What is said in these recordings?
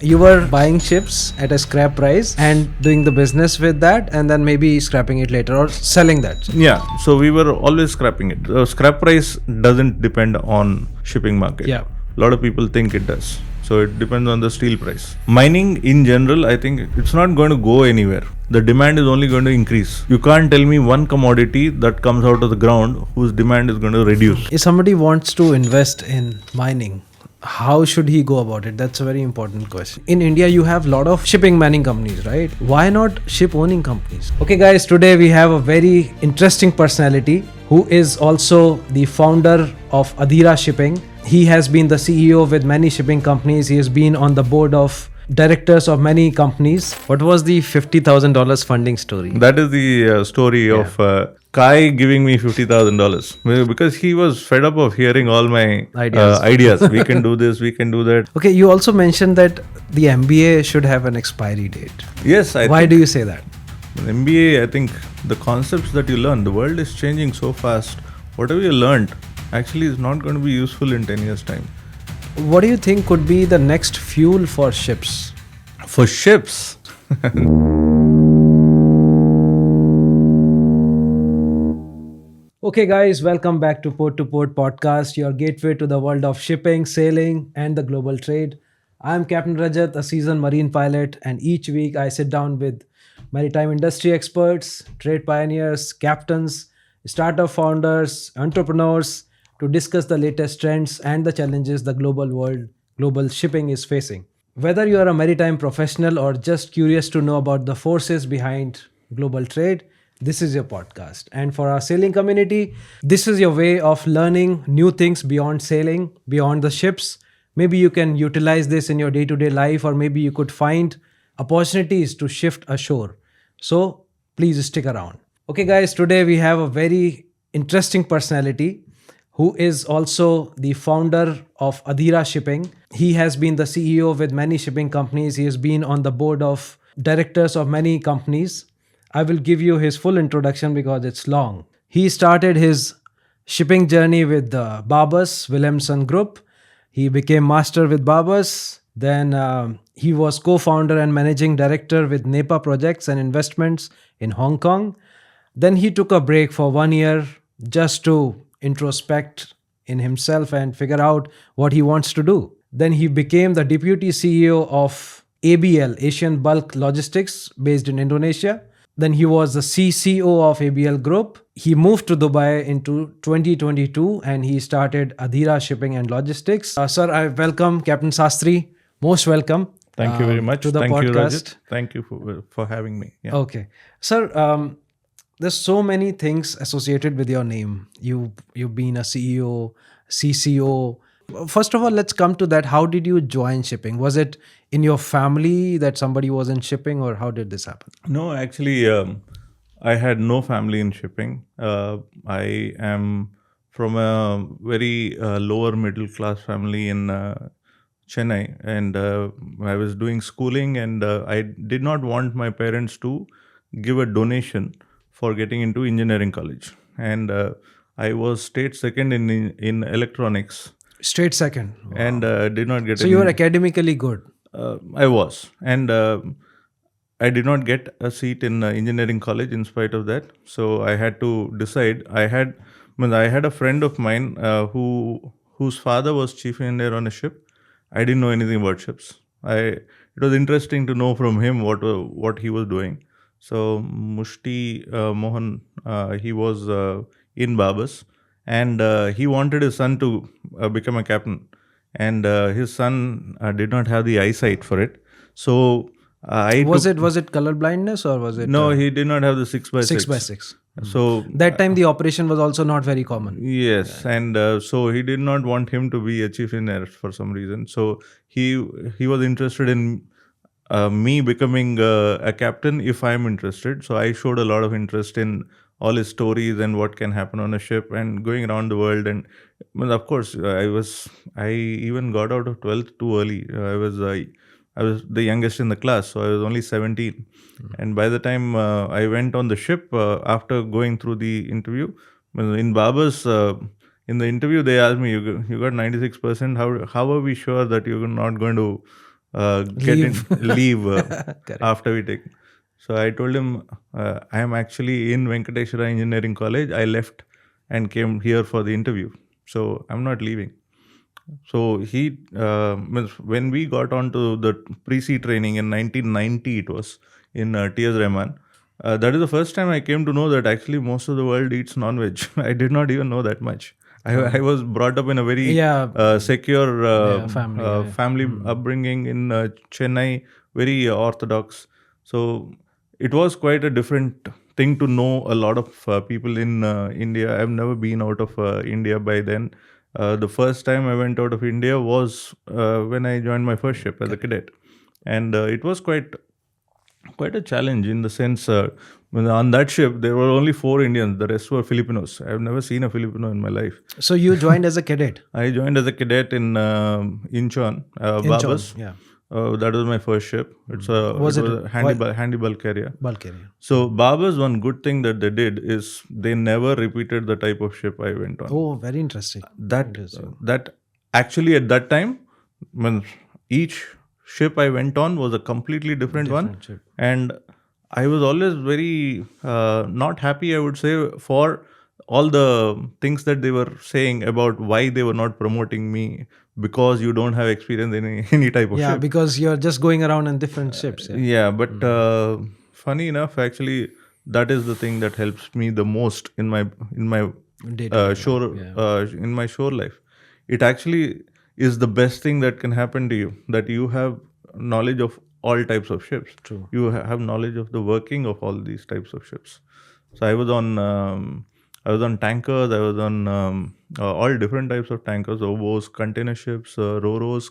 You were buying ships at a scrap price and doing the business with that, and then maybe scrapping it later or selling that. Yeah, so we were always scrapping it. The scrap price doesn't depend on shipping market. Yeah. A lot of people think it does. So it depends on the steel price. Mining in general, I think it's not going to go anywhere. The demand is only going to increase. You can't tell me one commodity that comes out of the ground whose demand is going to reduce. If somebody wants to invest in mining, how should he go about it? That's a very important question. In India, you have a lot of shipping mining companies, right? Why not ship owning companies? Okay, guys, today we have a very interesting personality who is also the founder of Adhira Shipping. He has been the CEO with many shipping companies. He has been on the board of directors of many companies. What was the $50,000 funding story? That is the story of Kai giving me $50,000 because he was fed up of hearing all my Ideas. We can do this, we can do that. Okay, you also mentioned that the MBA should have an expiry date. Yes, Why do you say that? In MBA, I think the concepts that you learn, the world is changing so fast. Whatever you learned actually is not going to be useful in 10 years' time. What do you think could be the next fuel for ships? For ships, Okay, guys, welcome back to Port Podcast, your gateway to the world of shipping, sailing, and the global trade. I'm Captain Rajat, a seasoned marine pilot, and each week I sit down with maritime industry experts, trade pioneers, captains, startup founders, entrepreneurs to discuss the latest trends and the challenges the global shipping is facing. Whether you are a maritime professional or just curious to know about the forces behind global trade, this is your podcast. And for our sailing community, this is your way of learning new things beyond sailing, beyond the ships. Maybe you can utilize this in your day-to-day life, or maybe you could find opportunities to shift ashore. So please stick around. Okay, guys, today we have a very interesting personality who is also the founder of Adhira Shipping. He has been the CEO with many shipping companies. He has been on the board of directors of many companies. I will give you his full introduction because it's long. He started his shipping journey with the Barbers Williamson Group. He became master with Barbers. Then he was co-founder and managing director with NEPA Projects and Investments in Hong Kong. Then he took a break for 1 year just to introspect in himself and figure out what he wants to do. Then he became the deputy CEO of ABL, Asian Bulk Logistics, based in Indonesia. Then he was the CCO of ABL Group. He moved to Dubai into 2022 and he started Adhira Shipping and Logistics. Sir, I welcome Captain Sastry. Most welcome. thank you very much. To the Thank you, podcast. Rajat. Thank you for having me. Yeah. Okay. Sir, there's so many things associated with your name. You've been a CEO, CCO. First of all, let's come to that. How did you join shipping? Was it in your family that somebody was in shipping, or how did this happen? No, actually, I had no family in shipping. I am from a very lower middle class family in Chennai, and I was doing schooling, and I did not want my parents to give a donation for getting into engineering college, and I was state second in electronics, Straight second. and did not get. So you were academically good. I was, and I did not get a seat in engineering college in spite of that. So I had to decide. I had a friend of mine whose father was chief engineer on a ship. I didn't know anything about ships. It was interesting to know from him what he was doing. So Mushti Mohan, he was in Barbers, and he wanted his son to become a captain, and his son did not have the eyesight for it. So Was it color blindness, or was it no, he did not have the 6x6. 6x6? So That time the operation was also not very common. yes, and so he did not want him to be a chief engineer for some reason. So he was interested in me becoming a captain if I'm interested. So I showed a lot of interest in all his stories and what can happen on a ship and going around the world. And well, of course, I even got out of 12th too early. I was the youngest in the class, so I was only 17. And by the time I went on the ship, after going through the interview, in Barbers, in the interview, they asked me, you got 96%. How are we sure that you're not going to get in leave Correct. after we take. So I told him I am actually in Venkateshwara Engineering College. I left and came here for the interview. So I'm not leaving. So he, when we got onto the pre-sea training in 1990, it was in T.S. Rahman. That is the first time I came to know that actually most of the world eats non-veg. I did not even know that much. I was brought up in a very secure family upbringing in Chennai, very orthodox. So it was quite a different thing to know a lot of people in India. I've never been out of India by then. The first time I went out of India was when I joined my first ship as a cadet, and it was quite a challenge in the sense on that ship there were only 4 Indians, the rest were Filipinos. I've never seen a Filipino in my life. So you joined as a cadet? I joined as a cadet in Incheon, Babas. Yeah. That was my first ship. It was a handy bulk carrier. Bulk carrier. So Babas, one good thing that they did is they never repeated the type of ship I went on. Oh, very interesting. That actually at that time, when each ship I went on was a completely different one, ship. and I was always very not happy, I would say, for all the things that they were saying about why they were not promoting me because you don't have experience in any type of ship. Yeah, because you're just going around in different ships. Yeah, but funny enough, actually, that is the thing that helps me the most in my in my shore life. It actually is the best thing that can happen to you, that you have knowledge of all types of ships. True. You have knowledge of the working of all these types of ships. So I was on tankers. I was on all different types of tankers, oboes, container ships, ro-ros,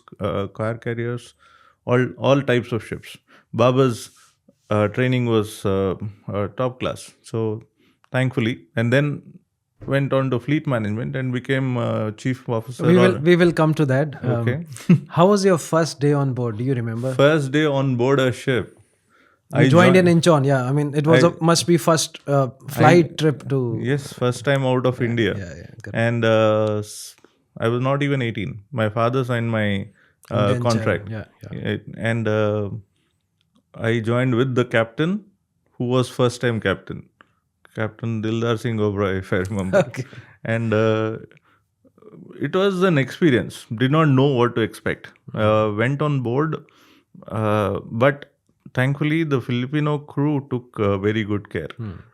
car carriers, all types of ships. Baba's training was top class. So thankfully, and then went on to fleet management and became chief officer. We will come to that. Okay. How was your first day on board? Do you remember? First day on board a ship. You joined in Incheon. Yeah, I mean it was must be first flight trip to. Yes, first time out of India. Yeah, and I was not even 18. My father signed my contract. And I joined with the captain, who was first time captain. Captain Dildar Singh Obra, if I remember. Okay. And it was an experience. Did not know what to expect. Went on board, but thankfully the Filipino crew took very good care.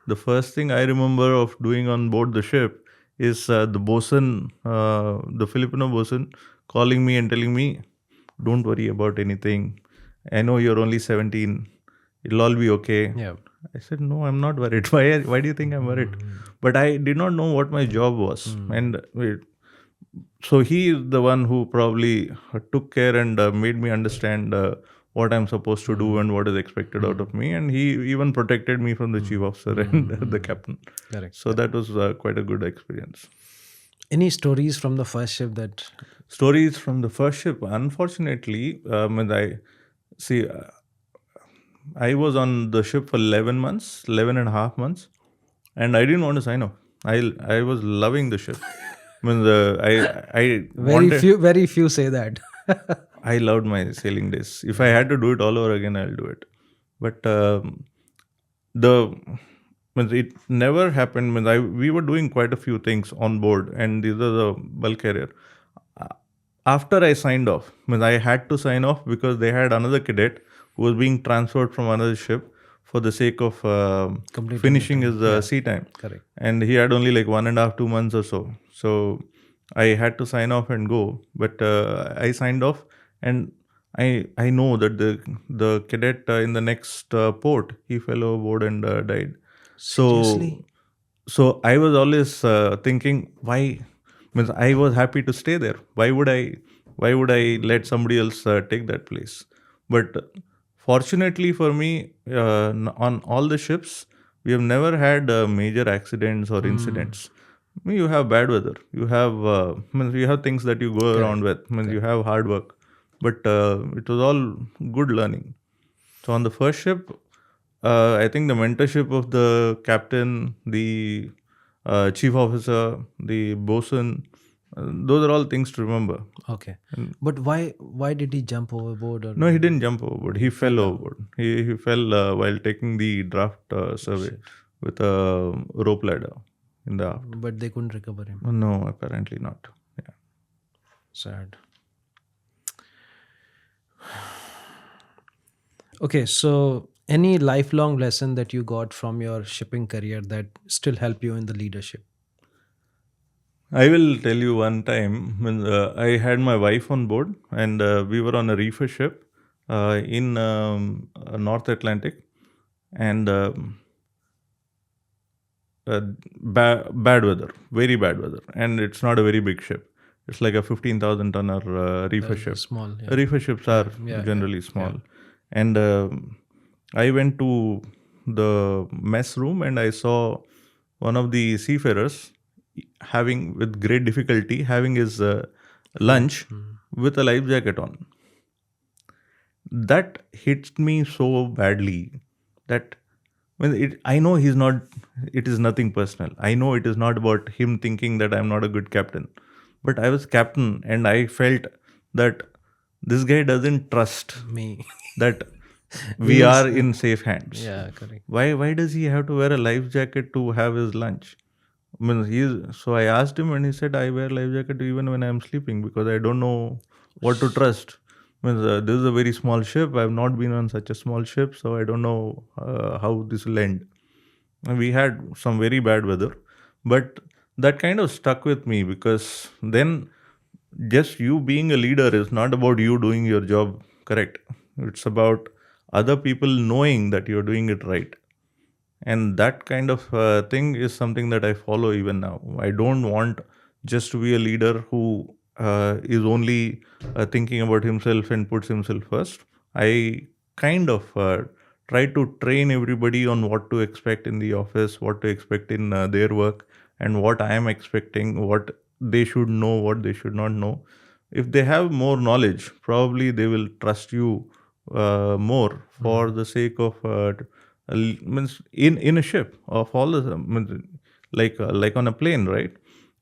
The first thing I remember of doing on board the ship is the bosun, the Filipino bosun, calling me and telling me, "Don't worry about anything. I know you're only 17. It'll all be okay." Yeah. I said, "No, I'm not worried. Why do you think I'm worried?" But I did not know what my job was. And so he is the one who probably took care and made me understand what I'm supposed to do and what is expected out of me. And he even protected me from the chief officer and the captain. Correct. So that was quite a good experience. Any stories from the first ship that... Stories from the first ship? Unfortunately, I was on the ship for 11 and a half months, and I didn't want to sign off. I was loving the ship. Very few say that. I loved my sailing days. If I had to do it all over again, I'll do it. But it never happened. We were doing quite a few things on board, and these are the bulk carrier. After I signed off, I had to sign off because they had another cadet who was being transferred from another ship for the sake of finishing his sea time. Correct. And he had only like 1.5, 2 months or so. So I had to sign off and go. But I signed off, and I know that the cadet in the next port, he fell overboard and died. Seriously? So I was always thinking, why? I was happy to stay there. Why would I let somebody else take that place? But fortunately for me, on all the ships, we have never had major accidents or incidents. You have bad weather. You have things that you go around with. You have hard work. But it was all good learning. So on the first ship, I think the mentorship of the captain, the chief officer, the bosun, Those are all things to remember. Okay. But why did he jump overboard? Or No, he didn't jump overboard. He fell down. overboard. He fell while taking the draft survey Shit. with a rope ladder in the aft. But they couldn't recover him. No, apparently not. Yeah. Sad. Okay, so any lifelong lesson that you got from your shipping career that still help you in the leadership? I will tell you one time when I had my wife on board and we were on a reefer ship in North Atlantic, and bad weather, very bad weather, and it's not a very big ship. It's like a 15,000 tonner reefer ship. Small. Yeah. Reefer ships are generally small, and I went to the mess room and I saw one of the seafarers having, with great difficulty, having his lunch with a life jacket on. That hits me so badly that I know he's not, it is nothing personal. I know it is not about him thinking that I'm not a good captain. But I was captain and I felt that this guy doesn't trust Me. that we are in safe hands. Yeah, correct. Why does he have to wear a life jacket to have his lunch? So I asked him and he said, I wear life jacket even when I'm sleeping because I don't know what to trust. This is a very small ship. I've not been on such a small ship, so I don't know how this will end. And we had some very bad weather, but that kind of stuck with me because then just you being a leader is not about you doing your job correct. It's about other people knowing that you're doing it right. And that kind of thing is something that I follow even now. I don't want just to be a leader who is only thinking about himself and puts himself first. I kind of try to train everybody on what to expect in the office, what to expect in their work, and what I am expecting, what they should know, what they should not know. If they have more knowledge, probably they will trust you more for the sake of means in a ship of all the like on a plane, right?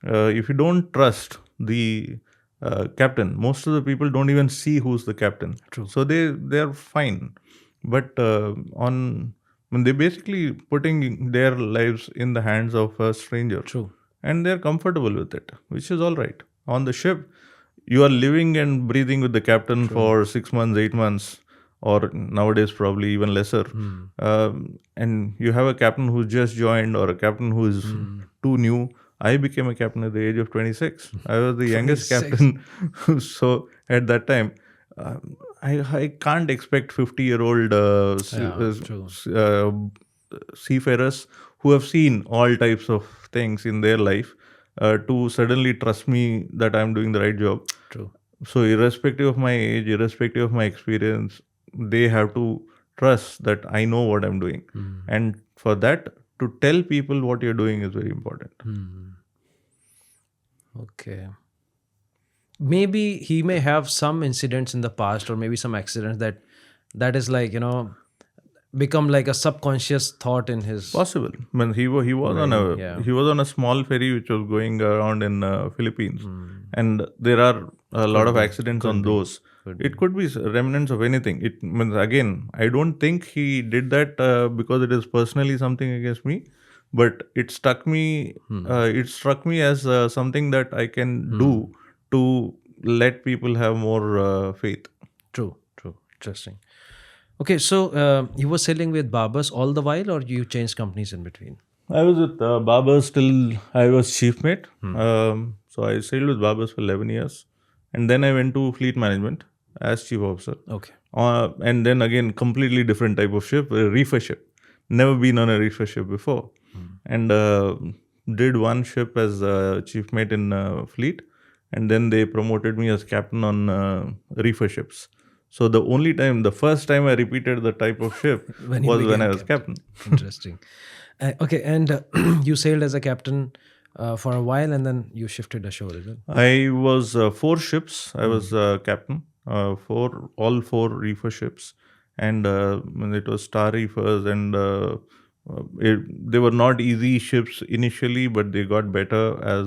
If you don't trust the captain, most of the people don't even see who's the captain. True. So they're fine, but on when they're basically putting their lives in the hands of a stranger. True. And they're comfortable with it, which is all right. On the ship, you are living and breathing with the captain for 6 months, 8 months, or nowadays probably even lesser. And you have a captain who just joined or a captain who is too new. I became a captain at the age of 26. I was the youngest 26. captain. So at that time, I can't expect 50-year-old seafarers who have seen all types of things in their life to suddenly trust me that I'm doing the right job. True. So irrespective of my age, irrespective of my experience, they have to trust that I know what I'm doing. And for that, to tell people what you're doing is very important. Okay. Maybe he may have some incidents in the past or maybe some accidents that is like, become like a subconscious thought in his. Possible. He was on a small ferry which was going around in Philippines, and there are a lot of accidents on those. It could be remnants of anything. It means, again, I don't think he did that because it is personally something against me, but it struck me. It struck me as something that I can do to let people have more faith. True. Interesting. Okay, so you were sailing with Barbers all the while, or you changed companies in between? I was with Barbers till I was chief mate. So I sailed with Barbers for 11 years. And then I went to fleet management as chief officer. Okay. And then again, completely different type of ship, a reefer ship. Never been on a reefer ship before. And did one ship as chief mate in fleet. And then they promoted me as captain on reefer ships. So the first time I repeated the type of ship was when I was captain. Interesting. Okay, and you sailed as a captain for a while, and then you shifted ashore, is it? I was 4 ships. I was captain for all 4 reefer ships, and it was star reefers, and they were not easy ships initially, but they got better as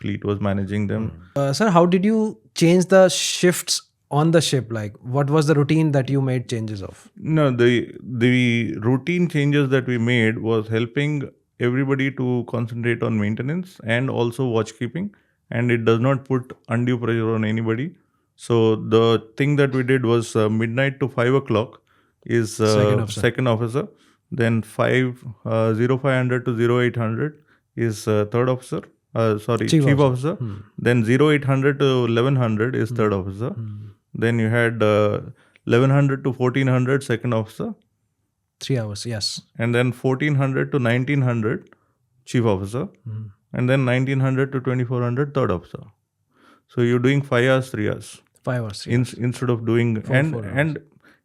fleet was managing them. Sir, how did you change the shifts on the ship? Like, what was the routine that you made changes of? No, the routine changes that we made was helping everybody to concentrate on maintenance and also watchkeeping, and it does not put undue pressure on anybody. So the thing that we did was midnight to 5 o'clock is Second officer. second officer, then 0500 to 0800 is third officer. Chief Chief officer. officer. Then 0800 to 1100 is third officer. Then you had 1100 to 1400 second officer, 3 hours, yes. and then 1400 to 1900 chief officer, and then 1900 to 2400 third officer. So you're doing 5 hours, 3 hours 5 hours. instead of doing 4 hours. and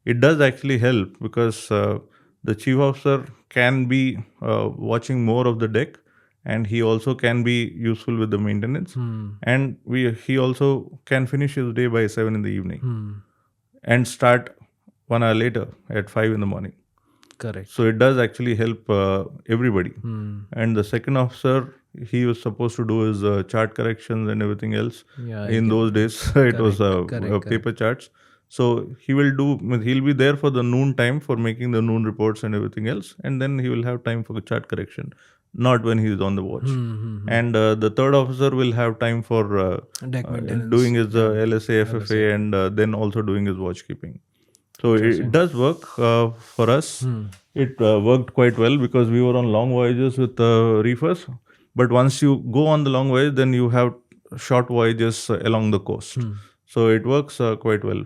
it does actually help because the chief officer can be watching more of the deck, and he also can be useful with the maintenance, and he also can finish his day by 7 in the evening and start 1 hour later at 5 in the morning. Correct. So it does actually help everybody. And the second officer, he was supposed to do his chart corrections and everything else. Yeah, In those days, it was correct. paper charts. So he'll be there for the noon time for making the noon reports and everything else, and then he will have time for chart correction, not when he is on the watch. And the third officer will have time for Deck maintenance. doing his LSA, FFA, and then also doing his watchkeeping. So it does work for us. It worked quite well because we were on long voyages with reefers. But once you go on the long voyage, then you have short voyages along the coast. So it works quite well.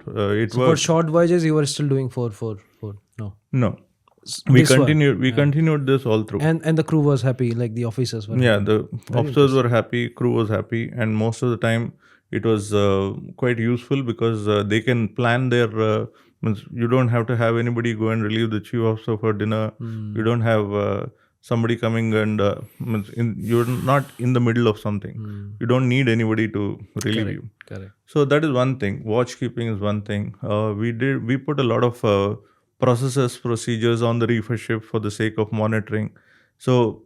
For short voyages, you were still doing 4. No. No. We This one. continued this all through. And the crew was happy, like the officers were. Yeah, the officers were happy, crew was happy, and most of the time it was quite useful because they can plan their. Means you don't have to have anybody go and relieve the chief officer for dinner. You don't have somebody coming and you're not in the middle of something. You don't need anybody to relieve you. Correct. So that is one thing. Watchkeeping is one thing. We put a lot of processes, procedures on the reefer ship for the sake of monitoring. So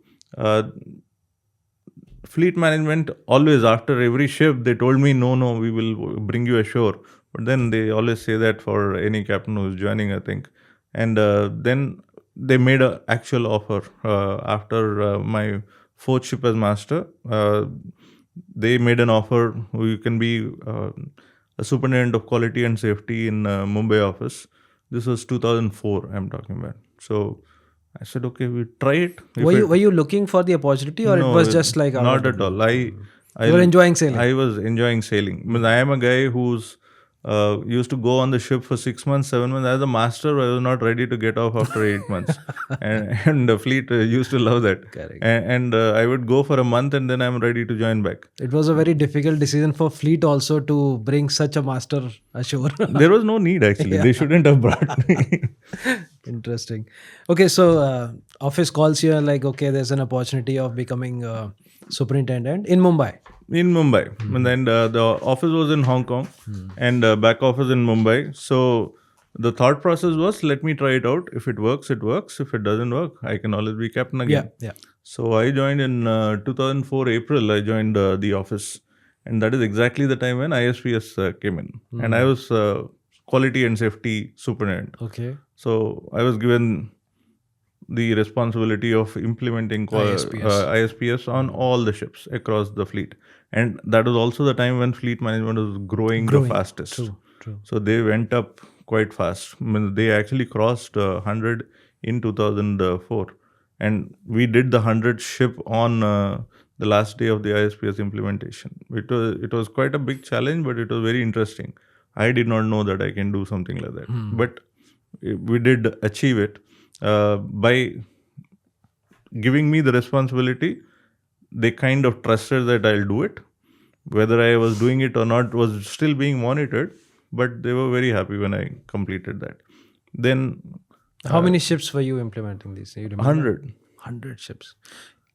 fleet management always, after every ship, they told me, no, we will bring you ashore. But then they always say that for any captain who's joining, I think. And then they made an actual offer after my fourth ship as master. They made an offer. You can be a superintendent of quality and safety in Mumbai office. This was 2004 I'm talking about. So I said, okay, we try it. Were you looking for the opportunity, or No, it was just like not at all. You were enjoying sailing. I was enjoying sailing. I mean, I am a guy who's used to go on the ship for 6 months, 7 months. As a master, I was not ready to get off after 8 months. And the fleet used to love that. Correct. And I would go for a month and then I'm ready to join back. It was a very difficult decision for fleet also to bring such a master ashore. There was no need actually. They shouldn't have brought me. Interesting. Okay, so office calls you like, okay, there's an opportunity of becoming superintendent in Mumbai. In Mumbai. And then the office was in Hong Kong and back office in Mumbai. So the thought process was, let me try it out. If it works, it works. If it doesn't work, I can always be captain again. Yeah. So I joined in 2004 April. I joined the office. And that is exactly the time when ISPS came in. And I was quality and safety superintendent. Okay. So I was given the responsibility of implementing ISPS on all the ships across the fleet. And that was also the time when fleet management was growing the fastest. True. So they went up quite fast. I mean, they actually crossed 100 in 2004. And we did the 100th ship on the last day of the ISPS implementation. It was quite a big challenge, but it was very interesting. I did not know that I can do something like that. But we did achieve it. By giving me the responsibility, they kind of trusted that I'll do it. Whether I was doing it or not was still being monitored, but they were very happy when I completed that. Then how many ships were you implementing this? You remember? 100. 100 ships.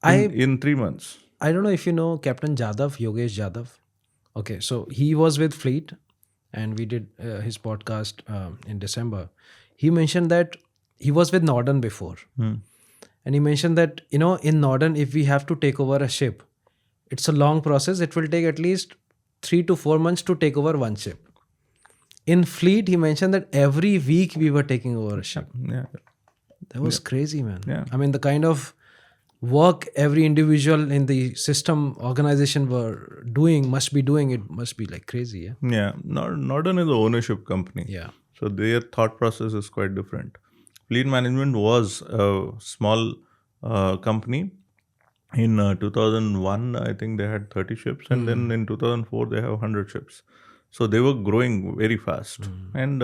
In 3 months. I don't know if you know Captain Jadhav, Yogesh Jadhav. Okay, so he was with Fleet and we did his podcast in December. He mentioned that he was with Northern before. And he mentioned that, in Northern, if we have to take over a ship, It's a long process. It will take at least 3 to 4 months to take over one ship. In fleet, he mentioned that every week we were taking over a ship. Yeah. That was crazy, man. Yeah. I mean, the kind of work every individual in the system organization were doing, must be doing, it must be like crazy. Yeah. Yeah. Not only the ownership company. Yeah. So their thought process is quite different. Fleet management was a small company. In 2001, I think they had 30 ships, and then in 2004 they have 100 ships. So they were growing very fast, and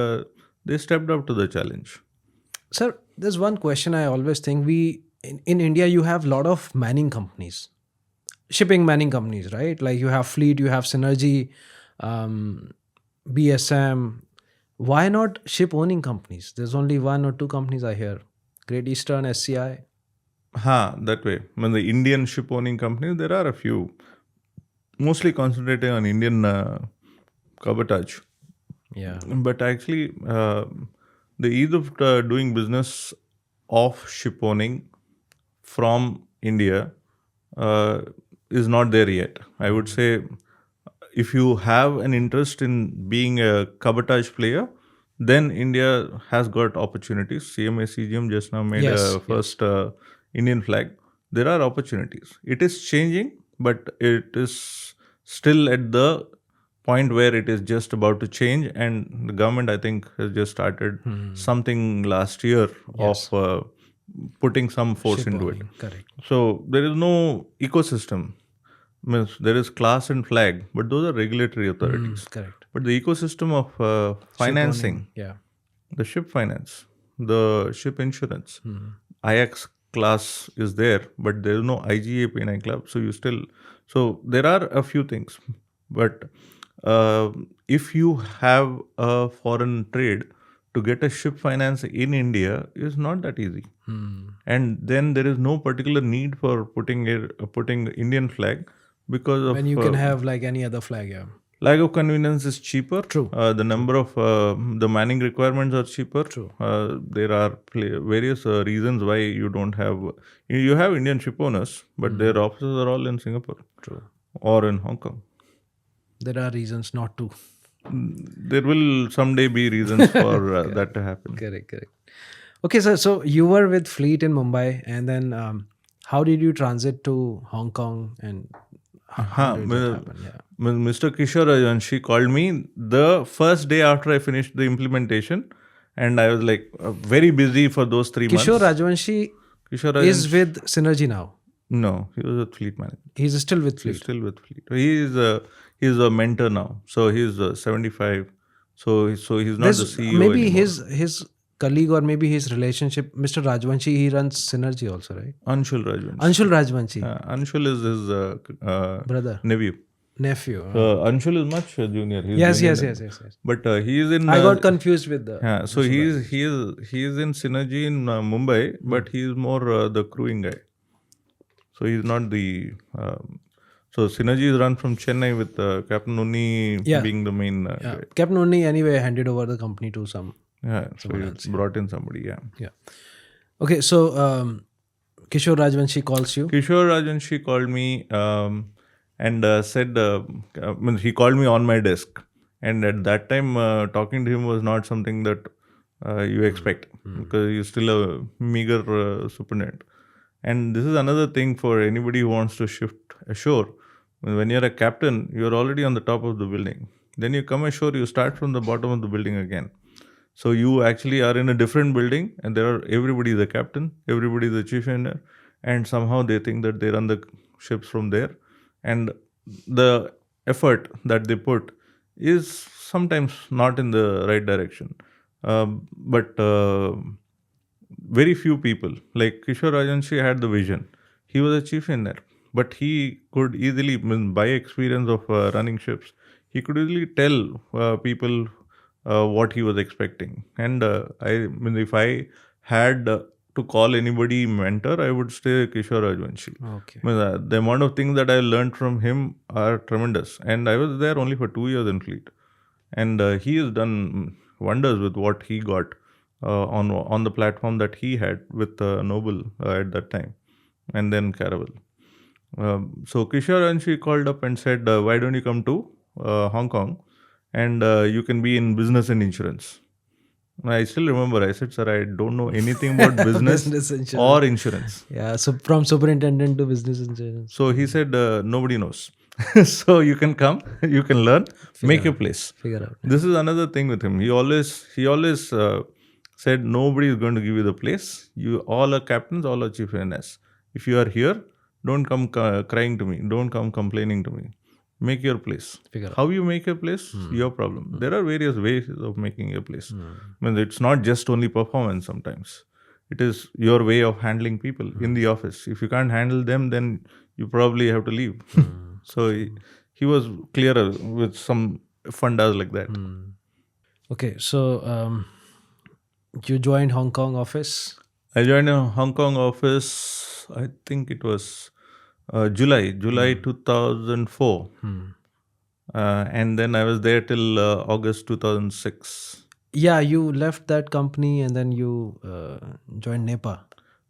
they stepped up to the challenge. Sir, there's one question I always think. In India, you have a lot of manning companies, shipping manning companies, right? Like you have Fleet, you have Synergy, um, BSM. Why not ship owning companies? There's only one or two companies I hear: Great Eastern, SCI. That way. When the Indian ship owning companies, there are a few, mostly concentrating on Indian cabotage. Yeah. But actually, the ease of doing business of ship owning from India uh, is not there yet. I would say if you have an interest in being a cabotage player, then India has got opportunities. CMA CGM just now made Yes, a first Indian flag. There are opportunities. It is changing, but it is still at the point where it is just about to change, and the government, I think, has just started something last year Yes. of putting some force Ship into it. owning, correct. So there is no ecosystem. Means there is class and flag, but those are regulatory authorities. Correct. But the ecosystem of Ship financing, owning, yeah. the ship finance, the ship insurance, IX class is there, but there is no IGA P9 club. So you still, so there are a few things, but if you have a foreign trade, to get a ship finance in India is not that easy. And then there is no particular need for putting Indian flag because of When you can have like any other flag, yeah. lack of convenience is cheaper. True. The number of the manning requirements are cheaper. True. There are various reasons why you don't have you have Indian ship owners, but their offices are all in Singapore. True. Or in Hong Kong. There are reasons not to. There will someday be reasons for that to happen. Correct. Okay, sir. So you were with Fleet in Mumbai, and then how did you transit to Hong Kong, and how did that happen? Yeah. Mr. Kishore Rajanshi called me the first day after I finished the implementation, and I was like very busy for those 3 months. Kishore Rajvanshi Kishore is Rajanshi- with Synergy now. No, he was a fleet manager. He's still with He's Fleet. still with fleet. He's a mentor now. So he's 75. So he's not the CEO Maybe anymore. his colleague or maybe his relationship, Mr. Rajvanshi, he runs Synergy also, right? Anshul Rajanshi. Anshul Rajvanshi, Anshul is his brother, nephew. nephew. Anshul is much junior. He's Yes. junior than- But he is in. I got confused with the. Yeah, so he is in Synergy in Mumbai, but he is more the crewing guy. So he's not the. So Synergy is run from Chennai with Captain Unni being the main guy. Captain Unni anyway handed over the company to some. Yeah, so he brought in somebody. Yeah. Yeah. Okay, so Kishore Rajvanshi calls you. Kishore Rajanshi called me and said, he called me on my desk. And at that time, talking to him was not something that you expect because he's still a meager superintendent. And this is another thing for anybody who wants to shift ashore. When you're a captain, you're already on the top of the building. Then you come ashore, you start from the bottom of the building again. So you actually are in a different building, and everybody is a captain, everybody is a chief engineer, and somehow they think that they run the ships from there. And the effort that they put is sometimes not in the right direction. But very few people, like Kishore Rajanshi had the vision. He was a chief engineer, but he could easily, by experience of running ships, he could easily tell people what he was expecting. And if I had to call anybody mentor, I would say Kishore Rajvanshi. Okay. The amount of things that I learned from him are tremendous. And I was there only for 2 years in fleet. And he has done wonders with what he got on the platform that he had with Noble at that time. And then Caravel. So Kishore and she called up and said, "Why don't you come to Hong Kong, and you can be in business and insurance." I still remember. I said, "Sir, I don't know anything about business Business insurance. or insurance." Yeah, so from superintendent to business insurance. So he said, "Nobody knows. So you can come, you can learn, make your place." Figure out. This is another thing with him. He always said, "Nobody is going to give you the place. You all are captains, all are chief NS. If you are here, don't come crying to me. Don't come complaining to me. Make your place. Figure out. How you make your place, your problem. There are various ways of making your place. I mean, it's not just only performance. Sometimes it is your way of handling people in the office. If you can't handle them, then you probably have to leave." So he was clearer with some fundas like that. Okay, so you joined Hong Kong office. I joined a Hong Kong office, I think it was July 2004. And then I was there till August 2006. Yeah, you left that company and then you joined NEPA.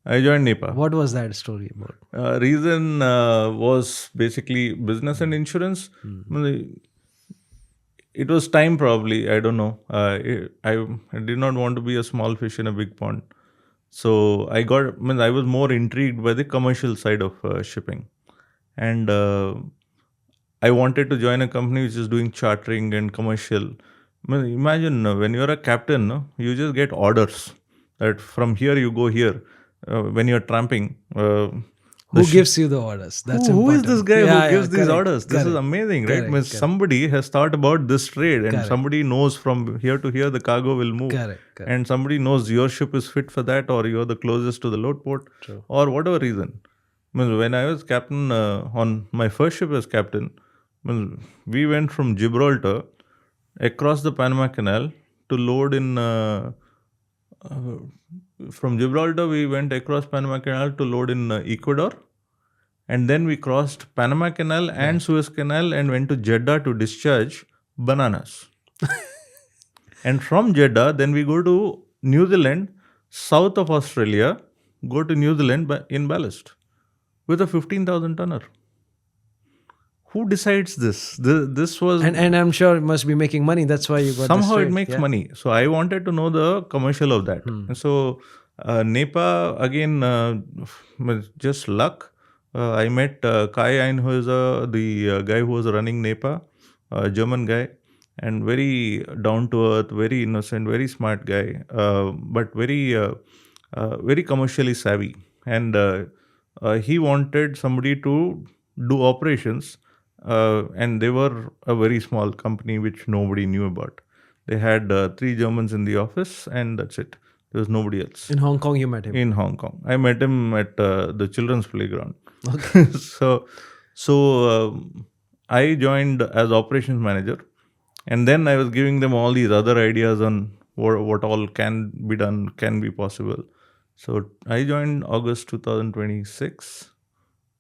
I joined NEPA. What was that story about? Reason was basically business and insurance. It was time probably. I don't know. I did not want to be a small fish in a big pond. So I was more intrigued by the commercial side of shipping. And I wanted to join a company which is doing chartering and commercial. Imagine when you're a captain, no, you just get orders that from here you go here. When you're tramping, Who gives you the orders? That's who is important. this guy Yeah, who gives these correct, orders? This is correct, amazing, right? correct, Somebody has thought about this trade, and Correct. somebody knows from here to here the cargo will move, Correct. and somebody knows your ship is fit for that, or you're the closest to the load port, True. or whatever reason. When I was captain on my first ship as captain, we went from Gibraltar across the Panama Canal to load in. From Gibraltar, we went across Panama Canal to load in Ecuador. And then we crossed Panama Canal and Suez Canal and went to Jeddah to discharge bananas. And from Jeddah, then we go to New Zealand, south of Australia, go to New Zealand in ballast with a 15,000 tonner. Who decides this? This was... And I'm sure it must be making money. That's why you got somehow this it makes money. So I wanted to know the commercial of that. And so NEPA, again, just luck. I met Kai Ein, who is the guy who was running NEPA, a German guy, and very down to earth, very innocent, very smart guy, but very commercially savvy. And he wanted somebody to do operations, and they were a very small company which nobody knew about. They had 3 Germans in the office, and that's it. There was nobody else. In Hong Kong, you met him? In Hong Kong. I met him at the children's playground. Okay. So I joined as operations manager, and then I was giving them all these other ideas on what all can be done, can be possible. So I joined August 2026,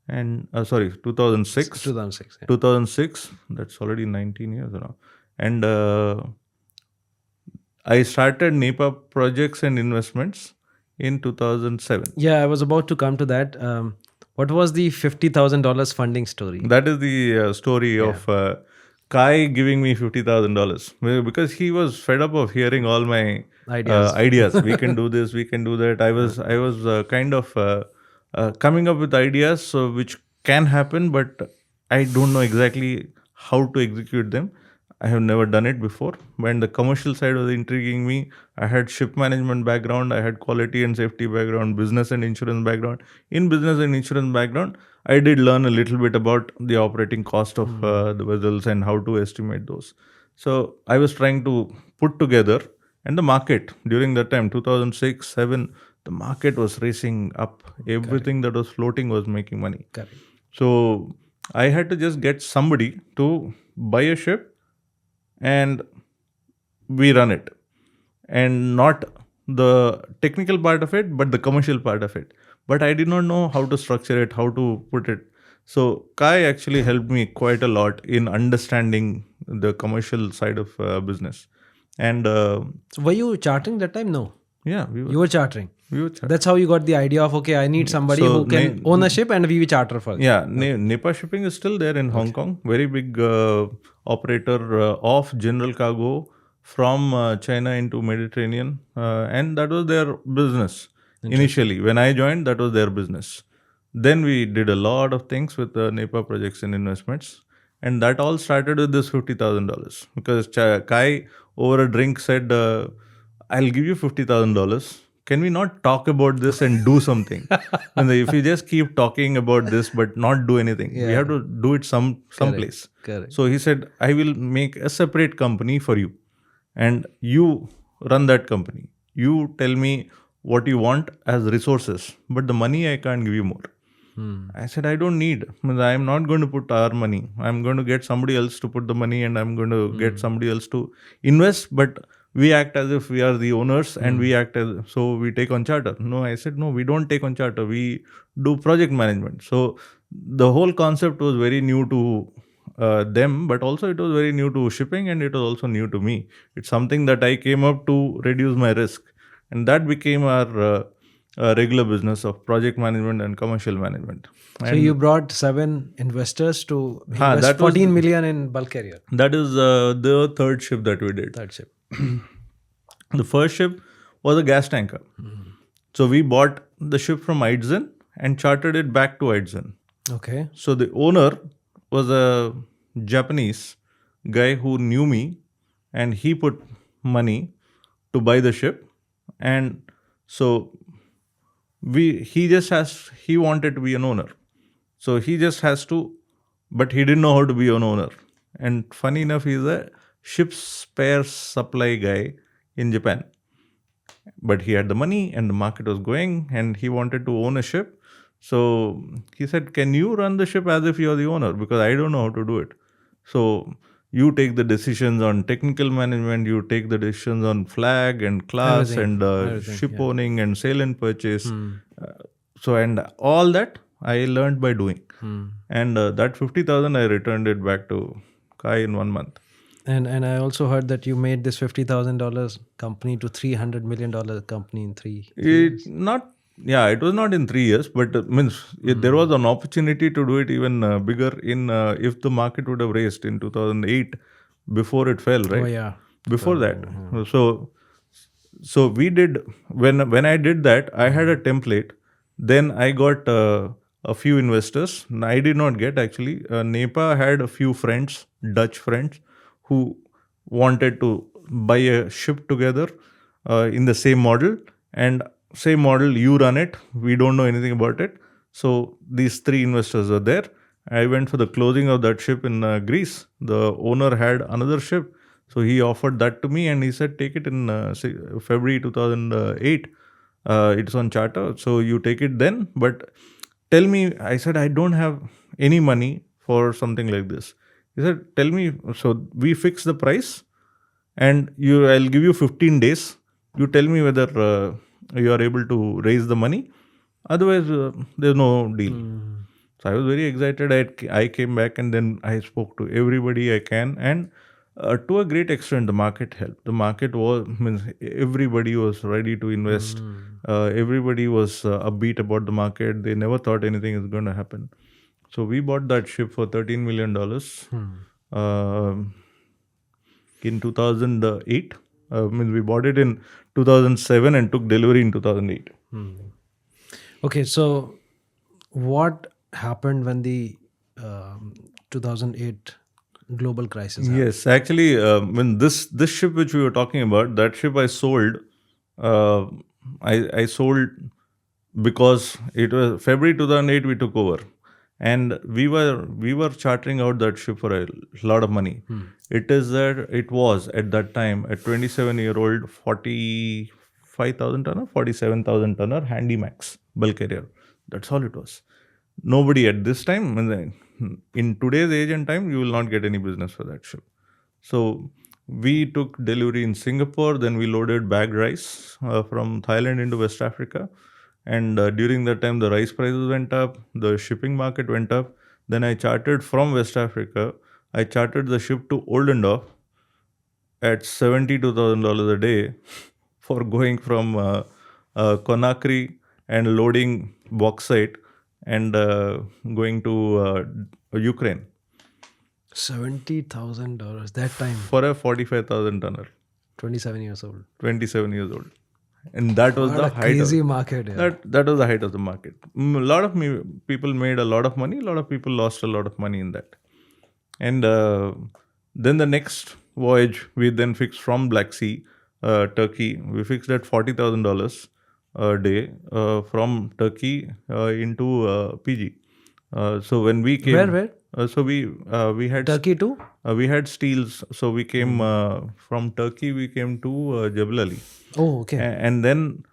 and 2006. 2006. Yeah. 2006. That's already 19 years now. And I started NEPA Projects and Investments in 2007. Yeah, I was about to come to that. What was the $50,000 funding story? That is the story of Kai giving me $50,000 because he was fed up of hearing all my ideas. We can do this, we can do that. I was kind of coming up with ideas which can happen, but I don't know exactly how to execute them. I have never done it before. When the commercial side was intriguing me, I had ship management background, I had quality and safety background, business and insurance background. In business and insurance background, I did learn a little bit about the operating cost of the vessels and how to estimate those. So I was trying to put together, and the market during that time, 2006-07, the market was racing up. Everything that was floating was making money. Correct. So I had to just get somebody to buy a ship, and we run it, and not the technical part of it, but the commercial part of it. But I did not know how to structure it, how to put it. So Kai actually helped me quite a lot in understanding the commercial side of business. And So were you chartering that time? No. yeah, You were chartering. We were charter. That's how you got the idea of, okay, I need somebody So who can own a ship and we will charter for it. Yeah, NEPA Shipping is still there in Hong Kong. Very big operator of general cargo from China into Mediterranean, and that was their business initially. When I joined, that was their business. Then we did a lot of things with NEPA Projects and Investments, and that all started with this $50,000 because Kai over a drink said, "I'll give you $50,000. Can we not talk about this and do something?" And if you just keep talking about this but not do anything, we have to do it someplace. Correct. So he said, "I will make a separate company for you, and you run that company. You tell me what you want as resources, but the money I can't give you more." I said, "I don't need. I'm not going to put our money. I'm going to get somebody else to put the money, and I'm going to get somebody else to invest. But we act as if we are the owners, and we act as so we take on charter." No, I said, "No, we don't take on charter. We do project management." So the whole concept was very new to them, but also it was very new to shipping, and it was also new to me. It's something that I came up to reduce my risk, and that became our regular business of project management and commercial management. So you brought 7 investors to invest that was- 14 million in bulk carrier. That is the third ship that we did. Third ship. The first ship was a gas tanker. So we bought the ship from Eitzen and chartered it back to Eitzen. Okay. So the owner was a Japanese guy who knew me, and he put money to buy the ship. And so he wanted to be an owner. So he just has to, but he didn't know how to be an owner. And funny enough, he's a ship spare supply guy in Japan. But he had the money and the market was going and he wanted to own a ship. So he said, "Can you run the ship as if you're the owner? Because I don't know how to do it. So you take the decisions on technical management, you take the decisions on flag and class and ship owning and sale and purchase. And all that I learned by doing. And that 50,000 I returned it back to Kai in 1 month. And I also heard that you made this $50,000 company to $300 million company in 3 years. It was not in 3 years, but there was an opportunity to do it even bigger in if the market would have raised in 2008 before it fell, right? Oh yeah. Before that. So we did, when I did that, I had a template. Then I got a few investors. I did not get actually. NEPA had a few friends, Dutch friends, who wanted to buy a ship together in the same model. And same model, you run it. We don't know anything about it. So these 3 investors were there. I went for the closing of that ship in Greece. The owner had another ship. So he offered that to me and he said, "Take it in February 2008. It's on charter. So you take it then. But tell me," I said, "I don't have any money for something like this." He said, "Tell me." So we fixed the price and I'll give you 15 days. You tell me whether you are able to raise the money. Otherwise, there's no deal. So I was very excited. I came back and then I spoke to everybody I can. And to a great extent, the market helped. The market everybody was ready to invest. Everybody was upbeat about the market. They never thought anything is going to happen. So we bought that ship for $13 million in 2008. We bought it in 2007 and took delivery in 2008. Okay, so what happened when the 2008 global crisis happened? Yes, actually, when this ship which we were talking about, that ship I sold. I sold because it was February 2008 we took over, and we were chartering out that ship for a lot of money. It was at that time a 27-year-old 45,000 tonner, 47,000 tonner Handymax bulk carrier. That's all it was. Nobody at this time, in today's age and time, you will not get any business for that ship. So we took delivery in Singapore. Then we loaded bagged rice from Thailand into West Africa. And during that time, the rice prices went up. The shipping market went up. Then I chartered from West Africa. I chartered the ship to Oldendorf at $72,000 a day for going from Conakry and loading bauxite and going to Ukraine $70,000 that time. for a 45,000 tonner, 27 years old. 27 years old. And that was What the a height crazy of market. Yeah. that was the height of the market. A lot of people made a lot of money. A lot of people lost a lot of money in that. And then the next voyage we then fixed from Black Sea, Turkey. We fixed at $40,000 a day from Turkey into PG. So when we came, Where? so we had Turkey too? we had steels. So we came from Turkey. We came to Jebel Ali. Oh, okay. And then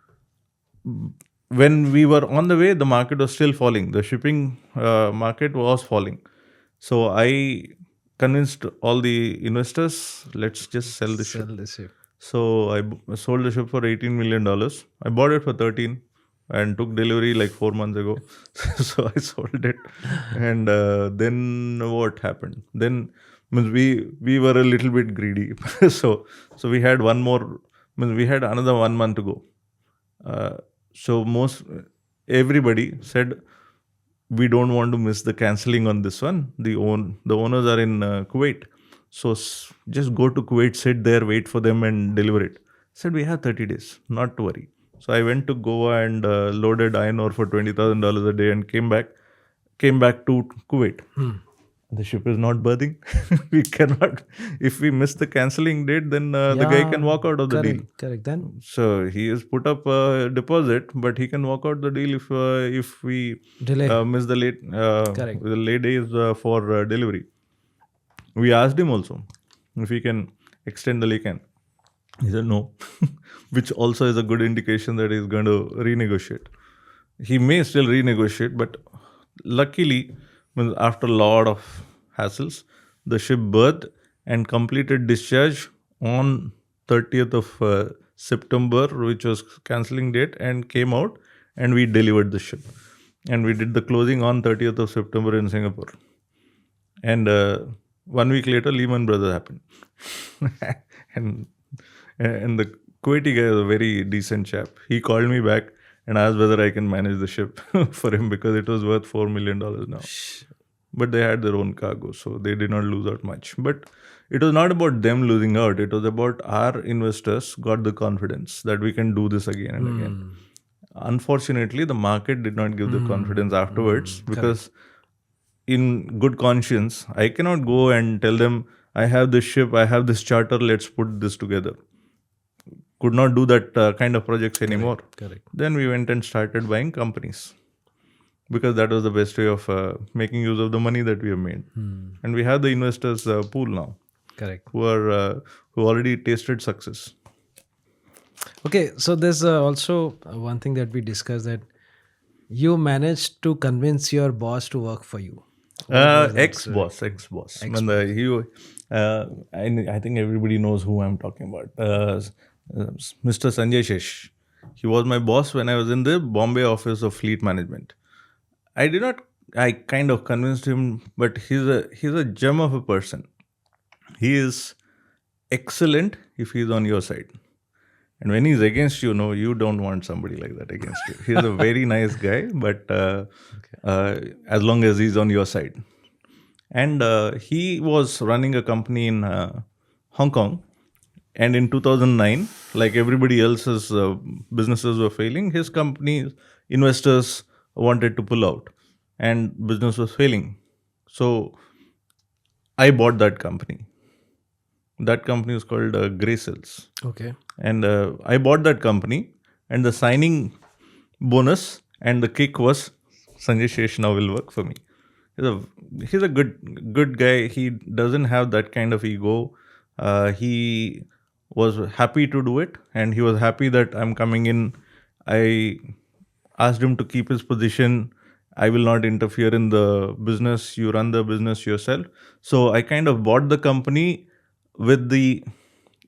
when we were on the way, the market was still falling. The shipping market was falling. So I convinced all the investors, let's just sell the ship. Sell this ship. So I sold the ship for $18 million. I bought it for 13 and took delivery like 4 months ago. So I sold it. And then what happened? Then means we were a little bit greedy. so we had one more, means we had another 1 month to go. So everybody said, we don't want to miss the cancelling on this one. The owners are in Kuwait. So just go to Kuwait, sit there, wait for them and deliver it. Said, we have 30 days, not to worry. So I went to Goa and loaded iron ore for $20,000 a day and came back to Kuwait. The ship is not berthing. We cannot, if we miss the cancelling date, then the guy can walk out of the deal. Correct. Then So he has put up a deposit, but he can walk out the deal if we delay. miss the Correct. late days for delivery. We asked him also if he can extend the laycan. He said no, which also is a good indication that he's going to renegotiate. He may still renegotiate, but luckily, after a lot of hassles, the ship berthed and completed discharge on 30th of September, which was cancelling date, and came out, and we delivered the ship. And we did the closing on 30th of September in Singapore. And 1 week later, Lehman Brothers happened. and the Kuwaiti guy was a very decent chap. He called me back and asked whether I can manage the ship for him because it was worth $4 million now. But they had their own cargo, so they did not lose out much. But it was not about them losing out. It was about our investors got the confidence that we can do this again and again. Unfortunately, the market did not give the confidence afterwards because in good conscience, I cannot go and tell them, I have this ship, I have this charter, let's put this together. Could not do that kind of projects anymore. Correct. Then we went and started buying companies because that was the best way of making use of the money that we have made. And we have the investors pool now. Correct. Who already tasted success. Okay, so there's also one thing that we discussed, that you managed to convince your boss to work for you. Ex-boss. I think everybody knows who I'm talking about. Mr. Sanjay Shesh. He was my boss when I was in the Bombay office of fleet management. I kind of convinced him, but he's a gem of a person. He is excellent if he's on your side. And when he's against you, no, you don't want somebody like that against you. He's a very nice guy, but as long as he's on your side. And he was running a company in Hong Kong. And in 2009, like everybody else's businesses were failing, his company's investors wanted to pull out and business was failing. So I bought that company. That company is called Grey Cells. Okay. And I bought that company, and the signing bonus and the kick was Sanjay Shesh now will work for me. He's a good guy. He doesn't have that kind of ego. He was happy to do it, and he was happy that I'm coming in. I asked him to keep his position. I will not interfere in the business. You run the business yourself. So I kind of bought the company with the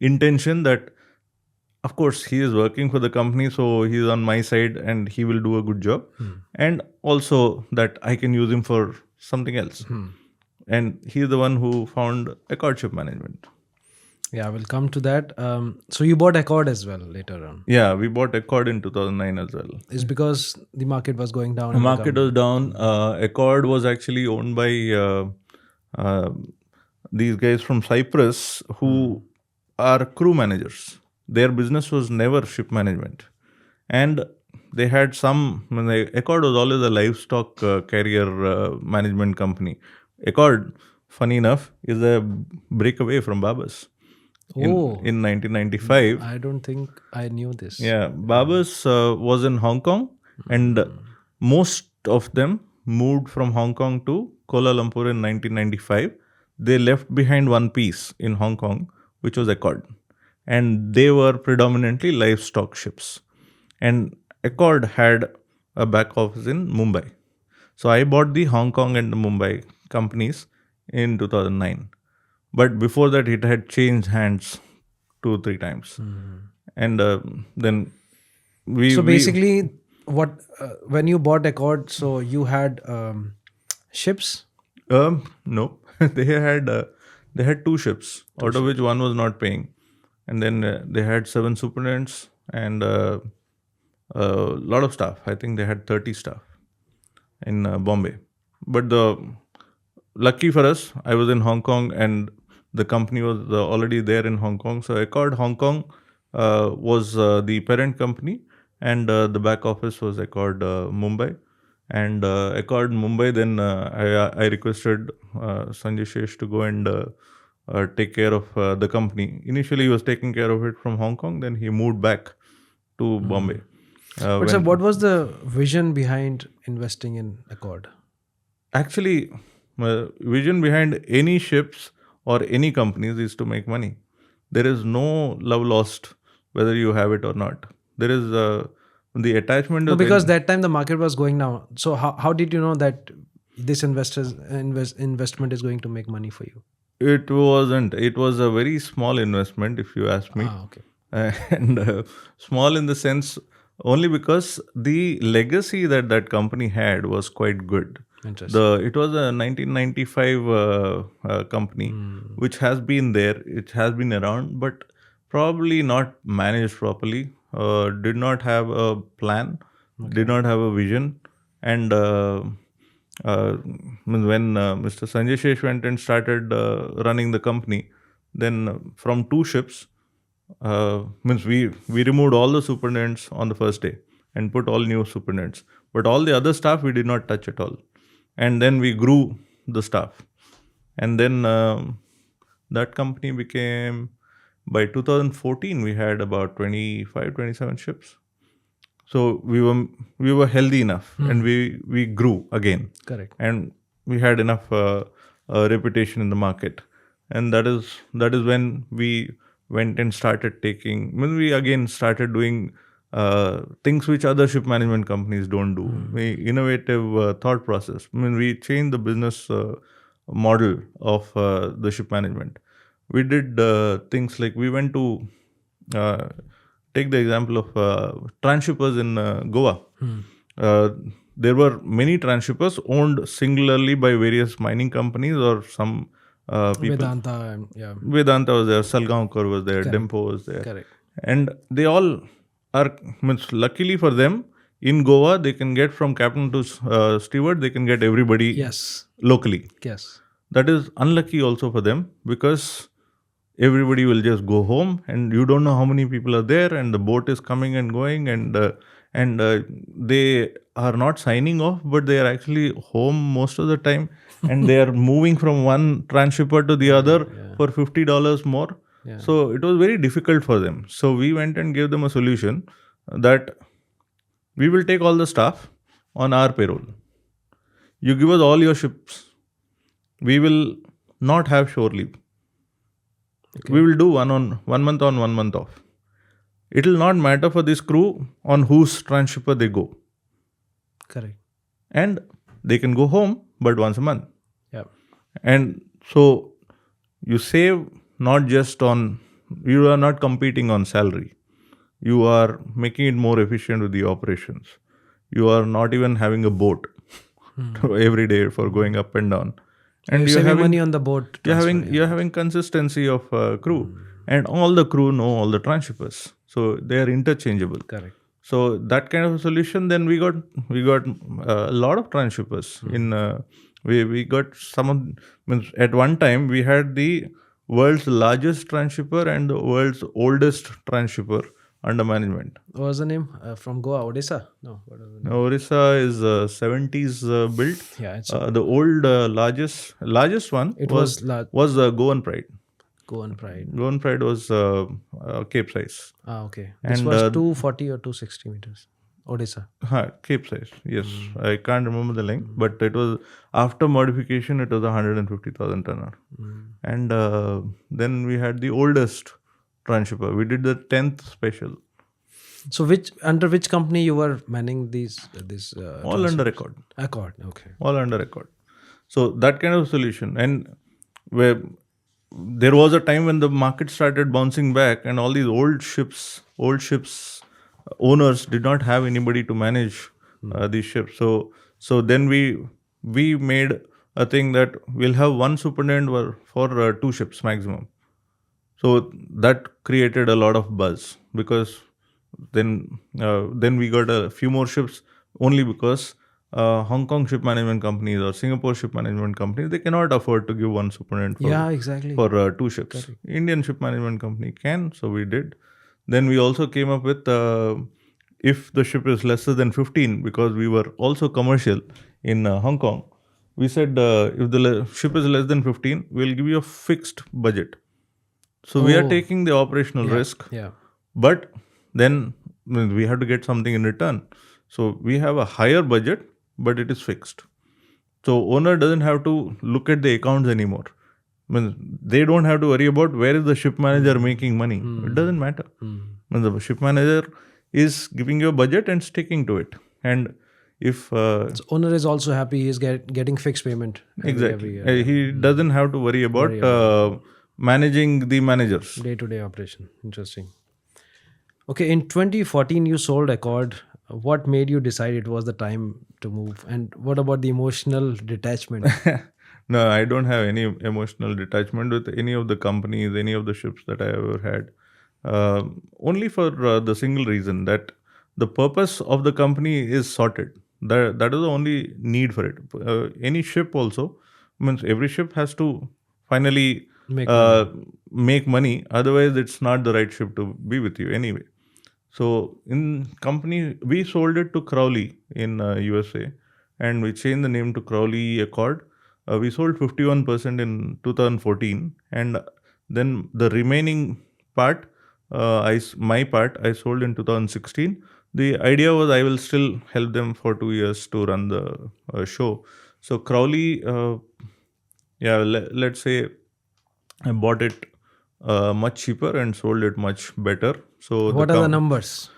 intention that, of course, he is working for the company, so he's on my side and he will do a good job. And also that I can use him for something else. And he's the one who found Accord Ship Management. Yeah, we'll come to that. So you bought Accord as well later on. Yeah, we bought Accord in 2009 as well. It's because the market was going down. The And market was down. Accord was actually owned by uh, these guys from Cyprus who are crew managers. Their business was never ship management. And they had some, Accord was always a livestock carrier management company. Accord, funny enough, is a breakaway from Babas. In 1995. I don't think I knew this. Yeah, Babas was in Hong Kong, and most of them moved from Hong Kong to Kuala Lumpur in 1995. They left behind one piece in Hong Kong, which was Accord, and they were predominantly livestock ships. And Accord had a back office in Mumbai. So I bought the Hong Kong and the Mumbai companies in 2009. But before that, it had changed hands 2 or 3 times. And then So basically, what when you bought Accord, so you had ships. No, they had 2 ships, out of which one was not paying, and then they had 7 superintendents and a lot of staff. I think they had 30 staff in Bombay. But lucky for us, I was in Hong Kong and the company was already there in Hong Kong. So Accord Hong Kong was the parent company, and the back office was Accord Mumbai. And Accord Mumbai, then I requested Sanjay Shesh to go and take care of the company. Initially, he was taking care of it from Hong Kong. Then he moved back to Bombay. But sir, what was the vision behind investing in Accord? Actually, vision behind any ships or any companies is to make money. There is no love lost whether you have it or not. There is the attachment. No, because that time the market was going down. So how did you know that this investment is going to make money for you? It wasn't. It was a very small investment, if you ask me. Okay. And small in the sense only because the legacy that that company had was quite good. Interesting. It was a 1995 company which has been there. It has been around, but probably not managed properly. Did not have a plan. Did not have a vision. And when Mr. Sanjay Shesh went and started running the company, then from 2 ships, we removed all the superintendents on the first day and put all new superintendents. But all the other staff we did not touch at all. And then we grew the staff. And then that company became, by 2014, we had about 25, 27 ships. So we were healthy enough, and we grew again. Correct. And we had enough reputation in the market. And that is when we went and started when we again started doing things which other ship management companies don't do. Innovative thought process. We changed the business model of the ship management. We did things like we went to take the example of transshippers in Goa. There were many transshippers owned singularly by various mining companies or some people. Vedanta, yeah. Vedanta was there, Salgaonkar was there, Dempo was there. Correct. And they all are, luckily for them, in Goa, they can get from captain to steward, they can get everybody Yes. locally. Yes. That is unlucky also for them because everybody will just go home and you don't know how many people are there and the boat is coming and going and they are not signing off, but they are actually home most of the time and they are moving from one transshipper to the other for $50 more. Yeah. So it was very difficult for them. So we went and gave them a solution that we will take all the staff on our payroll. You give us all your ships. We will not have shore leave. Okay. We will do 1 month on, 1 month off. It will not matter for this crew on whose transshipper they go. Correct. And they can go home, but once a month. Yeah. And so you save not just on, you are not competing on salary. You are making it more efficient with the operations. You are not even having a boat every day for going up and down. And you're saving money on the boat. You're having consistency of crew. and all the crew know all the transshippers, so they are interchangeable. Correct. So that kind of a solution, then we got a lot of transshippers. In we got some of, means at one time we had the world's largest transshipper and the world's oldest transshipper under management. What was the name? From Goa, Odisha? No, what was the name? Orissa is 70s built. Yeah, it's The old largest one it was was Goan Pride. Goan Pride. Goan Pride was Cape size. Okay. This And was 240 or 260 meters. Odisha. Cape size. Yes, I can't remember the length, but it was after modification. It was 150,000 tonner. And then we had the oldest transhipper. We did the 10th special, So under which company you were manning these all under record. Accord? Okay. All under record. So that kind of solution. And where there was a time when the market started bouncing back, and all these old ships owners did not have anybody to manage these ships. So then we made a thing that we'll have one superintendent for 2 ships maximum. So that created a lot of buzz, because then we got a few more ships, only because Hong Kong ship management companies or Singapore ship management companies, they cannot afford to give one superintendent Yeah, exactly. for 2 ships. Indian ship management company can, so we did. Then we also came up with if the ship is lesser than 15, because we were also commercial in Hong Kong. We said if the ship is less than 15, we'll give you a fixed budget. So we are taking the operational risk, Yeah. but then we have to get something in return. So we have a higher budget, but it is fixed. So owner doesn't have to look at the accounts anymore. They don't have to worry about where is the ship manager making money. It doesn't matter. The ship manager is giving you a budget and sticking to it. And if So owner is also happy. He's getting fixed payment exactly, every year. he doesn't have to worry about managing the managers. Day-to-day operation. Interesting. Okay, in 2014 you sold Accord. What made you decide it was the time to move? And what about the emotional detachment? No, I don't have any emotional detachment with any of the companies, any of the ships that I ever had. Only for the single reason that the purpose of the company is sorted. That is the only need for it. Any ship also, means every ship has to finally make money. Otherwise, it's not the right ship to be with you anyway. So in company, we sold it to Crowley in USA, and we changed the name to Crowley Accord. We sold 51% in 2014, and then the remaining part, my part, I sold in 2016. The idea was I will still help them for 2 years to run the show. So Crowley, let's say I bought it much cheaper and sold it much better. So What are the numbers?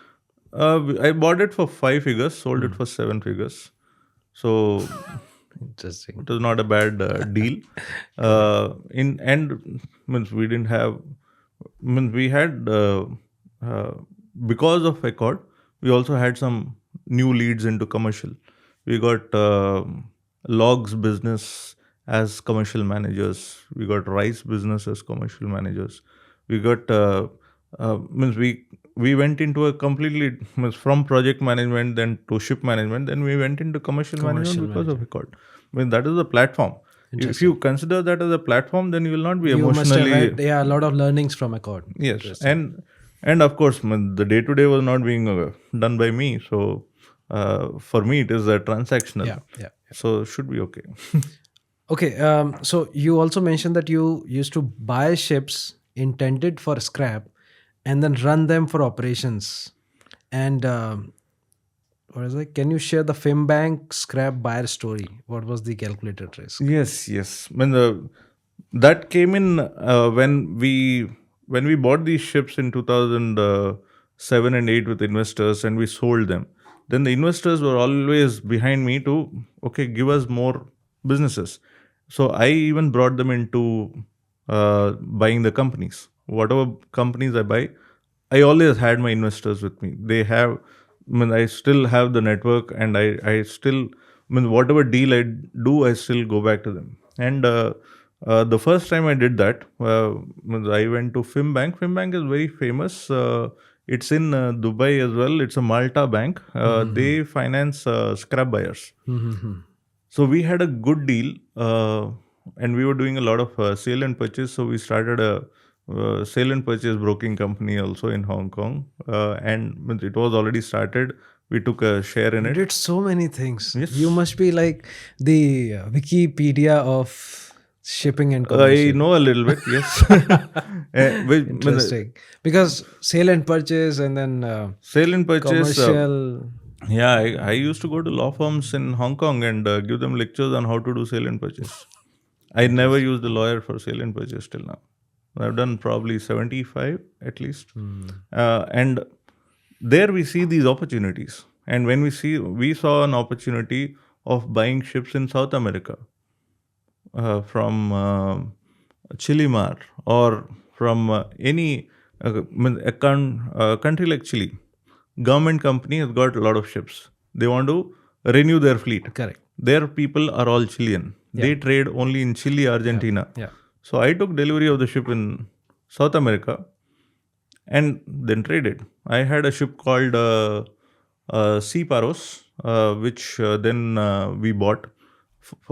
I bought it for 5 figures, sold it for 7 figures. So Interesting. it was not a bad deal. In end, means we didn't have, means we had because of Accord, we also had some new leads into commercial. We got logs business as commercial managers. We got rice business as commercial managers. We got means we went into a completely, means from project management then to ship management, then we went into commercial management because of Accord. I mean, that is the platform. If you consider that as a platform, then you will not be You must have emotionally. had a lot of learnings from Accord. Yes, and of course, the day to day was not being done by me. So for me, it is transactional. Yeah. So should be okay. Okay, so you also mentioned that you used to buy ships intended for scrap and then run them for operations. And what is it? Can you share the FimBank scrap buyer story? What was the calculated risk? Yes. When that came in when we bought these ships in 2007 and 8 with investors, and we sold them. Then the investors were always behind me to give us more businesses. So I even brought them into buying the companies. Whatever companies I buy, I always had my investors with me. I still have the network, and I still, whatever deal I do, I still go back to them. And The first time I did that, I went to Fimbank. Fimbank is very famous. It's in Dubai as well. It's a Malta bank. They finance scrap buyers. So we had a good deal, and we were doing a lot of sale and purchase. So we started a sale and purchase broking company also in Hong Kong, and it was already started. We took a share in You it. did so many things. Yes. You must be like the Wikipedia of shipping and I commercial. know a little bit, yes. Interesting. Because sale and purchase and then Sale and purchase. commercial. Yeah, I used to go to law firms in Hong Kong and give them lectures on how to do sale and purchase. I never used a lawyer for sale and purchase till now. I've done probably 75 at least. And there we see these opportunities. And when we saw an opportunity of buying ships in South America from Chilimar or from any country like Chile. Government company has got a lot of ships. They want to renew their fleet. Correct. Their people are all Chilean. They trade only in Chile, Argentina. Yeah. So I took delivery of the ship in South America and then traded. I had a ship called Sea Paros, which then we bought.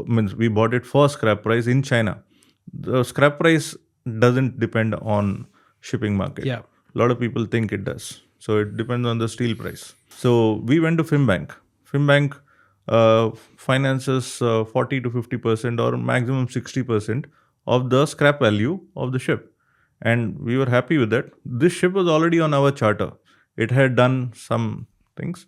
Means we bought it for scrap price in China. The scrap price doesn't depend on shipping market. Yeah. A lot of people think it does. So it depends on the steel price. So we went to Fimbank. Fimbank finances 40 to 50% or maximum 60% of the scrap value of the ship. And we were happy with that. This ship was already on our charter. It had done some things.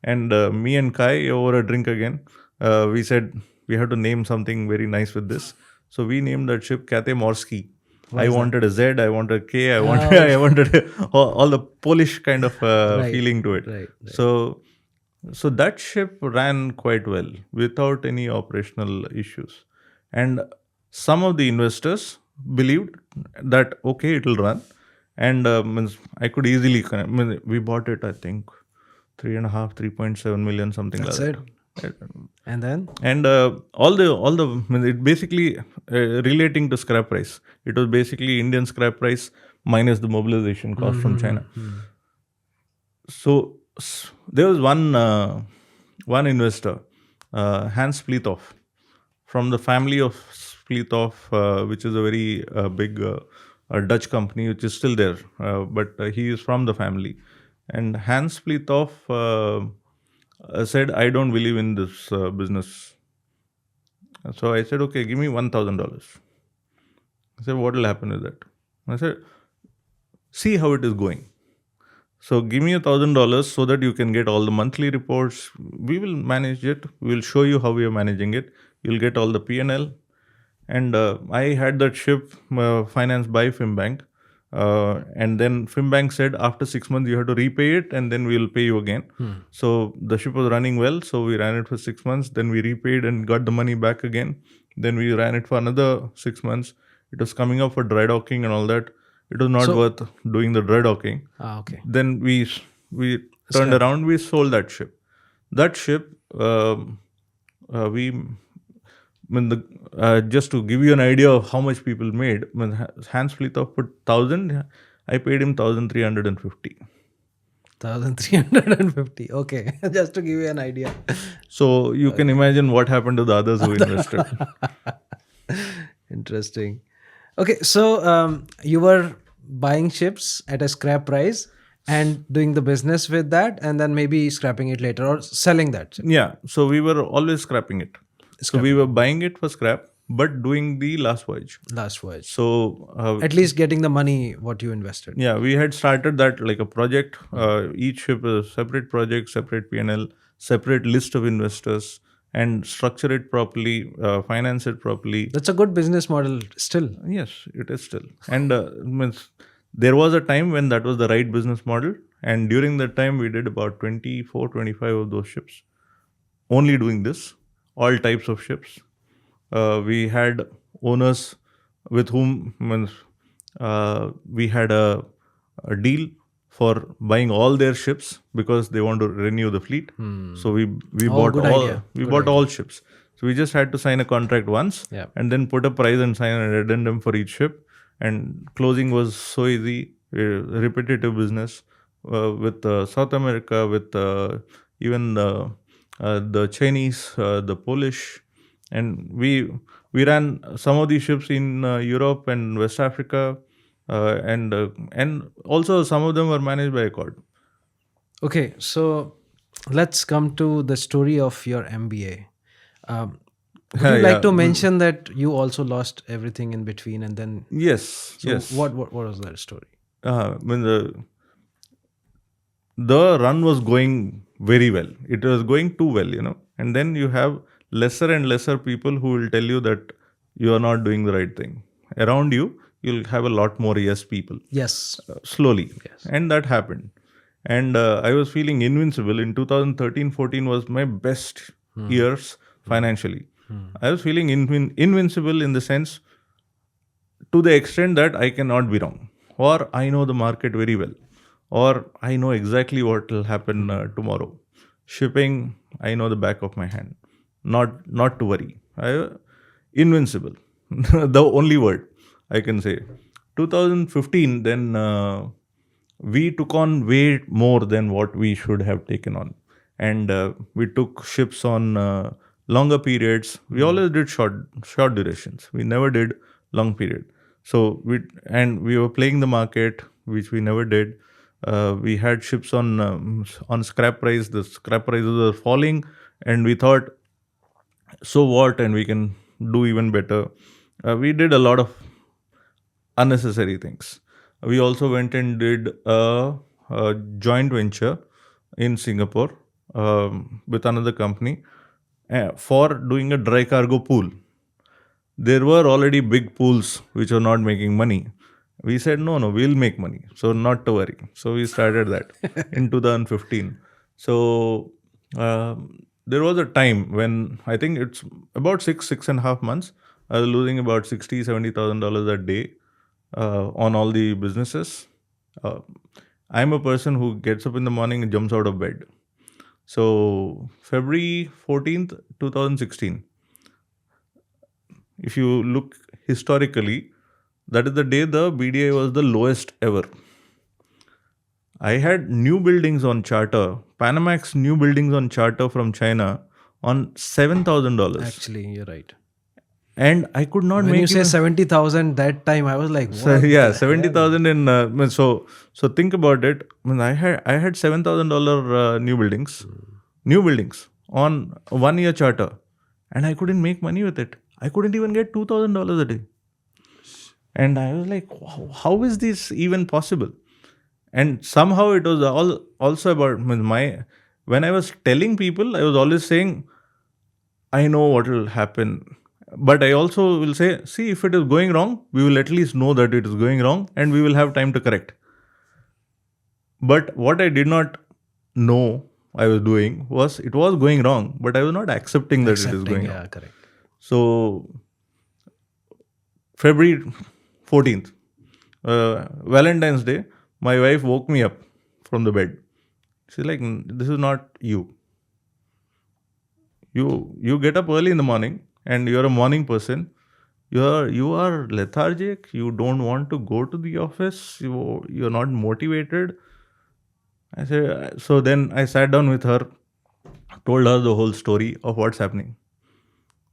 And me and Kai, over a drink again, we said we have to name something very nice with this. So we named that ship Kate Morski. I wanted a Z, I wanted a K, I wanted all the Polish kind of feeling to it. Right. So that ship ran quite well without any operational issues. And some of the investors believed that, okay, it will run. And means I could easily, we bought it, I think, 3.7 million, something That's like it. that. And then? And all the it basically relating to scrap price. It was basically Indian scrap price minus the mobilization cost from China. So there was one investor, Hans Splithoff, from the family of Splithoff, which is a very big Dutch company, which is still there, but he is from the family. And Hans Splithoff said, I don't believe in this business. So I said, okay, give me $1,000. I said, what will happen with that? I said, see how it is going. So give me $1,000 so that you can get all the monthly reports. We will manage it. We will show you how we are managing it. You'll get all the P&L. And I had that ship financed by Fimbank. And then Fimbank said, after 6 months, you have to repay it and then we'll pay you again. So the ship was running well. So we ran it for 6 months. Then we repaid and got the money back again. Then we ran it for another 6 months. It was coming up for dry docking and all that. It was not worth doing the dry docking. Okay. Then we turned around, we sold that ship. That ship, just to give you an idea of how much people made, when Hans Splithoff put 1,000, I paid him 1,350. 1,350. Okay. Just to give you an idea. So you can imagine what happened to the others who invested. Interesting. Okay. So you were buying ships at a scrap price and doing the business with that and then maybe scrapping it later or selling that. Yeah. So we were always scrapping it. So we were buying it for scrap, but doing the last voyage. So at least getting the money what you invested. Yeah, we had started that like a project. Each ship is a separate project, separate P&L, separate list of investors, and structure it properly, finance it properly. That's a good business model still. Yes, it is still. And there was a time when that was the right business model. And during that time, we did about 24, 25 of those ships. Only doing this, all types of ships. We had owners with whom we had a deal for buying all their ships because they want to renew the fleet. So we bought all ships. So we just had to sign a contract once Yeah. and then put a price and sign an addendum for each ship. And closing was so easy, repetitive business with South America, with even the Chinese, the Polish, and we ran some of these ships in Europe and West Africa, and also some of them were managed by Accord. Okay, so let's come to the story of your MBA. Um, would you like Yeah. to mention that you also lost everything in between, and then Yes. so Yes. what was that story? When the run was going very well, it was going too well. And then you have lesser and lesser people who will tell you that you are not doing the right thing. Around you, you'll have a lot more yes people. Yes. Slowly. Yes. And that happened. And I was feeling invincible. In 2013-14 was my best years financially. I was feeling invincible in the sense, to the extent that I cannot be wrong, or I know the market very well, or I know exactly what will happen tomorrow. Shipping, I know the back of my hand. Not to worry. Invincible. The only word I can say. 2015, then we took on way more than what we should have taken on, and we took ships on longer periods. We always did short durations. We never did long period. So we were playing the market, which we never did. We had ships on scrap price. The scrap prices were falling, and we thought, so what? And we can do even better. We did a lot of unnecessary things. We also went and did a joint venture in Singapore with another company for doing a dry cargo pool. There were already big pools which were not making money. We said, no, no, we'll make money. So, not to worry. So, we started that in 2015. So, there was a time when I think it's about 6.5 months. I was losing about $60,000-$70,000 a day on all the businesses. Uh, I'm a person who gets up in the morning and jumps out of bed. So, February 14th, 2016, if you look historically, that is the day the BDI was the lowest ever. I had new buildings on charter, Panamax new buildings on charter from China on $7,000. Actually, you're right. And I could not When make you say even 70,000 that time, I was like, what? So, yeah, the 70,000 in so think about it. I had $7,000 new buildings on 1 year charter, and I couldn't make money with it. I couldn't even get $2,000 a day, and I was like, wow, how is this even possible? And somehow it was all also about my when I was telling people, I was always saying, I know what will happen. But I also will say, see, if it is going wrong, we will at least know that it is going wrong and we will have time to correct. But what I did not know I was doing was it was going wrong, but I was not accepting that it is Accepting, going yeah, wrong. correct. So, February 14th, Valentine's Day, my wife woke me up from the bed. She's like, this is not you. You get up early in the morning and you're a morning person. You are lethargic. You don't want to go to the office. You're not motivated. I said, so then I sat down with her, told her the whole story of what's happening.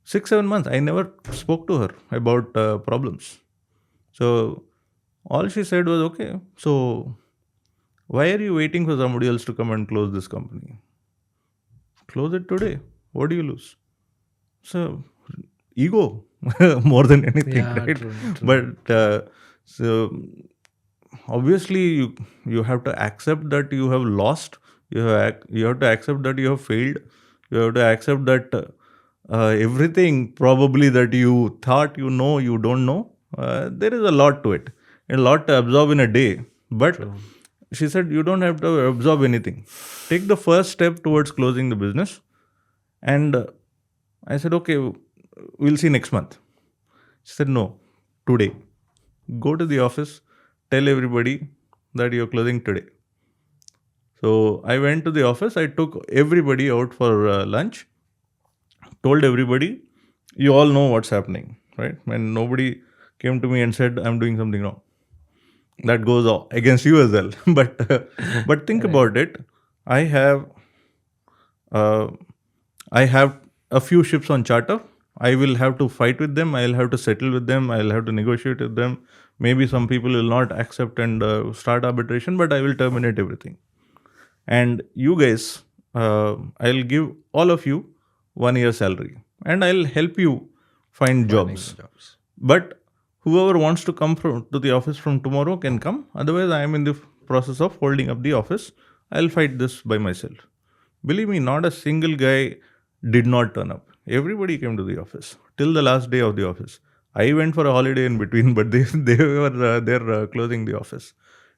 6-7 months, I never spoke to her about problems. So all she said was, okay, so why are you waiting for somebody else to come and close this company? Close it today. What do you lose? So ego more than anything, Yeah, right? true. But so obviously you have to accept that you have lost. You have to accept that you have failed. You have to accept that everything probably that you thought you don't know. There is a lot to it, a lot to absorb in a day. But she said you don't have to absorb anything. Take the first step towards closing the business. And I said, okay, we'll see next month. She said, no, today. Go to the office, tell everybody that you're closing today. So I went to the office, I took everybody out for lunch, told everybody, you all know what's happening, right? And nobody came to me and said I'm doing something wrong. That goes against you as well. But think Right. about it. I have uh, I have a few ships on charter. I will have to fight with them. I'll have to settle with them. I'll have to negotiate with them. Maybe some people will not accept and start arbitration, but I will terminate everything. And you guys, I'll give all of you 1 year salary, and I'll help you find Finding jobs. jobs. But whoever wants to come to the office from tomorrow can come. Otherwise, I am in the process of holding up the office. I'll fight this by myself. Believe me, not a single guy did not turn up. Everybody came to the office till the last day of the office. I went for a holiday in between, but they were there closing the office.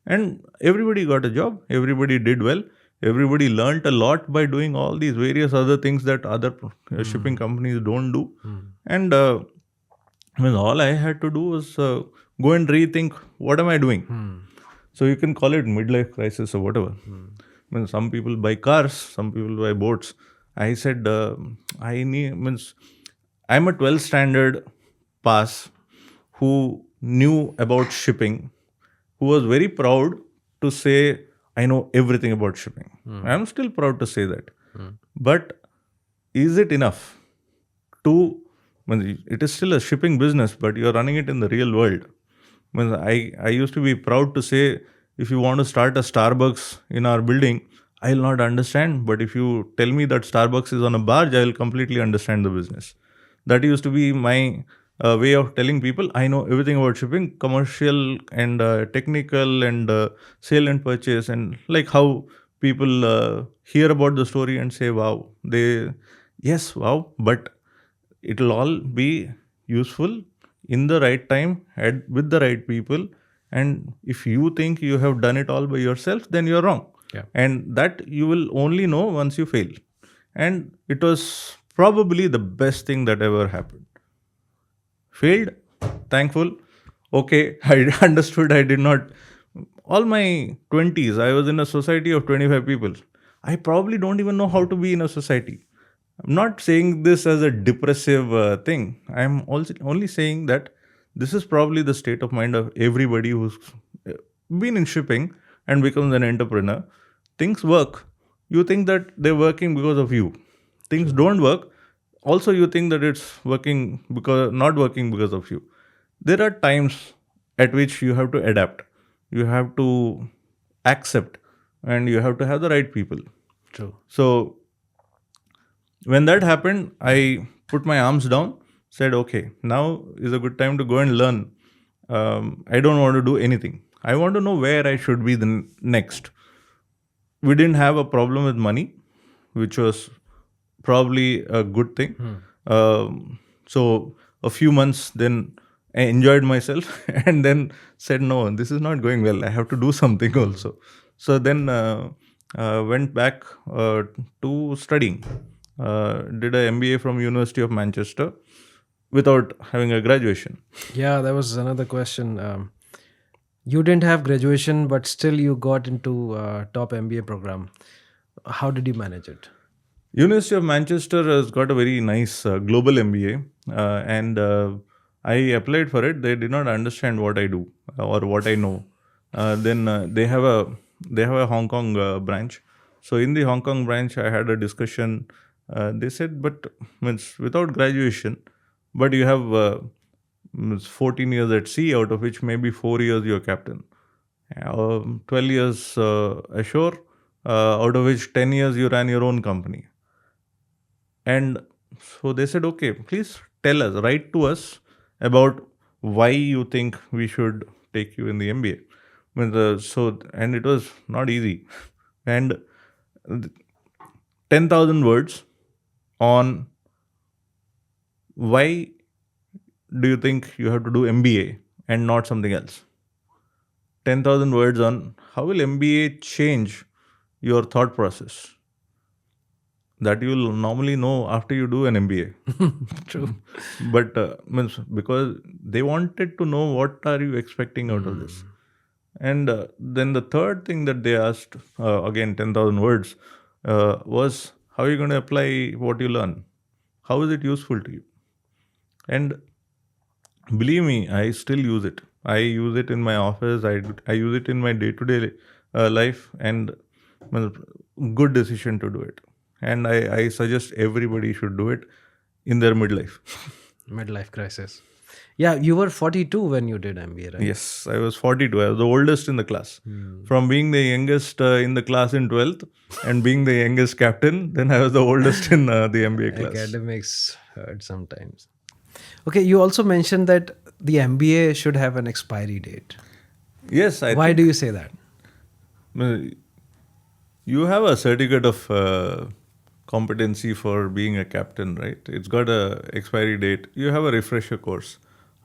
And everybody got a job. Everybody did well. Everybody learnt a lot by doing all these various other things that other shipping companies don't do. And all I had to do was go and rethink, what am I doing? So you can call it midlife crisis or whatever. Some people buy cars, some people buy boats. I said, I'm a 12th standard pass who knew about shipping, who was very proud to say, I know everything about shipping. I'm still proud to say that. But is it enough to, it is still a shipping business, but you're running it in the real world. I used to be proud to say, if you want to start a Starbucks in our building, I'll not understand. But if you tell me that Starbucks is on a barge, I'll completely understand the business. That used to be my way of telling people I know everything about shipping, commercial and technical and sale and purchase, and like how people hear about the story and say, wow, yes, wow, but it'll all be useful in the right time and with the right people. And if you think you have done it all by yourself, then you're wrong. Yeah. And that you will only know once you fail. And it was probably the best thing that ever happened. Failed, thankful. Okay, I understood. I did not. All my 20s, I was in a society of 25 people. I probably don't even know how to be in a society. I'm not saying this as a depressive thing. I'm also only saying that this is probably the state of mind of everybody who's uh, been in shipping and becomes an entrepreneur. Things work. You think that they're working because of you. Things don't work. Also, you think that it's working because not working because of you. There are times at which you have to adapt. You have to accept, and you have to have the right people. True. So when that happened, I put my arms down, said, okay, now is a good time to go and learn. I don't want to do anything. I want to know where I should be the next. We didn't have a problem with money, which was probably a good thing. So a few months, then I enjoyed myself and then said, no, this is not going well. I have to do something also. So then went back to studying. Did a MBA from University of Manchester without having a graduation. Yeah, that was another question. You didn't have graduation, but still you got into top MBA program. How did you manage it? University of Manchester has got a very nice global MBA, and I applied for it. They did not understand what I do or what I know. Then they have a Hong Kong branch. So in the Hong Kong branch, I had a discussion. They said, but means without graduation, but you have 14 years at sea, out of which maybe 4 years you're captain. 12 years ashore, out of which 10 years you ran your own company. And so they said, okay, please tell us, write to us about why you think we should take you in the MBA. And it was not easy. And 10,000 words on why do you think you have to do MBA and not something else. 10,000 words on how will MBA change your thought process, that you will normally know after you do an MBA. True. But because they wanted to know what are you expecting out of this. And then the third thing that they asked, again 10,000 words, was how are you going to apply what you learn? how is it useful to you? And believe me, I still use it. I use it in my office. I use it in my day-to-day life, and well, good decision to do it. And I suggest everybody should do it in their midlife. Midlife crisis. Yeah, you were 42 when you did MBA, right? Yes, I was 42. I was the oldest in the class. From being the youngest in the class in 12th and being the youngest captain, then I was the oldest in the MBA class. Academics hurt sometimes. Okay, you also mentioned that the MBA should have an expiry date. Yes, Why do you say that? You have a certificate of competency for being a captain, right? It's got a expiry date. You have a refresher course.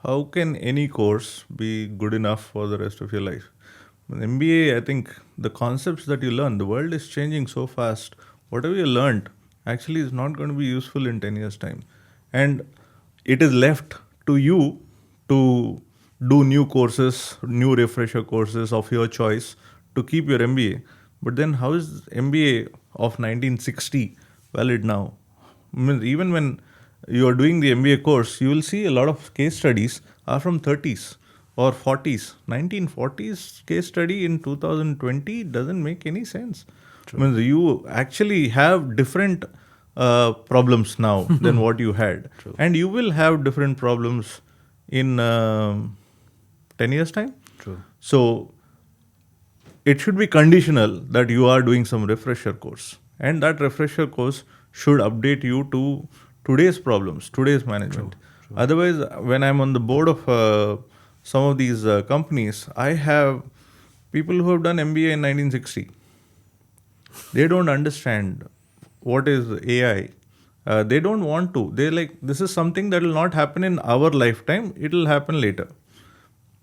How can any course be good enough for the rest of your life? In MBA, I think the concepts that you learn, the world is changing so fast. Whatever you learned actually is not going to be useful in 10 years' time. And it is left to you to do new courses, new refresher courses of your choice to keep your MBA. But then how is MBA of 1960 valid now? I mean, even when you are doing the MBA course, you will see a lot of case studies are from 30s or 40s. 1940s case study in 2020 doesn't make any sense. I mean, you actually have different problems now than what you had. And you will have different problems in 10 years' time. True. So it should be conditional that you are doing some refresher course. And that refresher course should update you to today's problems, today's management. Otherwise, when I'm on the board of some of these companies, I have people who have done MBA in 1960. They don't understand what is AI. They don't want to. They're like, this is something that will not happen in our lifetime. It will happen later.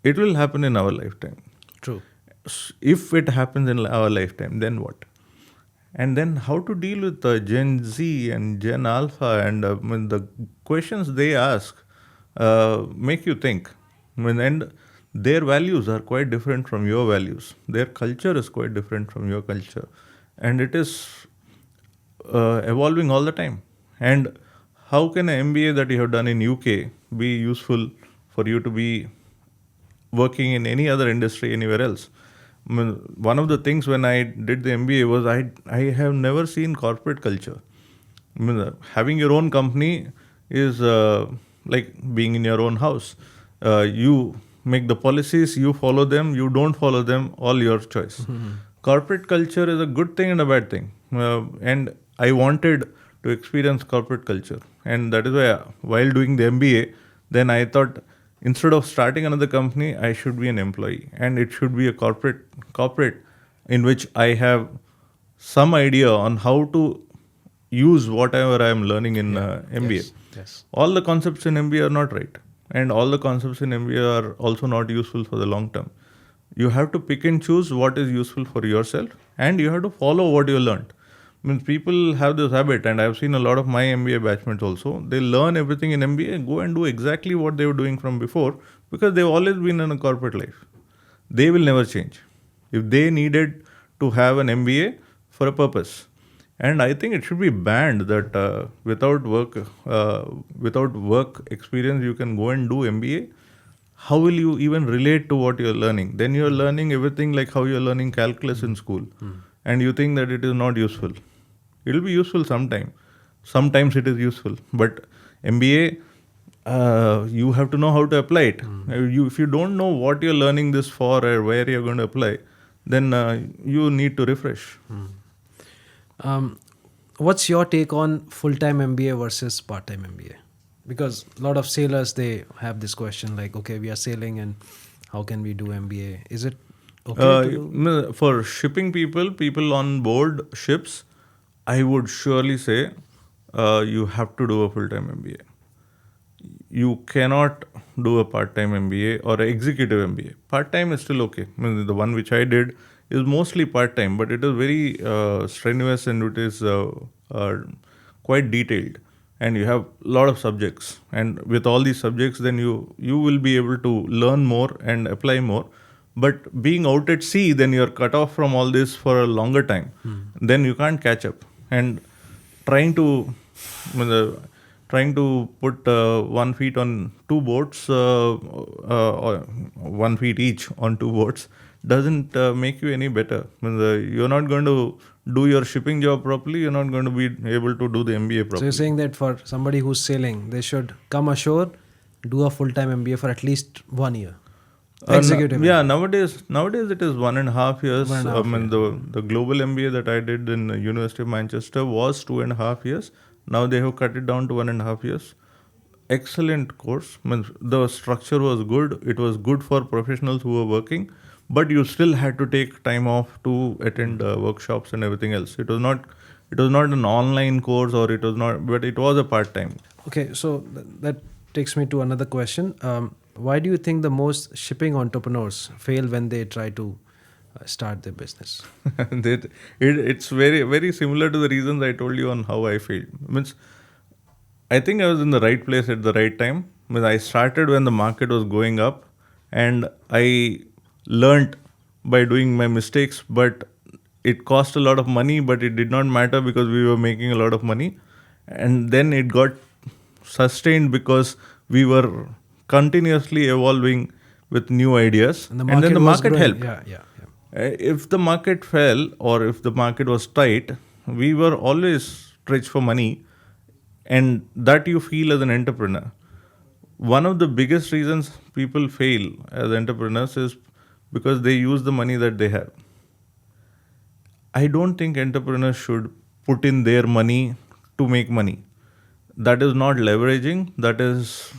It will happen in our lifetime. True. If it happens in our lifetime, then what? And then how to deal with Gen Z and Gen Alpha, and when the questions they ask make you think. And their values are quite different from your values. Their culture is quite different from your culture. And it is evolving all the time. And how can an MBA that you have done in UK be useful for you to be working in any other industry anywhere else? I mean, one of the things when I did the MBA was I have never seen corporate culture. I mean, having your own company is like being in your own house. You make the policies, you follow them, you don't follow them, all your choice. Corporate culture is a good thing and a bad thing. And I wanted to experience corporate culture. And that is why while doing the MBA, then I thought, instead of starting another company, I should be an employee, and it should be a corporate in which I have some idea on how to use whatever I am learning in MBA. Yes. All the concepts in MBA are not right, and all the concepts in MBA are also not useful for the long term. You have to pick and choose what is useful for yourself, and you have to follow what you learned. Means people have this habit, and I've seen a lot of my MBA batchmates also. They learn everything in MBA, go and do exactly what they were doing from before, because they've always been in a corporate life. They will never change. If they needed to have an MBA for a purpose, and I think it should be banned that without work experience you can go and do MBA. How will you even relate to what you're learning? Then you're learning everything like how you're learning calculus in school, and you think that it is not useful. It will be useful sometime. Sometimes it is useful, but MBA, you have to know how to apply it. If you don't know what you're learning this for or where you're going to apply, then you need to refresh. What's your take on full-time MBA versus part-time MBA? Because a lot of sailors, they have this question like, okay, we are sailing and how can we do MBA? Is it okay to do? For shipping people on board ships, I would surely say you have to do a full-time MBA. You cannot do a part-time MBA or an executive MBA. Part-time is still okay. I mean, the one which I did is mostly part-time, but it is very strenuous, and it is quite detailed. And you have a lot of subjects. And with all these subjects, then you will be able to learn more and apply more. But being out at sea, then you're cut off from all this for a longer time. Then you can't catch up. And trying to trying to put 1 feet on two boats, or 1 feet each on two boats, doesn't make you any better. I mean, you're not going to do your shipping job properly. You're not going to be able to do the MBA properly. So you're saying that for somebody who's sailing, they should come ashore, do a full-time MBA for at least 1 year. Executive. Yeah, nowadays it is 1.5 years. 1.5 I mean, the global MBA that I did in University of Manchester was 2.5 years. Now they have cut it down to 1.5 years. Excellent course. I mean, the structure was good. It was good for professionals who were working, but you still had to take time off to attend workshops and everything else. It was not an online course, or it was not, but it was a part time. Okay, so that takes me to another question. Why do you think the most shipping entrepreneurs fail when they try to start their business? It's very, very similar to the reasons I told you on how I failed. Means, I think I was in the right place at the right time. I started when the market was going up, and I learnt by doing my mistakes, but it cost a lot of money, but it did not matter because we were making a lot of money. And then it got sustained because we were continuously evolving with new ideas. And the then the was market growing. helped. Yeah. If the market fell, or if the market was tight, we were always stretched for money, and that you feel as an entrepreneur. One of the biggest reasons people fail as entrepreneurs is because they use the money that they have. I don't think entrepreneurs should put in their money to make money. That is not leveraging. That is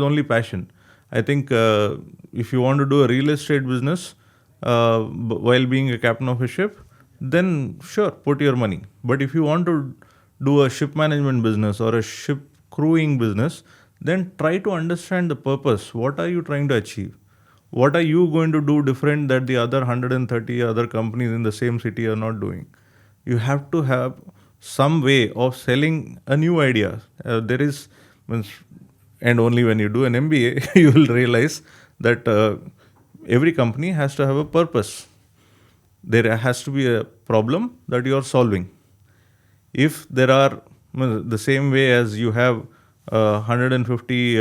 only passion. I think if you want to do a real estate business while being a captain of a ship, then sure, put your money. But if you want to do a ship management business or a ship crewing business, then try to understand the purpose. What are you trying to achieve? What are you going to do different that the other 130 other companies in the same city are not doing? You have to have some way of selling a new idea. And only when you do an MBA, you will realize that every company has to have a purpose. There has to be a problem that you are solving. If there are, the same way as you have 150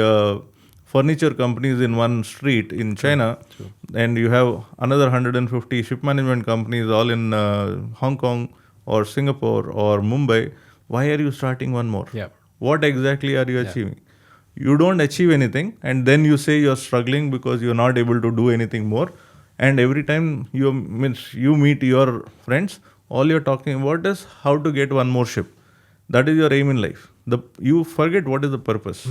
furniture companies in one street in China, and you have another 150 ship management companies all in Hong Kong or Singapore or Mumbai, why are you starting one more? Yeah. What exactly are you achieving? You don't achieve anything, and then you say you're struggling because you're not able to do anything more. And every time you meet your friends, all you're talking about is how to get one more ship. That is your aim in life. You forget what is the purpose.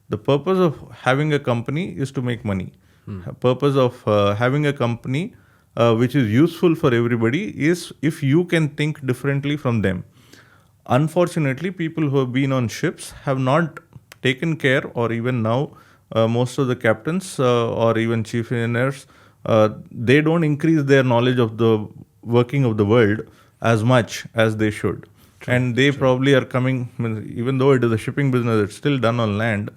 The purpose of having a company is to make money. The purpose of having a company which is useful for everybody is if you can think differently from them. Unfortunately, people who have been on ships have not taken care, or even now, most of the captains or even chief engineers, they don't increase their knowledge of the working of the world as much as they should. And they probably are coming, even though it is a shipping business, it's still done on land,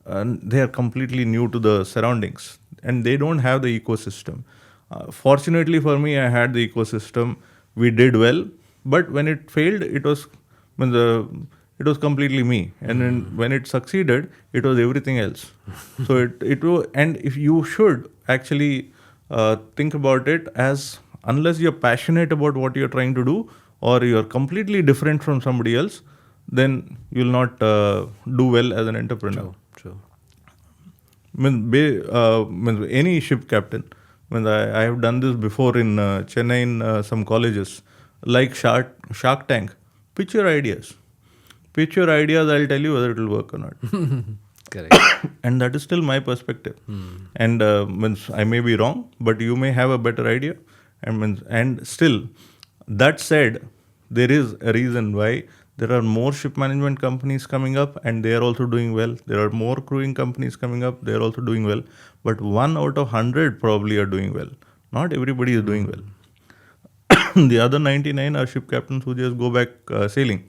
they are completely new to the surroundings, and they don't have the ecosystem. Fortunately for me, I had the ecosystem. We did well, but when it failed, it was completely me, and then when it succeeded, it was everything else. So it was, and if you should actually think about it as, unless you're passionate about what you're trying to do, or you're completely different from somebody else, then you'll not do well as an entrepreneur. True. Any ship captain, I have done this before in Chennai in some colleges, like Shark Tank. Pitch your ideas. I'll tell you whether it will work or not. Correct. And that is still my perspective. And I may be wrong, but you may have a better idea. And still, that said, there is a reason why there are more ship management companies coming up, and they are also doing well. There are more crewing companies coming up, they are also doing well. But 1 out of 100 probably are doing well. Not everybody is doing well. The other 99 are ship captains who just go back sailing.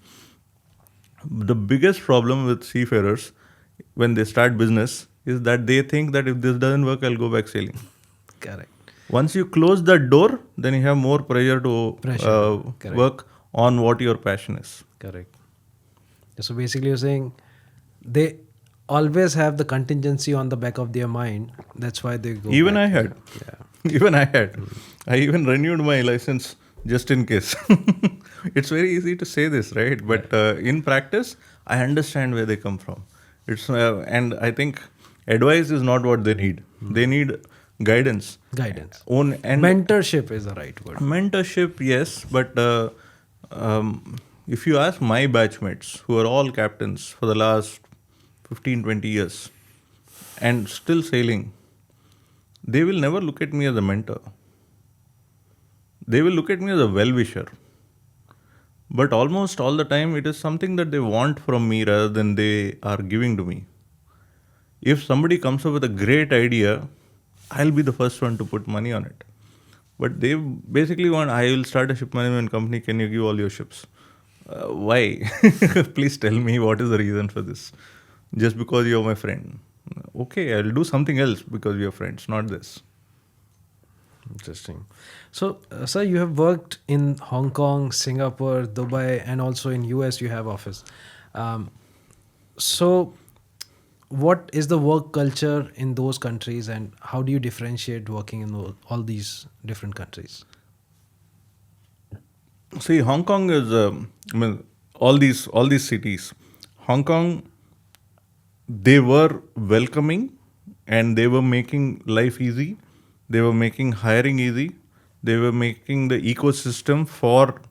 The biggest problem with seafarers when they start business is that they think that if this doesn't work, I'll go back sailing. Correct. Once you close that door, then you have more pressure to work on what your passion is. Correct. So basically you're saying they always have the contingency on the back of their mind. That's why they go Even back. I had. Yeah. Even I had. I even renewed my license just in case. It's very easy to say this, right? But in practice, I understand where they come from. And I think advice is not what they need. They need guidance. Guidance. Own and Mentorship is the right word. mentorship, yes. But if you ask my batchmates, who are all captains for the last 15, 20 years and still sailing, they will never look at me as a mentor. They will look at me as a well-wisher. But almost all the time, it is something that they want from me rather than they are giving to me. If somebody comes up with a great idea, I'll be the first one to put money on it. But they basically want, I will start a ship management company, can you give all your ships? Why? Please tell me what is the reason for this. Just because you're my friend. Okay, I'll do something else because we are friends, not this. Interesting. So, sir, you have worked in Hong Kong, Singapore, Dubai, and also in US. You have office. So, what is the work culture in those countries, and how do you differentiate working in all these different countries? See, Hong Kong is, all these cities. Hong Kong, they were welcoming, and they were making life easy. They were making hiring easy. They were making the ecosystem for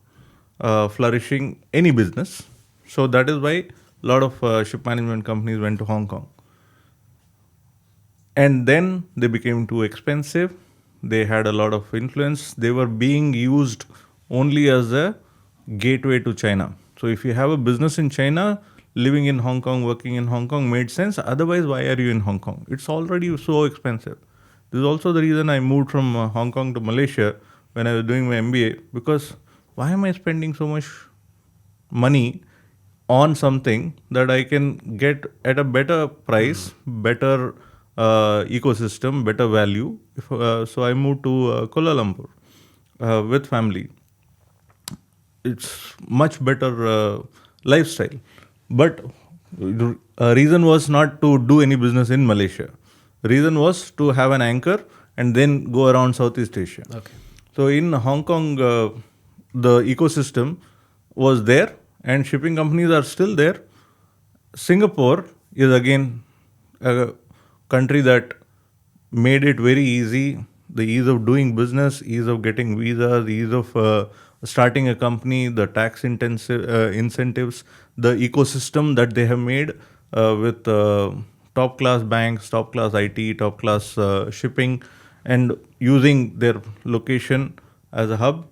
flourishing any business. So that is why a lot of ship management companies went to Hong Kong. And then they became too expensive. They had a lot of influence. They were being used only as a gateway to China. So if you have a business in China, living in Hong Kong, working in Hong Kong made sense. Otherwise, why are you in Hong Kong? It's already so expensive. This is also the reason I moved from Hong Kong to Malaysia when I was doing my MBA, because why am I spending so much money on something that I can get at a better price, better ecosystem, better value? So I moved to Kuala Lumpur with family. It's much better lifestyle. But the reason was not to do any business in Malaysia. Reason was to have an anchor and then go around Southeast Asia. Okay. So in Hong Kong, the ecosystem was there, and shipping companies are still there. Singapore is again a country that made it very easy. The ease of doing business, ease of getting visas, ease of starting a company, the tax intensive incentives, the ecosystem that they have made with top class banks, top class IT, top class shipping, and using their location as a hub.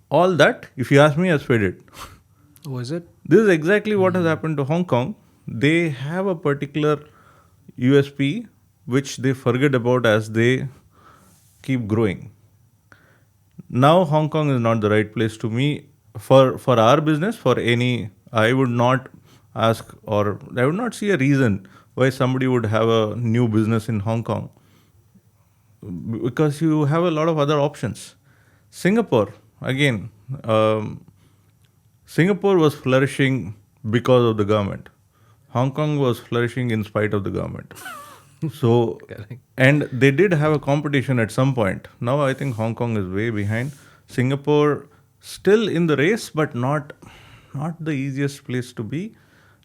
All that, if you ask me, has faded. Was it? This is exactly what has happened to Hong Kong. They have a particular USP which they forget about as they keep growing. Now Hong Kong is not the right place to me for our business. For any, I would not ask, or I would not see a reason why somebody would have a new business in Hong Kong, because you have a lot of other options. Singapore, again, Singapore was flourishing because of the government. Hong Kong was flourishing in spite of the government. So, Correct. and they did have a competition at some point. Now I think Hong Kong is way behind. Singapore still in the race, but not the easiest place to be.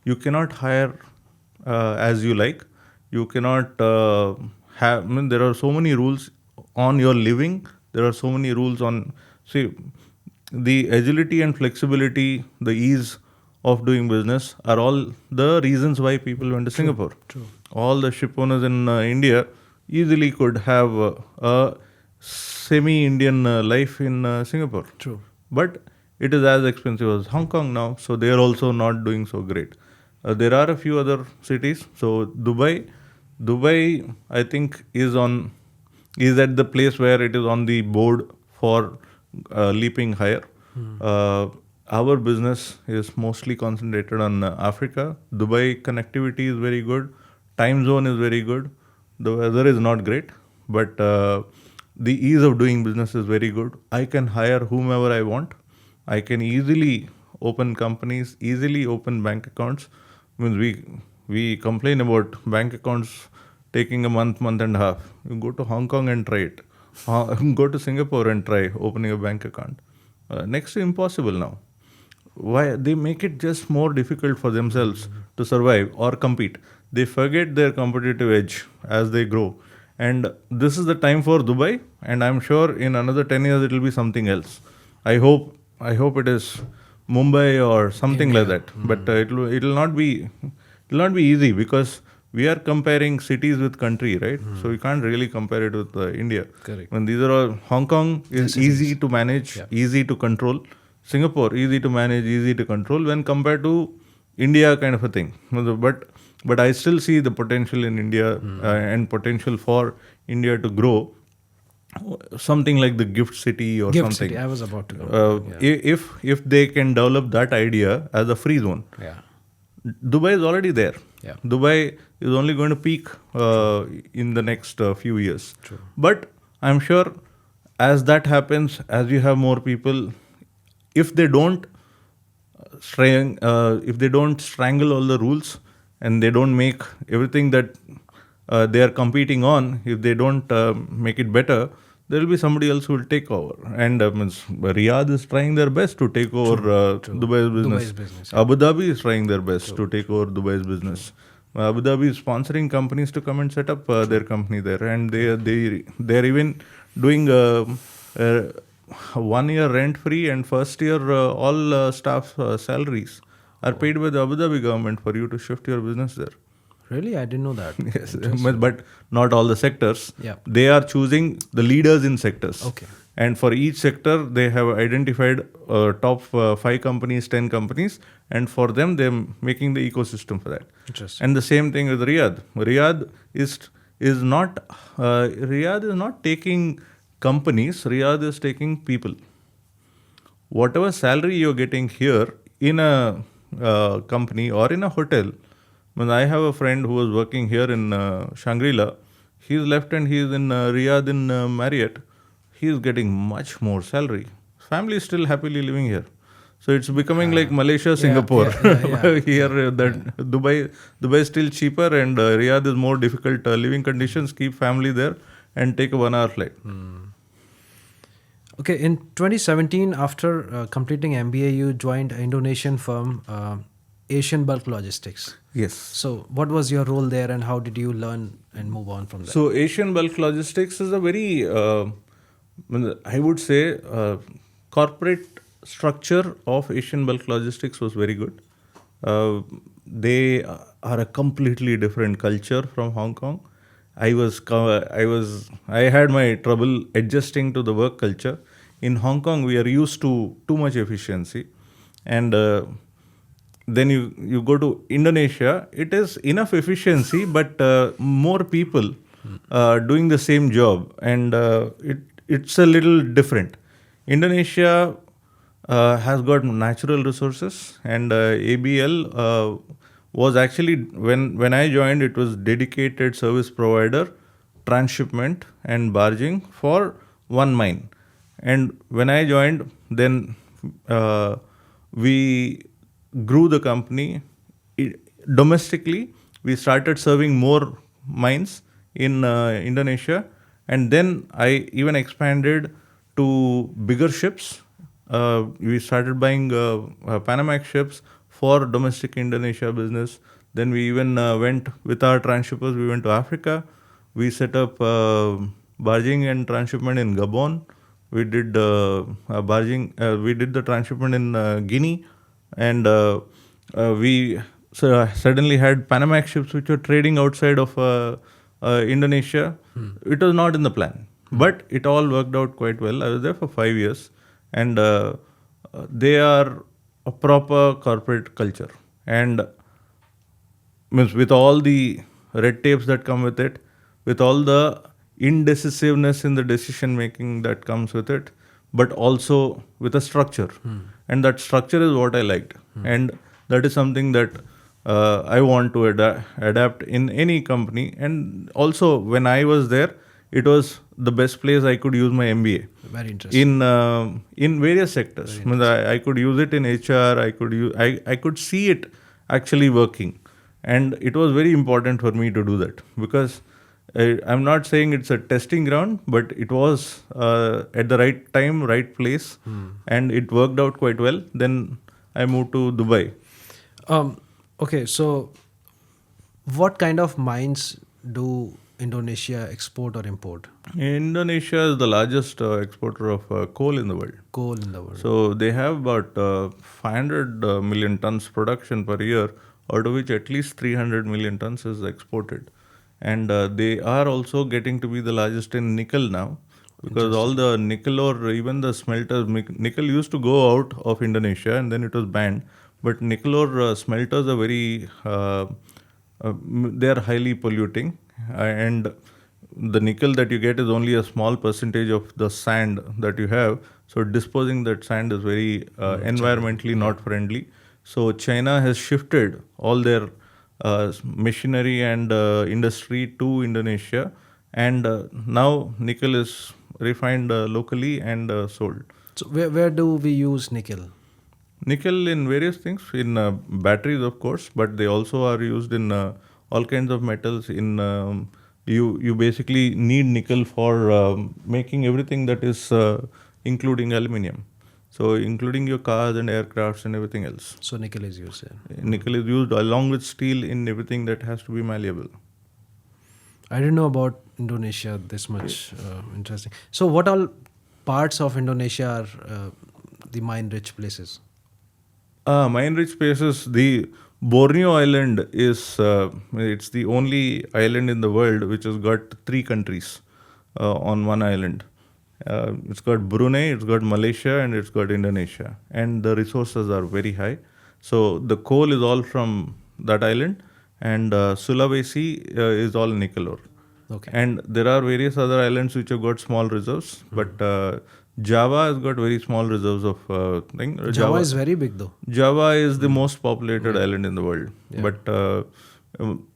You cannot hire as you like. You cannot have. I mean, there are so many rules on your living. There are so many rules on. See, the agility and flexibility, the ease of doing business are all the reasons why people went to Singapore. True. All the ship owners in India easily could have a semi-Indian life in Singapore. True. But it is as expensive as Hong Kong now, so they are also not doing so great. There are a few other cities. So Dubai, I think is at the place where it is on the board for leaping higher. Our business is mostly concentrated on Africa. Dubai connectivity is very good. Time zone is very good. The weather is not great, but the ease of doing business is very good. I can hire whomever I want. I can easily open companies, easily open bank accounts. means we complain about bank accounts taking a month and a half. You go to Hong Kong and try it. Go to Singapore and try opening a bank account. Next to impossible now. Why they make it just more difficult for themselves to survive or compete? They forget their competitive edge as they grow, and this is the time for Dubai. And I'm sure in another 10 years it will be something else. I hope it is Mumbai or something like that. But it'll not be easy, because we are comparing cities with country, right? So we can't really compare it with India. Correct. When these are all, Hong Kong is easy to manage, easy to control. Singapore easy to manage, easy to control when compared to India, kind of a thing. But I still see the potential in India, and potential for India to grow. Something like the gift city or Gift something. City, I was about to go. If they can develop that idea as a free zone, Yeah. Dubai is already there. Yeah. Dubai is only going to peak in the next few years. True. But I'm sure as that happens, as you have more people, if they don't strangle all the rules, and they don't make everything that they are competing on, if they don't make it better, there will be somebody else who will take over. And Riyadh is trying their best to take over Dubai's business. Dubai's business, Abu Dhabi is trying their best to take over Dubai's business. Abu Dhabi is sponsoring companies to come and set up their company there, and they're even doing 1 year rent free, and first year all staff salaries are paid by the Abu Dhabi government for you to shift your business there. Really? I didn't know that. Yes, but not all the sectors. Yeah. They are choosing the leaders in sectors. Okay. And for each sector, they have identified top 5 companies, 10 companies, and for them, they're making the ecosystem for that. Interesting. And the same thing with Riyadh. Riyadh is not taking companies. Riyadh is taking people. Whatever salary you're getting here in a company or in a hotel. When I have a friend who was working here in Shangri-La, he's left and he's in Riyadh in Marriott. He's getting much more salary. Family is still happily living here. So it's becoming like Malaysia, Singapore. Here, Dubai is still cheaper, and Riyadh is more difficult living conditions. Keep family there and take a 1-hour flight. Okay, in 2017, after completing MBA, you joined an Indonesian firm, Asian Bulk Logistics. Yes. So, what was your role there, and how did you learn and move on from there? So Asian Bulk Logistics is a very, I would say, corporate structure of Asian Bulk Logistics was very good. They are a completely different culture from Hong Kong. I had my trouble adjusting to the work culture. In Hong Kong, we are used to too much efficiency, and then you go to Indonesia, it is enough efficiency, but more people doing the same job, and it's a little different. Indonesia has got natural resources, and ABL was actually, when I joined, it was dedicated service provider, transshipment and barging for one mine. And when I joined, then we grew the company domestically. We started serving more mines in Indonesia, and then I even expanded to bigger ships. We started buying Panamax ships for domestic Indonesia business. Then we even went with our transshippers. We went to Africa. We set up barging and transshipment in Gabon. We did barging. We did the transshipment in Guinea, and we suddenly had Panamax ships which were trading outside of Indonesia. It was not in the plan, but it all worked out quite well. I was there for 5 years, and they are a proper corporate culture, and means with all the red tapes that come with it, with all the indecisiveness in the decision making that comes with it, but also with a structure. And that structure is what I liked, and that is something that I want to adapt in any company. And also, when I was there, it was the best place I could use my MBA. Very interesting. In various sectors. I could use it in HR. I could see it actually working. And it was very important for me to do that because I'm not saying it's a testing ground, but it was at the right time, right place, and it worked out quite well. Then I moved to Dubai. Okay, so what kind of mines do Indonesia export or import? Indonesia is the largest exporter of coal in the world. Coal in the world. So they have about 500 million tons production per year, out of which at least 300 million tons is exported. And they are also getting to be the largest in nickel now, because all the nickel or even the smelters, nickel used to go out of Indonesia and then it was banned. But nickel or smelters are they are highly polluting, and the nickel that you get is only a small percentage of the sand that you have. So disposing that sand is very environmentally not friendly. So China has shifted all their machinery and industry to Indonesia, and now nickel is refined locally and sold. So where do we use nickel? Nickel in various things, in batteries of course, but they also are used in all kinds of metals. In you basically need nickel for making everything that is including aluminium. So including your cars and aircrafts and everything else. So nickel is used there. Nickel is used along with steel in everything that has to be malleable. I didn't know about Indonesia this much. Interesting. So what all parts of Indonesia are the mine-rich places? Mine-rich places, the Borneo Island is it's the only island in the world which has got 3 countries on one island. It's got Brunei, it's got Malaysia, and it's got Indonesia. And the resources are very high. So the coal is all from that island, and Sulawesi is all nickel ore. Okay. And there are various other islands which have got small reserves, but Java has got very small reserves of thing. Java is very big though. Java is the most populated island in the world, but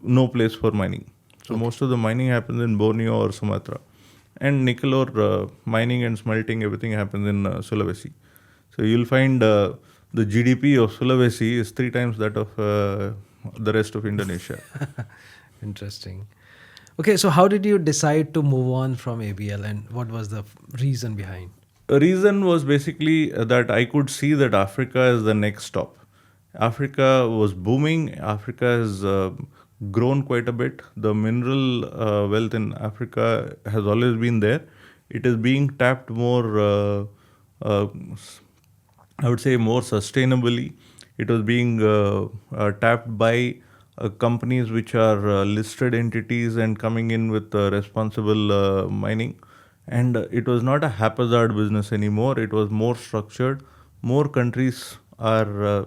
no place for mining. So most of the mining happens in Borneo or Sumatra, and nickel ore mining and smelting, everything happens in Sulawesi. So you'll find the GDP of Sulawesi is 3 times that of the rest of Indonesia. Interesting. Okay, so how did you decide to move on from ABL, and what was the reason behind? The reason was basically that I could see that Africa is the next stop. Africa was booming. Africa has grown quite a bit. The mineral wealth in Africa has always been there. It is being tapped more, I would say, more sustainably. It was being tapped by companies which are listed entities and coming in with responsible mining. And it was not a haphazard business anymore. It was more structured. More countries are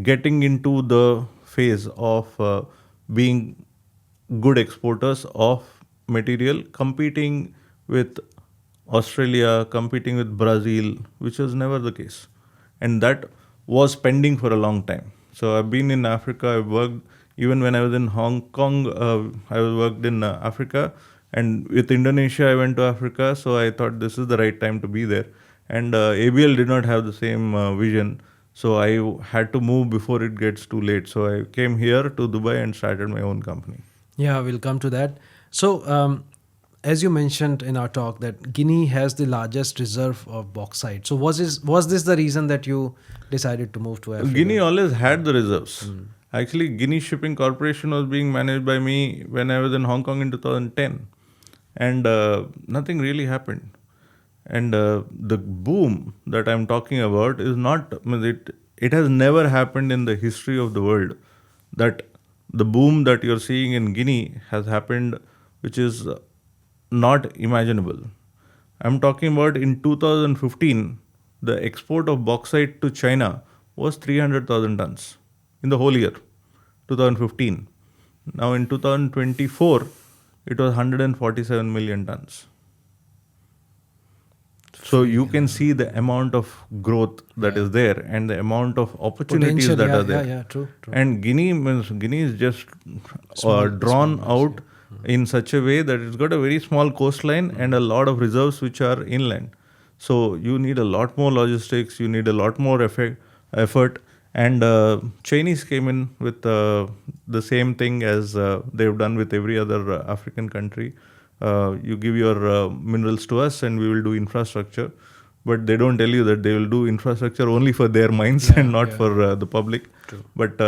getting into the phase of being good exporters of material, competing with Australia, competing with Brazil, which was never the case. And that was pending for a long time. So I've been in Africa. I've worked, even when I was in Hong Kong, I worked in Africa. And with Indonesia, I went to Africa. So I thought this is the right time to be there. And ABL did not have the same vision. So I had to move before it gets too late. So I came here to Dubai and started my own company. Yeah, we'll come to that. So, as you mentioned in our talk, that Guinea has the largest reserve of bauxite. So, was this the reason that you decided to move to Africa? Guinea always had the reserves. Actually, Guinea Shipping Corporation was being managed by me when I was in Hong Kong in 2010. And nothing really happened. And the boom that I'm talking about is not, it has never happened in the history of the world that the boom that you're seeing in Guinea has happened, which is not imaginable. I'm talking about in 2015, the export of bauxite to China was 300,000 tons in the whole year, 2015. Now in 2024, it was 147 million tons. So you can see the amount of growth that is there and the amount of opportunities Potential, that are there. Yeah, true. And Guinea is just drawn out in such a way that it's got a very small coastline and a lot of reserves which are inland. So you need a lot more logistics, you need a lot more effort, And Chinese came in with the same thing as they've done with every other African country. You give your minerals to us, and we will do infrastructure. But they don't tell you that they will do infrastructure only for their mines and not for the public. True. But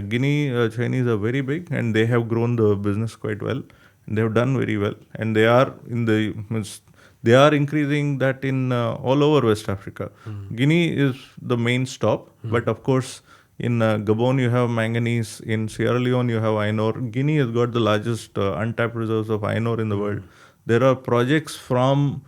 Guinea Chinese are very big, and they have grown the business quite well. And they have done very well, and they are in the they are increasing that in all over West Africa. Guinea is the main stop, but of course in Gabon you have manganese, in Sierra Leone you have iron ore. Guinea has got the largest untapped reserves of iron ore in the world. There are projects from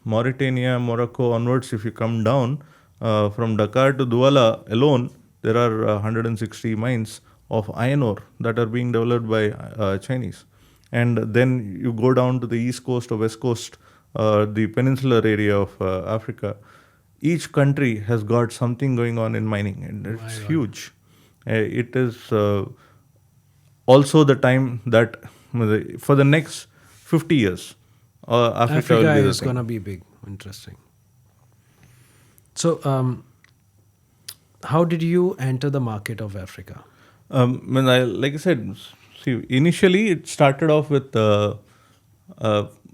Mauritania, Morocco onwards. If you come down from Dakar to Douala alone, there are 160 mines of iron ore that are being developed by Chinese. And then you go down to the east coast or west coast, the peninsular area of Africa. Each country has got something going on in mining, and it's huge. It is also the time that for the next 50 years, Africa will be the is thing. going to be big. Interesting. So, how did you enter the market of Africa? Like I said, see, initially it started off with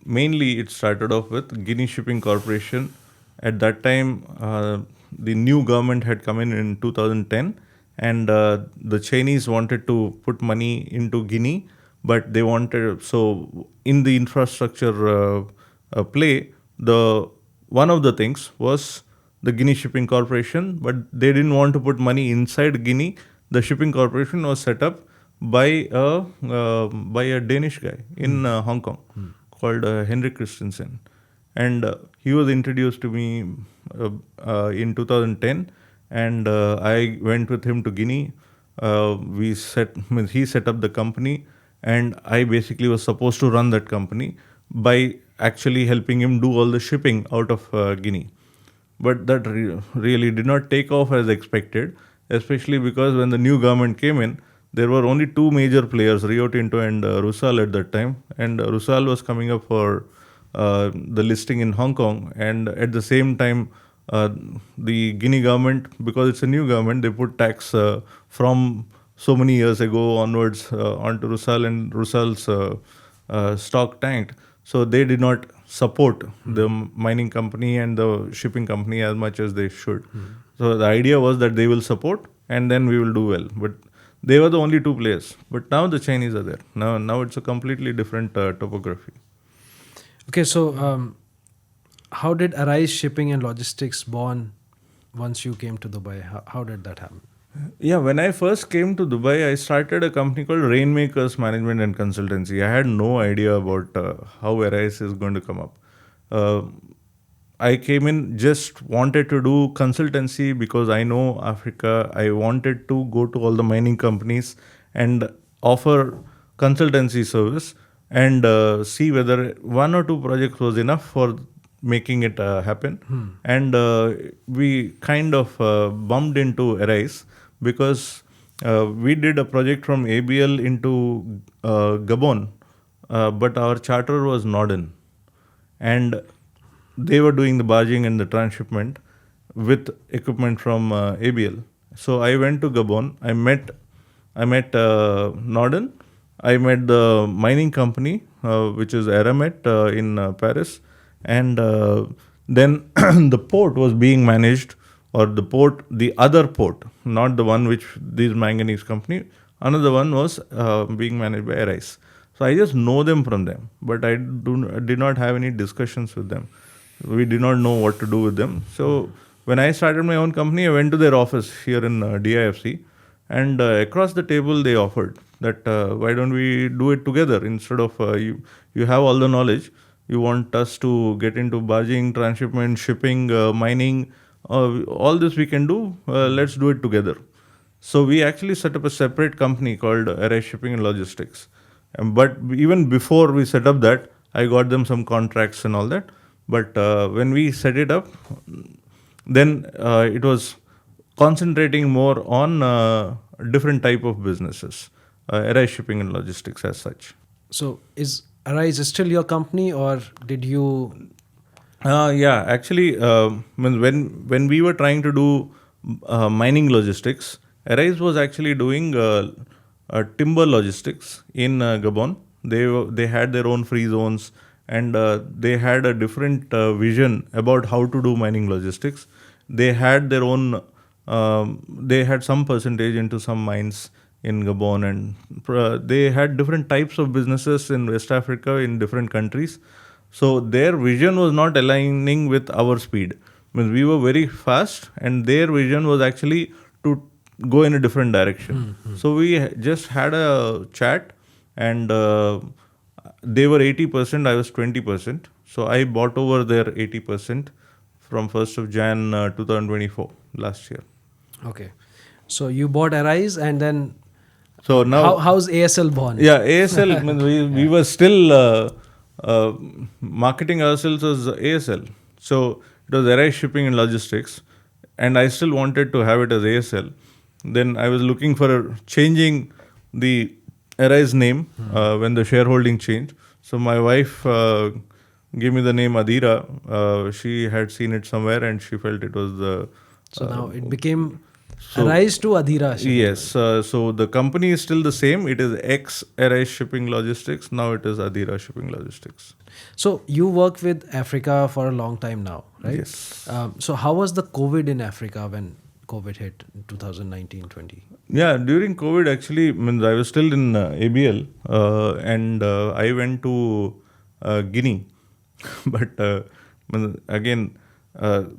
mainly it started off with Guinea Shipping Corporation. At that time, the new government had come in 2010, and the Chinese wanted to put money into Guinea, but they wanted so in the infrastructure play. The one of the things was the Guinea Shipping Corporation, but they didn't want to put money inside Guinea. The shipping corporation was set up by a Danish guy in Hong Kong called Henrik Christensen, and he was introduced to me in 2010, and I went with him to Guinea. He set up the company, and I basically was supposed to run that company by actually helping him do all the shipping out of Guinea. But that really did not take off as expected, especially because when the new government came in, there were only two major players, Rio Tinto and Rusal at that time. And Rusal was coming up for the listing in Hong Kong. And at the same time, the Guinea government, because it's a new government, they put tax from so many years ago onwards onto Rusal, and Rusal's stock tanked. So they did not support the mining company and the shipping company as much as they should. So the idea was that they will support and then we will do well. But they were the only two players. But now the Chinese are there. Now it's a completely different topography. Okay, so how did Arise Shipping and Logistics born once you came to Dubai? How did that happen? Yeah, when I first came to Dubai, I started a company called Rainmakers Management and Consultancy. I had no idea about how Arise is going to come up. I came in, just wanted to do consultancy because I know Africa. I wanted to go to all the mining companies and offer consultancy service and see whether one or two projects was enough for making it happen. And we kind of bumped into Arise because we did a project from ABL into Gabon, but our charter was Norden. And they were doing the barging and the transshipment with equipment from ABL. So I went to Gabon. I met Norden. I met the mining company, which is Aramet in Paris. And then the port was being managed, or the other port, not the one which this manganese company, another one was being managed by Arise. So I just know them from them, but I did not have any discussions with them. We did not know what to do with them. So when I started my own company, I went to their office here in DIFC, and across the table they offered that why don't we do it together instead of you have all the knowledge. You want us to get into barging, transshipment, shipping, mining, all this we can do. Let's do it together. So we actually set up a separate company called Adhira Shipping Logistics. But even before we set up that, I got them some contracts and all that. But when we set it up, then it was concentrating more on different type of businesses, Adhira Shipping and Logistics as such. So is Arise still your company, or did you? Yeah, actually, when we were trying to do mining logistics. Arise was actually doing timber logistics in Gabon. They had their own free zones, and they had a different vision about how to do mining logistics. They had their own. They had some percentage into some mines in Gabon, and they had different types of businesses in West Africa in different countries. So their vision was not aligning with our speed. Means we were very fast, and their vision was actually to go in a different direction. So we just had a chat, and they were 80%, I was 20%. So I bought over their 80% from 1st of Jan 2024, last year. Okay. So you bought Arise, and then So now, how's ASL born? yeah, ASL, means we were still marketing ourselves as ASL. So it was Adhira Shipping and Logistics, and I still wanted to have it as ASL. Then I was looking for changing the Adhira's name when the shareholding changed. So my wife gave me the name Adhira. She had seen it somewhere, and she felt it was the. So now it became Arise to Adhira Shipping. Yes, so the company is still the same. It is ex-Adhira Shipping Logistics. Now it is Adhira Shipping Logistics. So you work with Africa for a long time now, right? Yes. So how was the COVID in Africa when COVID hit in 2019-20? Yeah, during COVID, actually, means I was still in ABL, and I went to Guinea. But again,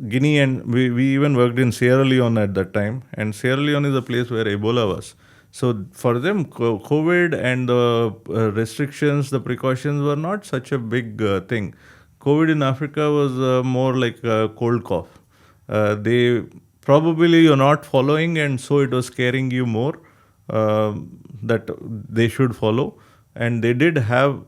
Guinea, and we even worked in Sierra Leone at that time. And Sierra Leone is a place where Ebola was. So for them, COVID and the restrictions, the precautions were not such a big thing. COVID in Africa was more like a cold cough. They probably you're not following, and so it was scaring you more that they should follow. And they did have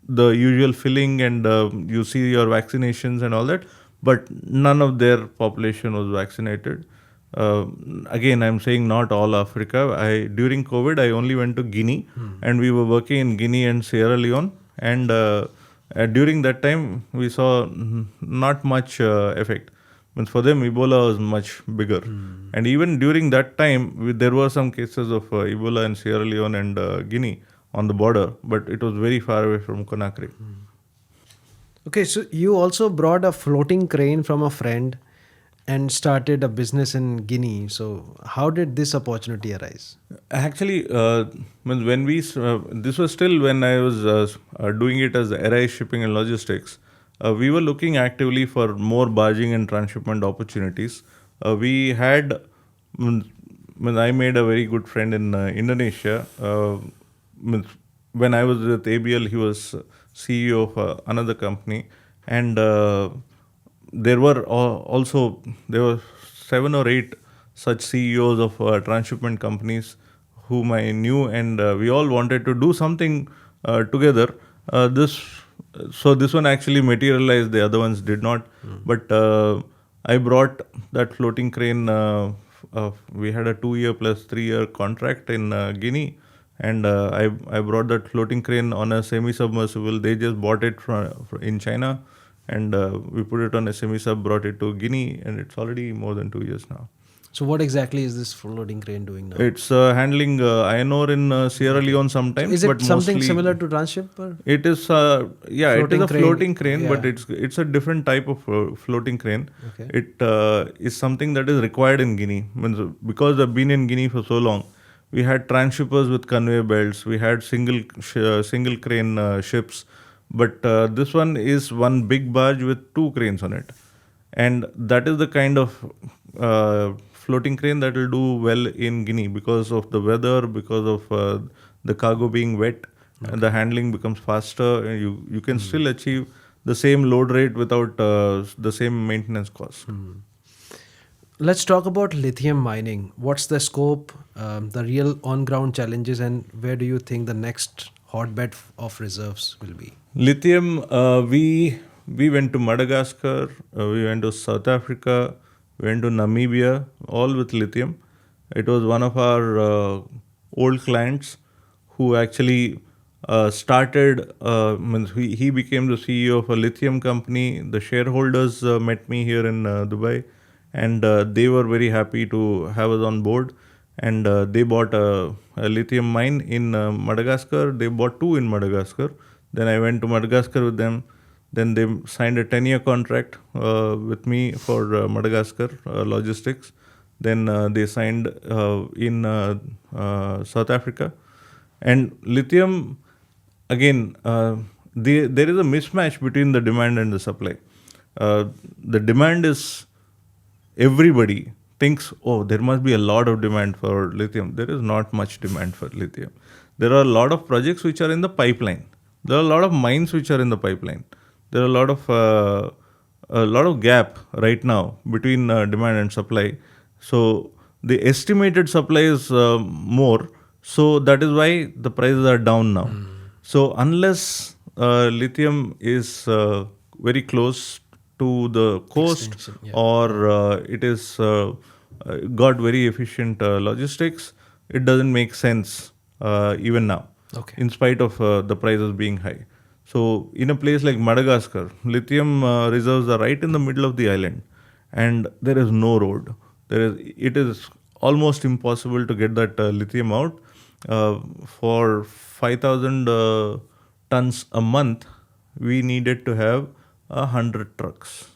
the usual filling, and you see your vaccinations and all that, but none of their population was vaccinated. Again, I'm saying not all Africa. During COVID, I only went to Guinea, and we were working in Guinea and Sierra Leone, and during that time we saw not much effect. Means for them, Ebola was much bigger, and even during that time, there were some cases of Ebola in Sierra Leone and Guinea on the border, but it was very far away from Conakry. Okay, so you also brought a floating crane from a friend and started a business in Guinea. So how did this opportunity arise? Actually, when this was still when I was doing it as Adhira Shipping and Logistics. We were looking actively for more barging and transshipment opportunities. We had, I made a very good friend in Indonesia. When I was with ABL, he was CEO of another company, and there were 7 or 8 such CEOs of transshipment companies whom I knew, and we all wanted to do something together. This one actually materialized, the other ones did not. But I brought that floating crane. We had a 2-year plus 3-year contract in Guinea, and I brought that floating crane on a semi-submersible. They just bought it in China, and we put it on a semi-sub, brought it to Guinea, and it's already more than 2 years now. So what exactly is this floating crane doing now? It's handling iron ore in Sierra Leone sometimes. Is it but something mostly similar to Transshipper? It is, yeah, it is a floating crane, yeah. but it's a different type of floating crane. Okay. It is something that is required in Guinea. Because I've been in Guinea for so long, we had transshippers with conveyor belts, we had single crane ships, but this one is one big barge with 2 cranes on it. And that is the kind of floating crane that will do well in Guinea because of the weather, because of the cargo being wet. And the handling becomes faster, and you can still achieve the same load rate without the same maintenance cost. Let's talk about lithium mining. What's the scope, the real on-ground challenges, and where do you think the next hotbed of reserves will be? Lithium, we went to Madagascar, we went to South Africa, we went to Namibia, all with lithium. It was one of our old clients who actually started, he became the CEO of a lithium company. The shareholders met me here in Dubai, and they were very happy to have us on board. And they bought a lithium mine in Madagascar. They bought two in Madagascar. Then I went to Madagascar with them. Then they signed a 10-year contract with me for Madagascar logistics. Then they signed in South Africa. And lithium, again, there is a mismatch between the demand and the supply. The demand is, everybody thinks, oh, there must be a lot of demand for lithium. There is not much demand for lithium. There are a lot of projects which are in the pipeline. There are a lot of mines which are in the pipeline. There are a lot of gap right now between demand and supply. So the estimated supply is more. So that is why the prices are down now. So unless lithium is very close to the coast, Extinction, yeah. or it is got very efficient logistics, it doesn't make sense even now, Okay. in spite of the prices being high. So in a place like Madagascar, lithium reserves are right in the middle of the island, and there is no road. It is almost impossible to get that lithium out. For 5,000 tons a month, we needed to have 100 trucks.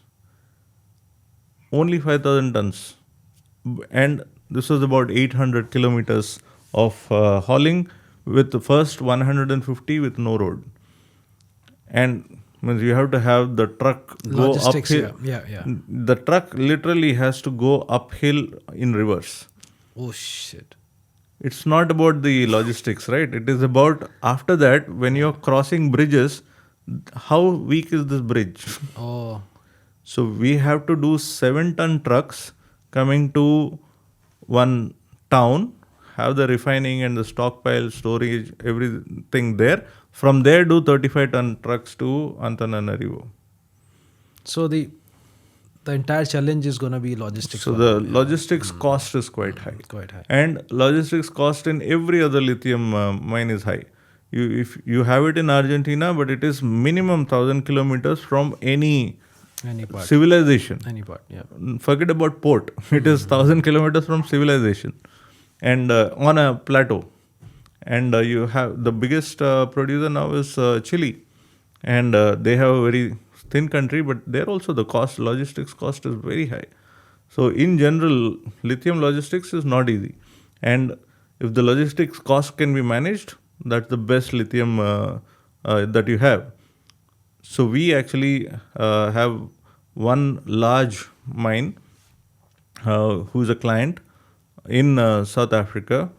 Only 5,000 tons. And this was about 800 kilometers of hauling, with the first 150 with no road. And means you have to have the truck go Logistics, uphill. yeah. The truck literally has to go uphill in reverse. Oh shit. It's not about the logistics, right? It is about, after that, when you're crossing bridges, how weak is this bridge? Oh, So we have to do 7-ton trucks coming to one town, have the refining and the stockpile, storage, everything there. From there, do 35-ton trucks to Antananarivo. so the entire challenge is going to be logistics. So for the now, yeah. logistics cost is quite high. Quite high. And logistics cost in every other lithium mine is high. If you have it in Argentina, but it is minimum 1,000 kilometers from any Any part. civilization. Any part, yeah. Forget about port. It is 1,000 kilometers from civilization, and on a plateau. And you have the biggest producer now is Chile, and they have a very thin country, but there also the logistics cost is very high. So in general, lithium logistics is not easy, and if the logistics cost can be managed, that's the best lithium that you have. So we actually have one large mine who's a client in South Africa.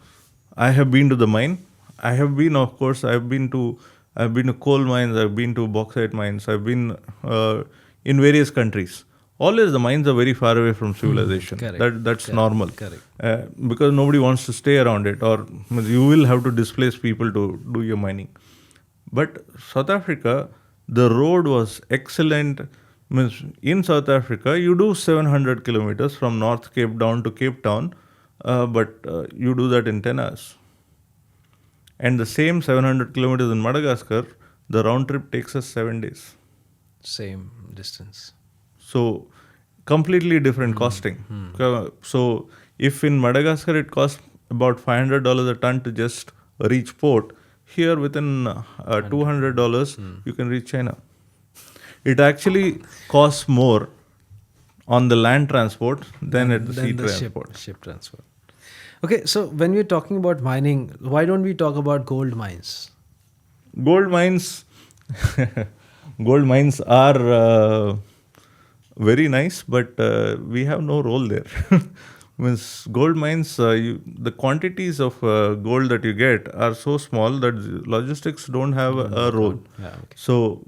I have been to the mine. I have been, of course, I've been to coal mines. I've been to bauxite mines. I've been in various countries. Always the mines are very far away from civilization. Correct. That's Correct. normal. Correct. Because nobody wants to stay around it, or you will have to displace people to do your mining. But South Africa, the road was excellent. Means in South Africa, you do 700 kilometers from North Cape down to Cape Town, but you do that in 10 hours. And the same 700 kilometers in Madagascar, the round trip takes us 7 days. Same distance. So completely different costing. So if in Madagascar it costs about $500 a ton to just reach port, here within $200 you can reach China. It actually costs more on the land transport than at the sea transport. Ship transport. Okay, so when we're talking about mining, why don't we talk about gold mines? Gold mines, gold mines are very nice, but we have no role there. Means gold mines, the quantities of gold that you get are so small that logistics don't have a role. Yeah, okay. So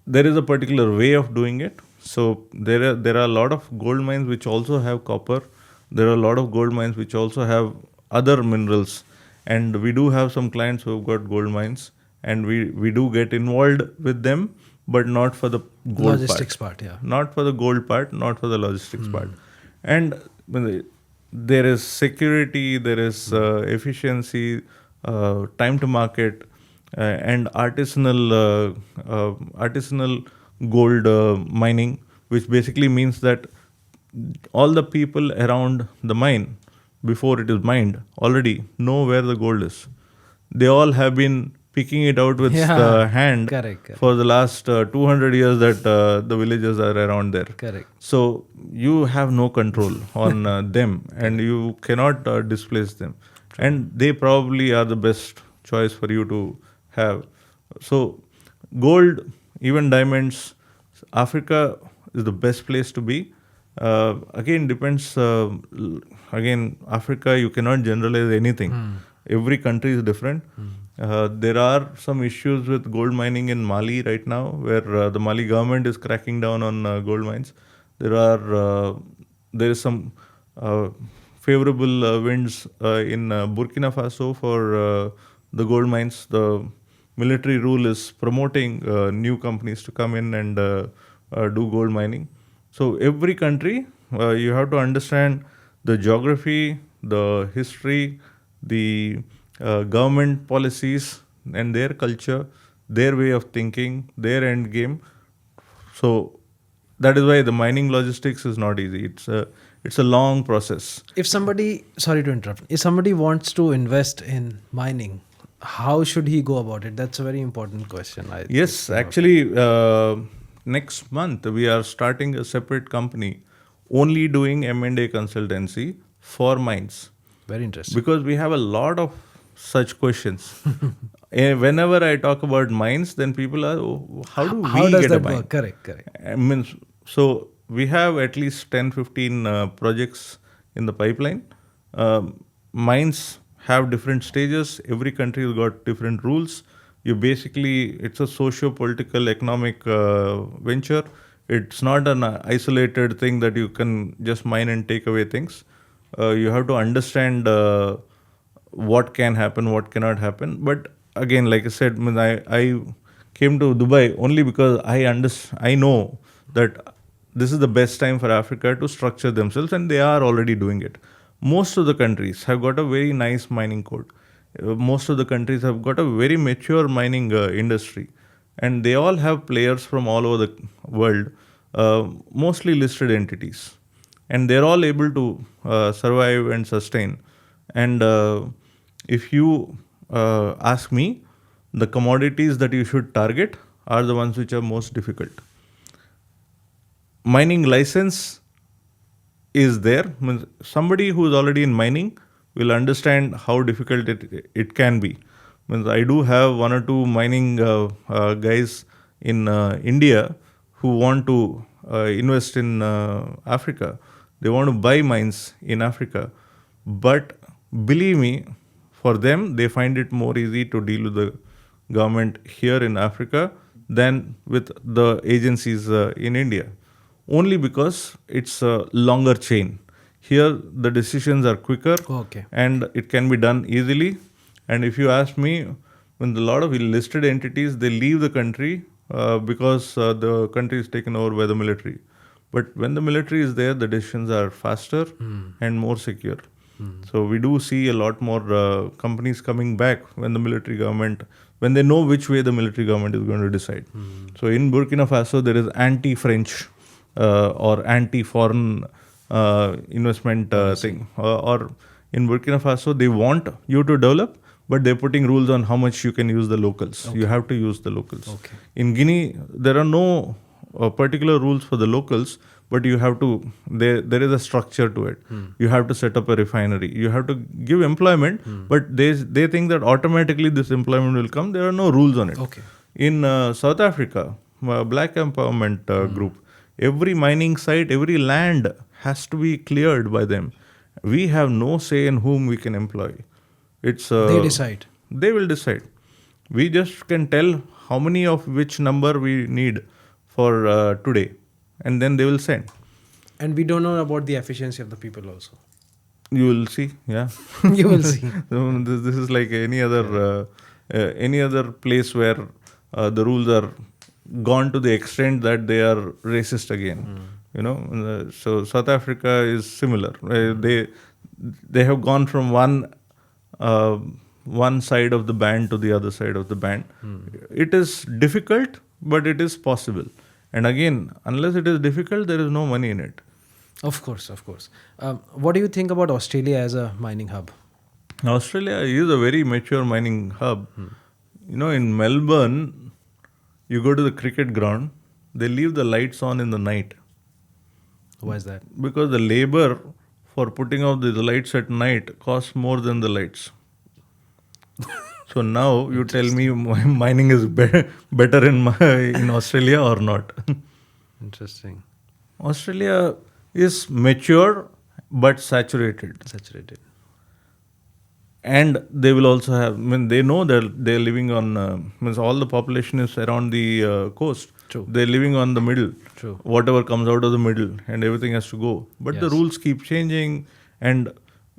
there is a particular way of doing it. So there are a lot of gold mines which also have copper. There are a lot of gold mines which also have other minerals, and we do have some clients who have got gold mines, and we do get involved with them, but not for the gold Logistics part, yeah. not for the gold part, not for the logistics part. And there is security, there is efficiency, time to market, and artisanal gold mining, which basically means that all the people around the mine, before it is mined, already know where the gold is. They all have been picking it out with Yeah, the hand correct. for the last 200 years that the villagers are around there. Correct. So you have no control on them, and you cannot displace them. And they probably are the best choice for you to have. So gold, even diamonds, Africa is the best place to be. Again, depends. Again, Africa, you cannot generalize anything. Every country is different. There are some issues with gold mining in Mali right now, where the Mali government is cracking down on gold mines. There is some favorable winds in Burkina Faso for the gold mines. The military rule is promoting new companies to come in and do gold mining. So every country, you have to understand the geography, the history, the government policies, and their culture, their way of thinking, their end game. So that is why the mining logistics is not easy. It's a long process. If somebody, sorry to interrupt, if somebody wants to invest in mining, how should he go about it? That's a very important question. Yes, actually, next month we are starting a separate company only doing M&A consultancy for mines, Very interesting. because we have a lot of such questions. Whenever I talk about mines, then people are, "Oh, how do How we does get that a mine?" work? Correct. I mean, so we have at least 10, 15 projects in the pipeline. Mines have different stages. Every country has got different rules. It's a socio-political, economic venture. It's not an isolated thing that you can just mine and take away things. You have to understand what can happen, what cannot happen. But again, like I said, I came to Dubai only because I know that this is the best time for Africa to structure themselves, and they are already doing it. Most of the countries have got a very nice mining code. Most of the countries have got a very mature mining industry, and they all have players from all over the world, mostly listed entities, and they're all able to survive and sustain. And if you ask me, the commodities that you should target are the ones which are most difficult. Mining license is there. Means somebody who is already in mining will understand how difficult it can be. Means I do have one or two mining guys in India who want to invest in Africa. They want to buy mines in Africa. But believe me, for them, they find it more easy to deal with the government here in Africa than with the agencies in India. Only because it's a longer chain. Here, the decisions are quicker, Okay. and it can be done easily. And if you ask me, when a lot of listed entities, they leave the country because the country is taken over by the military. But when the military is there, the decisions are faster and more secure. So we do see a lot more companies coming back when the military government, when they know which way the military government is going to decide. So in Burkina Faso, there is anti-French or anti-foreign investment thing. Or in Burkina Faso, they want you to develop, but they're putting rules on how much you can use the locals. You have to use the locals. Okay. In Guinea, there are no particular rules for the locals, but you have to, there is a structure to it. You have to set up a refinery. You have to give employment, but they think that automatically this employment will come. There are no rules on it. Okay. In South Africa, Black Empowerment Group, every mining site, every land has to be cleared by them. We have no say in whom we can employ. It's They decide. They will decide. We just can tell how many of which number we need for today, and then they will send. And we don't know about the efficiency of the people also. You will see, yeah. You will see. So this is like any other place where the rules are gone to the extent that they are racist again. So South Africa is similar. They have gone from one side of the band to the other side of the band. It is difficult, but it is possible. And again, unless it is difficult, there is no money in it. Of course, of course. What do you think about Australia as a mining hub? Australia is a very mature mining hub. In Melbourne, you go to the cricket ground, they leave the lights on in the night Why is that? because the labor for putting out the lights at night costs more than the lights. So now you tell me mining is better in Australia or not? Interesting. Australia is mature but saturated. Saturated. And they will also have, they know that they're living on, means all the population is around the coast. True. They're living on the middle. True. Whatever comes out of the middle and everything has to go. But the Yes. rules keep changing. And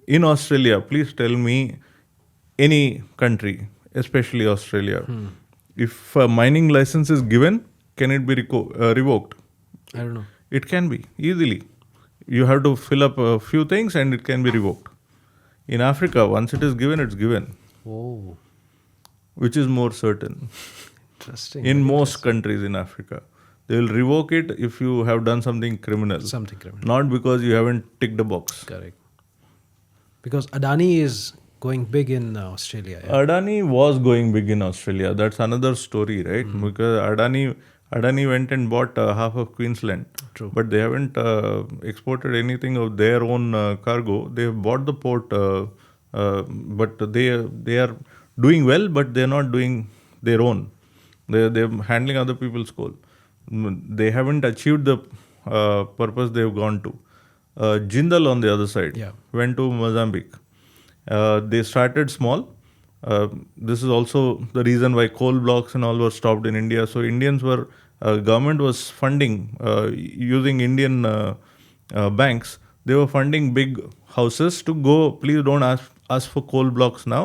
in Australia, please tell me any country, especially Australia, if a mining license is given, can it be revoked? I don't know. It can be easily. You have to fill up a few things and it can be revoked. In Africa, once it is given, it's given, Oh, which is more certain. interesting. In Very most countries in Africa, they will revoke it if you have done something criminal, something criminal. not because you haven't ticked a box. Correct. Because Adani is going big in Australia. Yeah? Adani was going big in Australia. That's another story, right? Because Adani went and bought half of Queensland. True. But they haven't exported anything of their own cargo. They have bought the port, but they are doing well, but they're not doing their own. They're handling other people's coal. They haven't achieved the purpose they've gone to. Jindal on the other side Yeah. went to Mozambique. They started small. This is also the reason why coal blocks and all were stopped in India. So government was funding using Indian banks. They were funding big houses to go. Please don't ask for coal blocks now.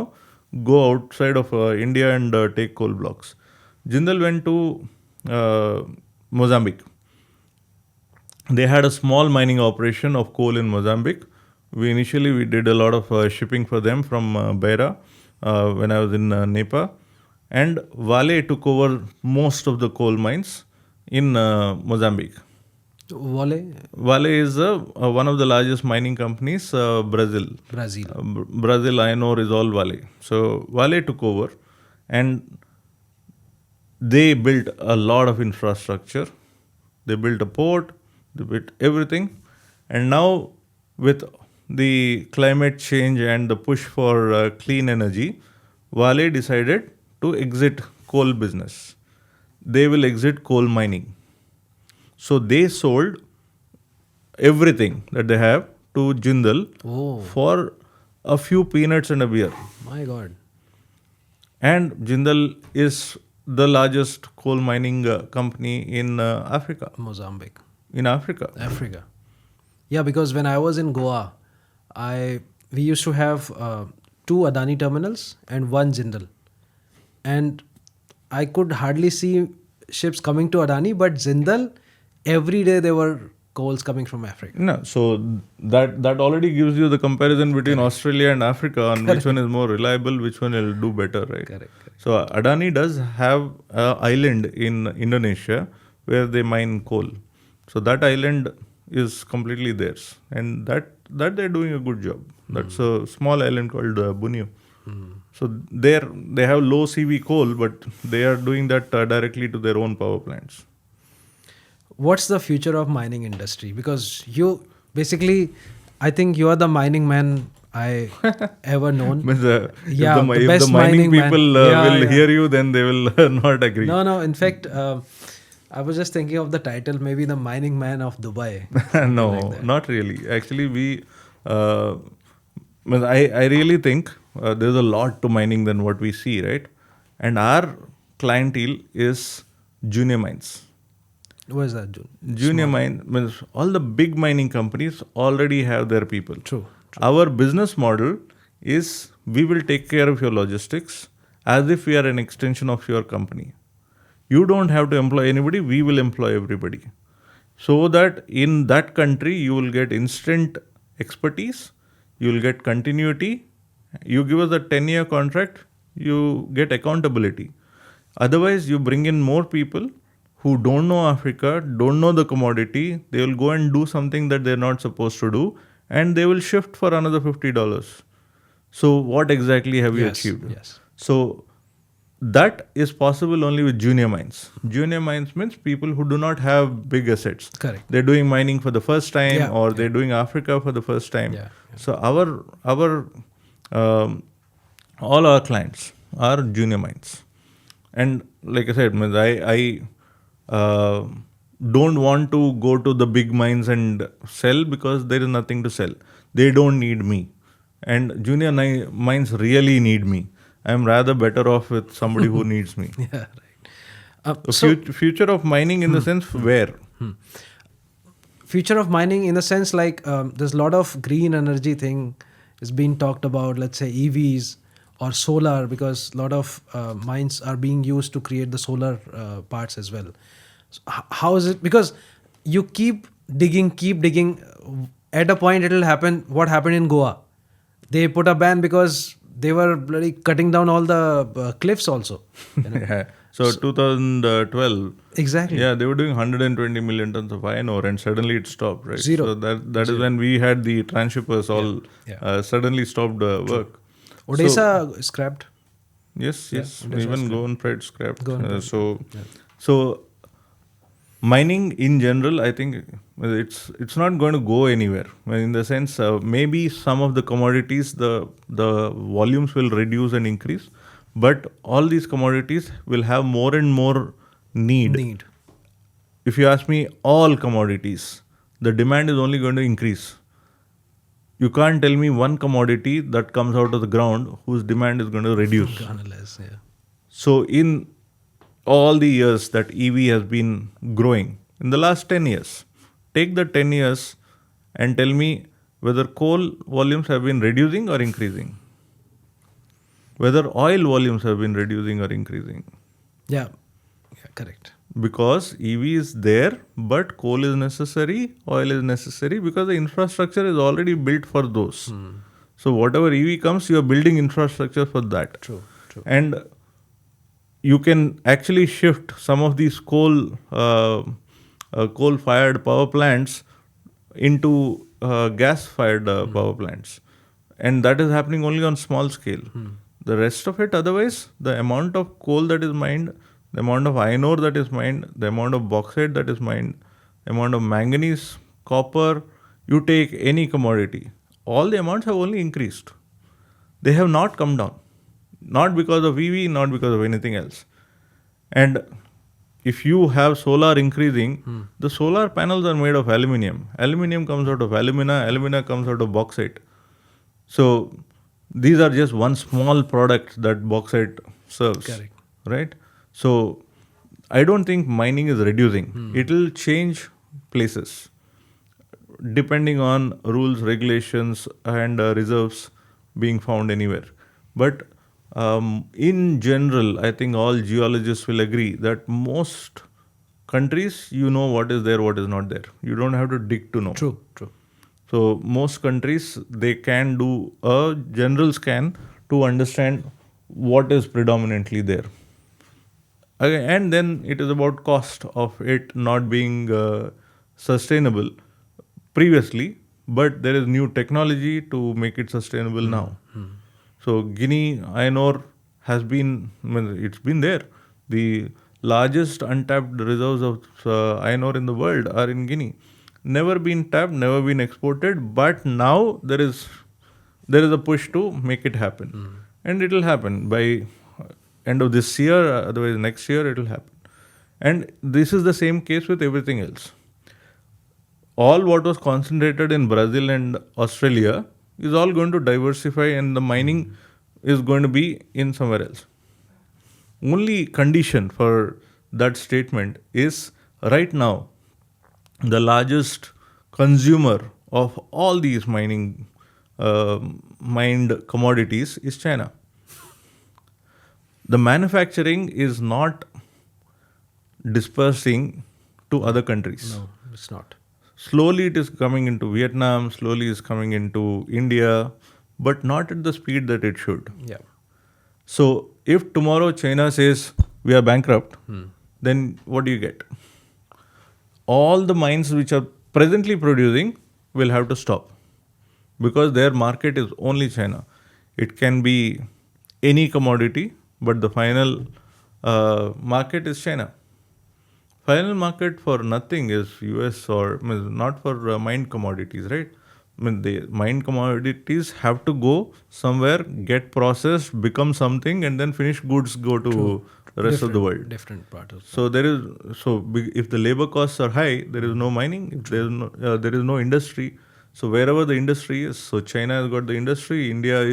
Go outside of India and take coal blocks. Jindal went to Mozambique. They had a small mining operation of coal in Mozambique. We did a lot of shipping for them from Beira when I was in NEPA. And Vale took over most of the coal mines in Mozambique. Vale, Vale is one of the largest mining companies, Brazil. Brazil. Brazil iron ore is all Vale. So Vale took over and they built a lot of infrastructure. They built a port, they built everything. And now with the climate change and the push for clean energy, Vale decided to exit coal business. They will exit coal mining. So they sold everything that they have to Jindal Oh, for a few peanuts and a beer. my God. And Jindal is the largest coal mining company in Africa. Mozambique. In Africa. Africa. Yeah, because when I was in Goa, we used to have two Adani terminals and one Jindal. And I could hardly see ships coming to Adani, but Jindal, every day there were coals coming from Africa. No, so that already gives you the comparison between Australia and Africa on which one is more reliable, which one will do better, right? Correct. So Adani does have an island in Indonesia where they mine coal. So that island is completely theirs, and that they're doing a good job. That's a small island called Bunio. So they have low CV coal, but they are doing that directly to their own power plants. What's the future of mining industry? Because you basically, I think you are the mining man I ever known. Means, Yeah, if the the best mining mining man. people Yeah, will yeah. hear you, then they will not agree. No. In fact, I was just thinking of the title, maybe the mining man of Dubai. No, not really. Actually, I really think there's a lot to mining than what we see, right? And our clientele is junior mines. What is that, June? Junior mine means all the big mining companies already have their people. True. Our business model is we will take care of your logistics as if we are an extension of your company. You don't have to employ anybody, we will employ everybody. So that in that country, you will get instant expertise, you will get continuity. You give us a 10-year contract, you get accountability. Otherwise, you bring in more people who don't know Africa, don't know the commodity, they will go and do something that they're not supposed to do, and they will shift for another $50. So what exactly have you Yes, achieved? yes. So that is possible only with junior mines. Junior mines means people who do not have big assets. Correct. They're doing mining for the first time, Yeah, or yeah. they're doing Africa for the first time. Yeah, yeah. So our all our clients are junior mines. And like I said, means I don't want to go to the big mines and sell because there is nothing to sell. They don't need me, and junior mines really need me. I'm rather better off with somebody who needs me. Yeah, right. So future of mining in the sense where? Future of mining in the sense like there's a lot of green energy thing is being talked about, let's say EVs or solar, because a lot of mines are being used to create the solar parts as well. So how is it? Because you keep digging. At a point, it'll happen. What happened in Goa? They put a ban because they were bloody cutting down all the cliffs also. You know? Yeah. So 2012. Exactly. Yeah, they were doing 120 million tons of iron ore, and suddenly it stopped, right? Zero. So that is when we had the transshippers all Yeah. suddenly stopped work. Odisha scrapped. Yes, Yeah, yes. Odisha Even scrapped. Goan Pride scrapped. Goan Pride, So mining in general, I think it's not going to go anywhere. In the sense, maybe some of the commodities, the volumes will reduce and increase, but all these commodities will have more and more need. If you ask me, all commodities, the demand is only going to increase. You can't tell me one commodity that comes out of the ground whose demand is going to reduce. Unless, yeah. So in all the years that EV has been growing, in the last 10 years, take the 10 years and tell me whether coal volumes have been reducing or increasing. Whether oil volumes have been reducing or increasing. Yeah, correct. Because EV is there, but coal is necessary, oil is necessary, because the infrastructure is already built for those. So whatever EV comes, you are building infrastructure for that. True. And you can actually shift some of these coal-fired power plants into gas-fired power plants. And that is happening only on small scale. The rest of it, otherwise, the amount of coal that is mined, the amount of iron ore that is mined, the amount of bauxite that is mined, the amount of manganese, copper, you take any commodity, all the amounts have only increased. They have not come down. Not because of EV, not because of anything else. And if you have solar increasing, the solar panels are made of aluminium. Aluminium comes out of alumina, alumina comes out of bauxite. So these are just one small product that bauxite serves. Correct. Right? So I don't think mining is reducing. It will change places depending on rules, regulations, and reserves being found anywhere. But in general, I think all geologists will agree that most countries, you know what is there, what is not there. You don't have to dig to know. True. So most countries, they can do a general scan to understand what is predominantly there. Okay, and then it is about cost of it not being sustainable previously, but there is new technology to make it sustainable now. So Guinea iron ore has been, it's been there. The largest untapped reserves of iron ore in the world are in Guinea. Never been tapped, never been exported, but now there is a push to make it happen. And it will happen by end of this year, otherwise next year it will happen. And this is the same case with everything else. All what was concentrated in Brazil and Australia is all going to diversify, and the mining is going to be in somewhere else. Only condition for that statement is right now the largest consumer of all these mined commodities is China. The manufacturing is not dispersing to other countries. No, it's not. Slowly it is coming into Vietnam, slowly is coming into India, but not at the speed that it should. Yeah. So if tomorrow China says we are bankrupt, then what do you get? All the mines which are presently producing will have to stop because their market is only China. It can be any commodity, but the final market is China. Final market for nothing is US or not for mined commodities, right? The mined commodities have to go somewhere, get processed, become something, and then finished goods go to the rest of the world. Different part of So there is if the labor costs are high, there is no mining. If there is no industry. So wherever the industry is, so China has got the industry, India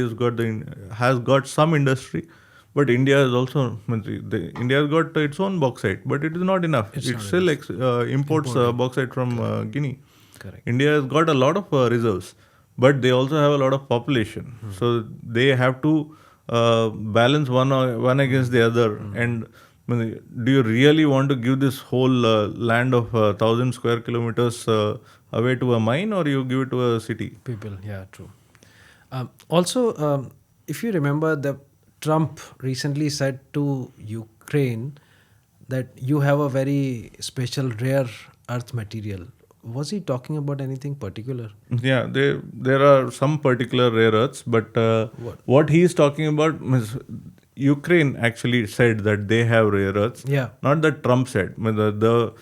has got some industry, but India is also India has got its own bauxite, but it is not enough. It still imports bauxite from Guinea. Correct. India has got a lot of reserves, but they also have a lot of population. So they have to balance one against the other. And do you really want to give this whole land of 1,000 square kilometers away to a mine, or you give it to a city? People, yeah, true. Also, if you remember, the Trump recently said to Ukraine that you have a very special rare earth material. Was he talking about anything particular? Yeah, there are some particular rare earths, but what he is talking about is Ukraine actually said that they have rare earths. Yeah. Not that Trump said. The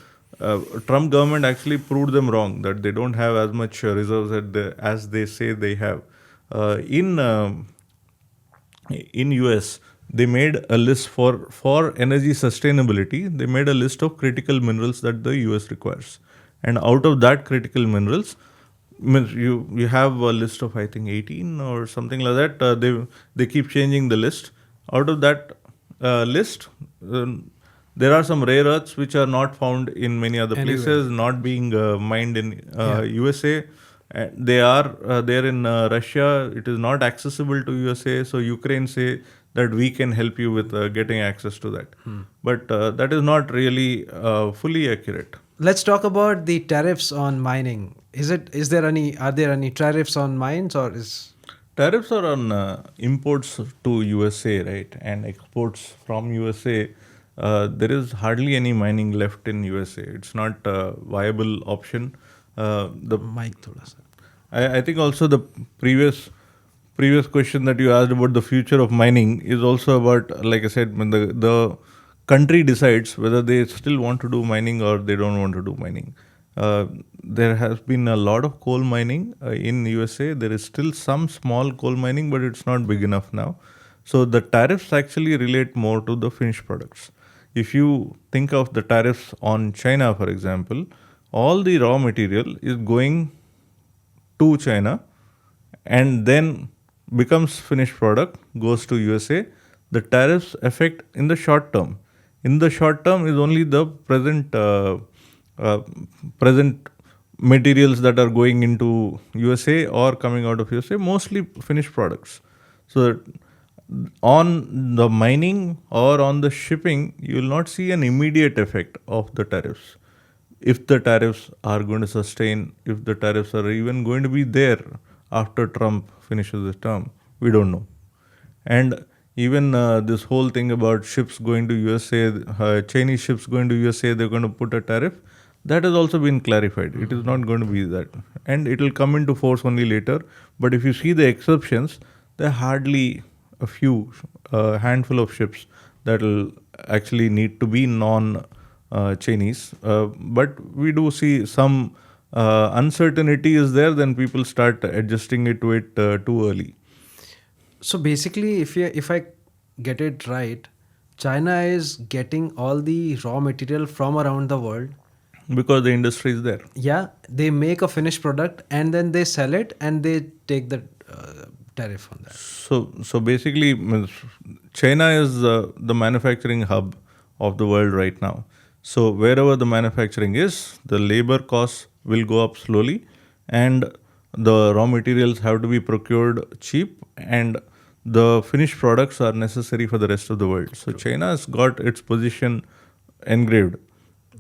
Trump government actually proved them wrong that they don't have as much reserves as they say they have. In US, they made a list for energy sustainability. They made a list of critical minerals that the US requires. And out of that critical minerals, means you have a list of I think 18 or something like that. They keep changing the list. Out of that list, there are some rare earths which are not found in many other places, not being mined in USA. They are there in Russia. It is not accessible to USA. So Ukraine say that we can help you with getting access to that. But that is not really fully accurate. Let's talk about the tariffs on mining. Are there any tariffs on mines, or is Tariffs are on imports to USA, right, and exports from USA. There is hardly any mining left in USA. It's not a viable option. The mic thoda sa? I think also the previous question that you asked about the future of mining is also about, like I said, when the country decides whether they still want to do mining or they don't want to do mining. There has been a lot of coal mining in USA. There is still some small coal mining, but it's not big enough now. So the tariffs actually relate more to the finished products. If you think of the tariffs on China, for example, all the raw material is going to China and then becomes finished product, goes to USA. The tariffs affect in the short term. In the short term is only the present materials that are going into USA or coming out of USA, mostly finished products. So on the mining or on the shipping, you will not see an immediate effect of the tariffs. If the tariffs are going to sustain, if the tariffs are even going to be there after Trump finishes his term, we don't know. And even this whole thing about ships going to USA, Chinese ships going to USA, they're going to put a tariff. That has also been clarified. It is not going to be that. And it will come into force only later. But if you see the exceptions, there are hardly a few, handful of ships that will actually need to be non-Chinese. But we do see some uncertainty is there, then people start adjusting it to it too early. So basically, if I get it right, China is getting all the raw material from around the world. Because the industry is there. Yeah, they make a finished product and then they sell it and they take the tariff on that. So basically, China is the manufacturing hub of the world right now. So wherever the manufacturing is, the labor costs will go up slowly, and the raw materials have to be procured cheap, and the finished products are necessary for the rest of the world. So China has got its position engraved.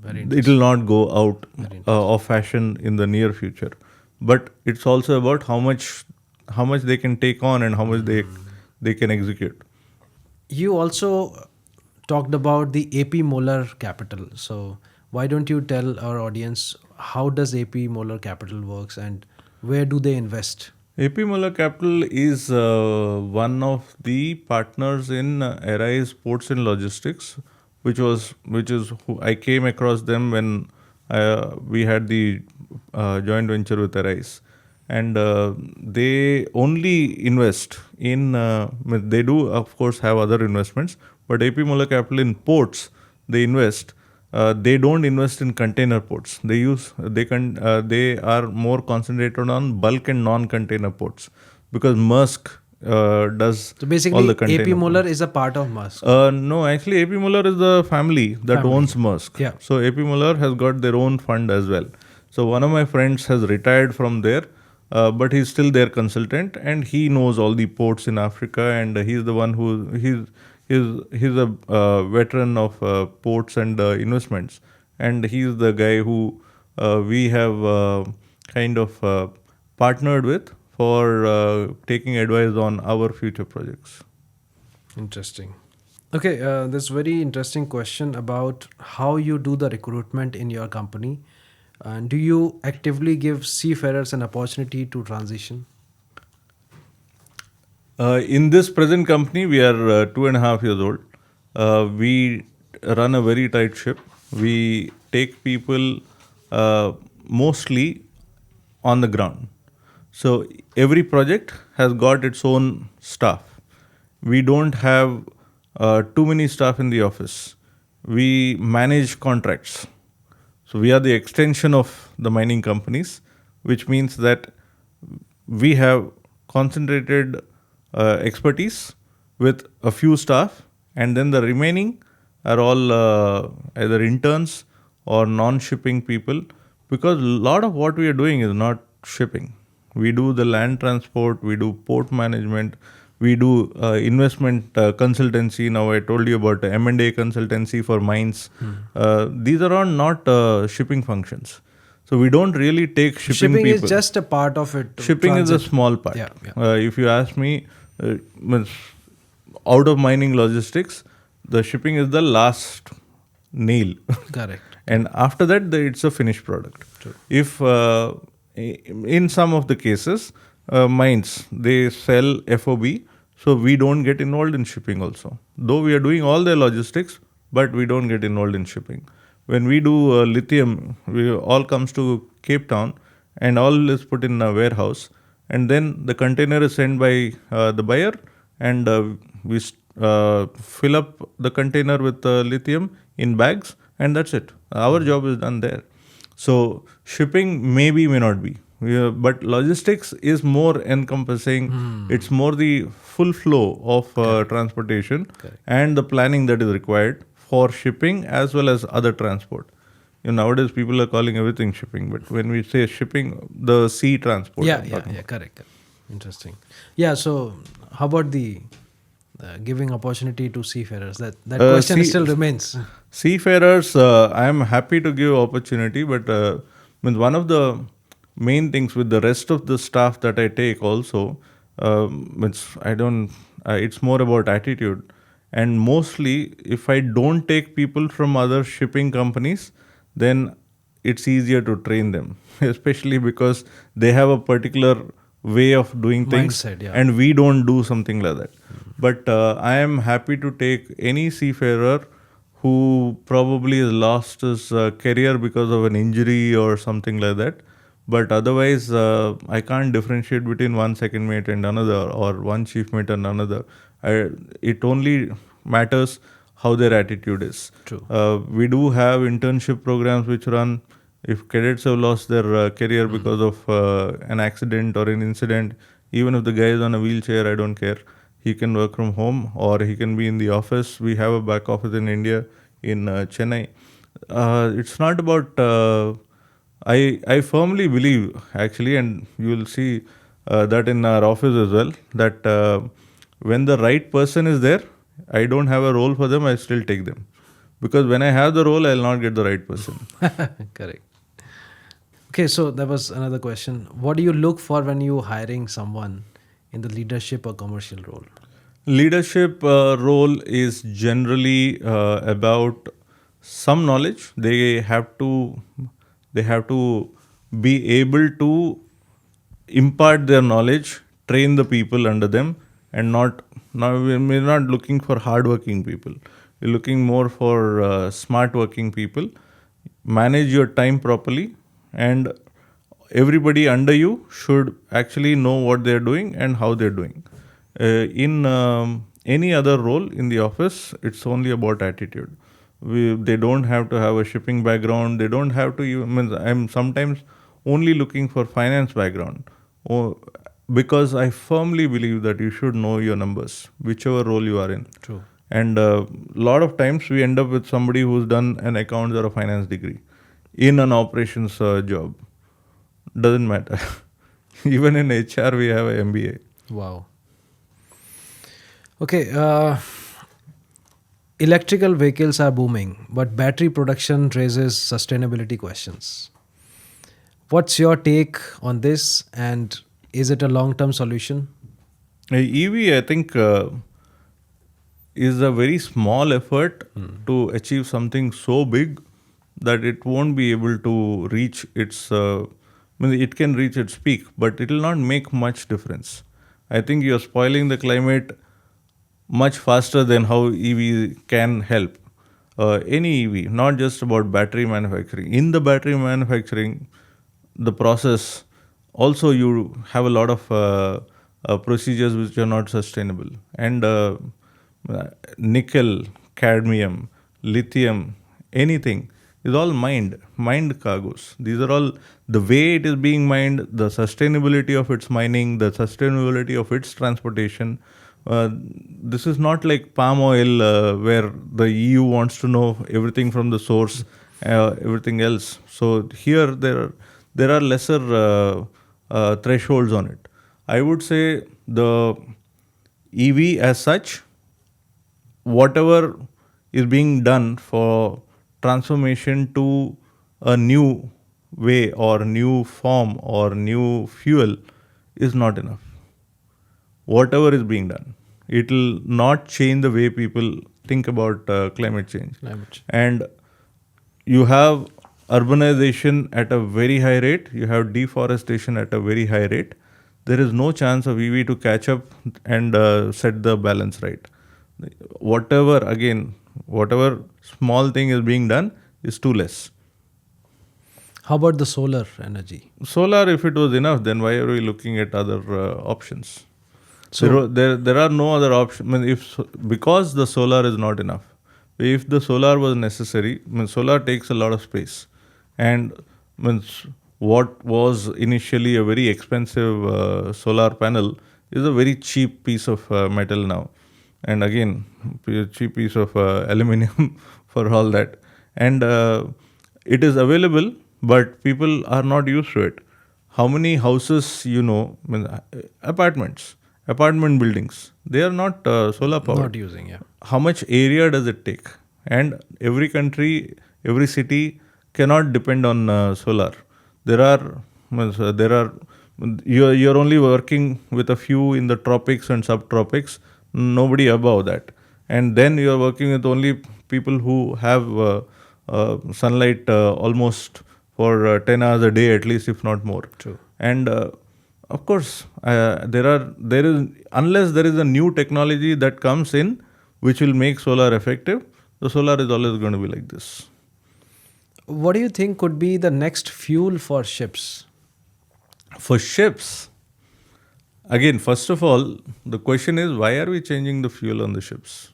It will not go out of fashion in the near future. But it's also about how much they can take on and how much they can execute. You also talked about the AP Moeller Capital. So why don't you tell our audience how does AP Moeller Capital works and where do they invest? AP Muller Capital is one of the partners in Arise Ports and Logistics, which is who I came across them when we had the joint venture with Arise, and they only invest in. They do of course have other investments, but AP Muller Capital in ports they invest. They don't invest in container ports. They are more concentrated on bulk and non-container ports because Maersk does So all the basically, AP container Moeller ports. is a part of Maersk. No, actually, AP Muller is the family that Family. owns Maersk. Yeah. So AP Muller has got their own fund as well. So one of my friends has retired from there, but he's still their consultant, and he knows all the ports in Africa, and he's the one he's a veteran of ports and investments, and he's the guy who we have kind of partnered with for taking advice on our future projects. Interesting. Okay, this very interesting question about how you do the recruitment in your company. And do you actively give seafarers an opportunity to transition? In this present company, we are 2.5 years old. We run a very tight ship. We take people mostly on the ground. So every project has got its own staff. We don't have too many staff in the office. We manage contracts. So we are the extension of the mining companies, which means that we have concentrated expertise with a few staff, and then the remaining are all either interns or non-shipping people, because a lot of what we are doing is not shipping. We do the land transport, we do port management, we do investment consultancy. Now I told you about M&A consultancy for mines. These are all not shipping functions. So we don't really take shipping people. Is just a part of it. Shipping is a small part. Yeah. If you ask me, means out of mining logistics, the shipping is the last nail. Correct. And after that, it's a finished product. True. If in some of the cases, mines, they sell FOB, so we don't get involved in shipping also. Though we are doing all the logistics, but we don't get involved in shipping. When we do lithium, we all comes to Cape Town and all is put in a warehouse, and then the container is sent by the buyer, and we fill up the container with lithium in bags, and that's it. Our job is done there. So shipping maybe, may not be. But logistics is more encompassing. It's more the full flow of transportation and the planning that is required for shipping as well as other transport. Nowadays people are calling everything shipping, but when we say shipping, the sea transport. Yeah, correct. Interesting. Yeah, so how about the giving opportunity to seafarers? That question still remains. Seafarers, I am happy to give opportunity, but one of the main things with the rest of the staff that I take also, it's more about attitude. And mostly, if I don't take people from other shipping companies, then it's easier to train them, especially because they have a particular way of doing things, mindset, yeah. And we don't do something like that. But I am happy to take any seafarer who probably has lost his career because of an injury or something like that. But otherwise, I can't differentiate between one second mate and another, or one chief mate and another. It only matters how their attitude is. True. We do have internship programs which run. If cadets have lost their career because of an accident or an incident, even if the guy is on a wheelchair, I don't care. He can work from home or he can be in the office. We have a back office in India, in Chennai. It's not about... I firmly believe, actually, and you will see that in our office as well, that when the right person is there, I don't have a role for them, I still take them. Because when I have the role, I will not get the right person. Correct. Okay, so that was another question. What do you look for when you hiring someone in the leadership or commercial role? Leadership role is generally about some knowledge. They have to be able to impart their knowledge, train the people under them, and not now we're not looking for hardworking people. We're looking more for smart working people. Manage your time properly, and everybody under you should actually know what they're doing and how they're doing. In any other role in the office, it's only about attitude. They don't have to have a shipping background. They don't have to even. I'm sometimes only looking for finance background, oh, because I firmly believe that you should know your numbers, whichever role you are in. True. And a lot of times we end up with somebody who's done an accounts or a finance degree in an operations job. Doesn't matter. Even in HR, we have an MBA. Wow. Okay. Electrical vehicles are booming, but battery production raises sustainability questions. What's your take on this, and is it a long-term solution? EV, I think, is a very small effort to achieve something so big that it won't be able to reach its. It can reach its peak, but it will not make much difference. I think you're spoiling the climate much faster than how EV can help. Any EV, not just about battery manufacturing. In the battery manufacturing, the process, also you have a lot of procedures which are not sustainable. And nickel, cadmium, lithium, anything is all mined cargoes. These are all the way it is being mined, the sustainability of its mining, the sustainability of its transportation. This is not like palm oil where the EU wants to know everything from the source, everything else. So here there are lesser thresholds on it. I would say the EV as such, whatever is being done for transformation to a new way or new form or new fuel is not enough. Whatever is being done, it will not change the way people think about climate change. And you have urbanization at a very high rate, you have deforestation at a very high rate. There is no chance of EV to catch up and set the balance right. Whatever small thing is being done is too less. How about the solar energy? Solar, if it was enough, then why are we looking at other options? So There are no other options. Because the solar is not enough. If the solar was necessary, solar takes a lot of space, and what was initially a very expensive solar panel is a very cheap piece of metal now, and again a cheap piece of aluminium for all that, and it is available, but people are not used to it. How many houses apartment buildings, they are not solar powered. not using, yeah. How much area does it take? And every country, every city cannot depend on solar. You're only working with a few in the tropics and subtropics, nobody above that, and then you're working with only people who have sunlight almost for 10 hours a day at least, if not more. True. And of course, unless there is a new technology that comes in which will make solar effective, the solar is always going to be like this. What do you think could be the next fuel for ships? For ships, again, first of all, the question is, why are we changing the fuel on the ships?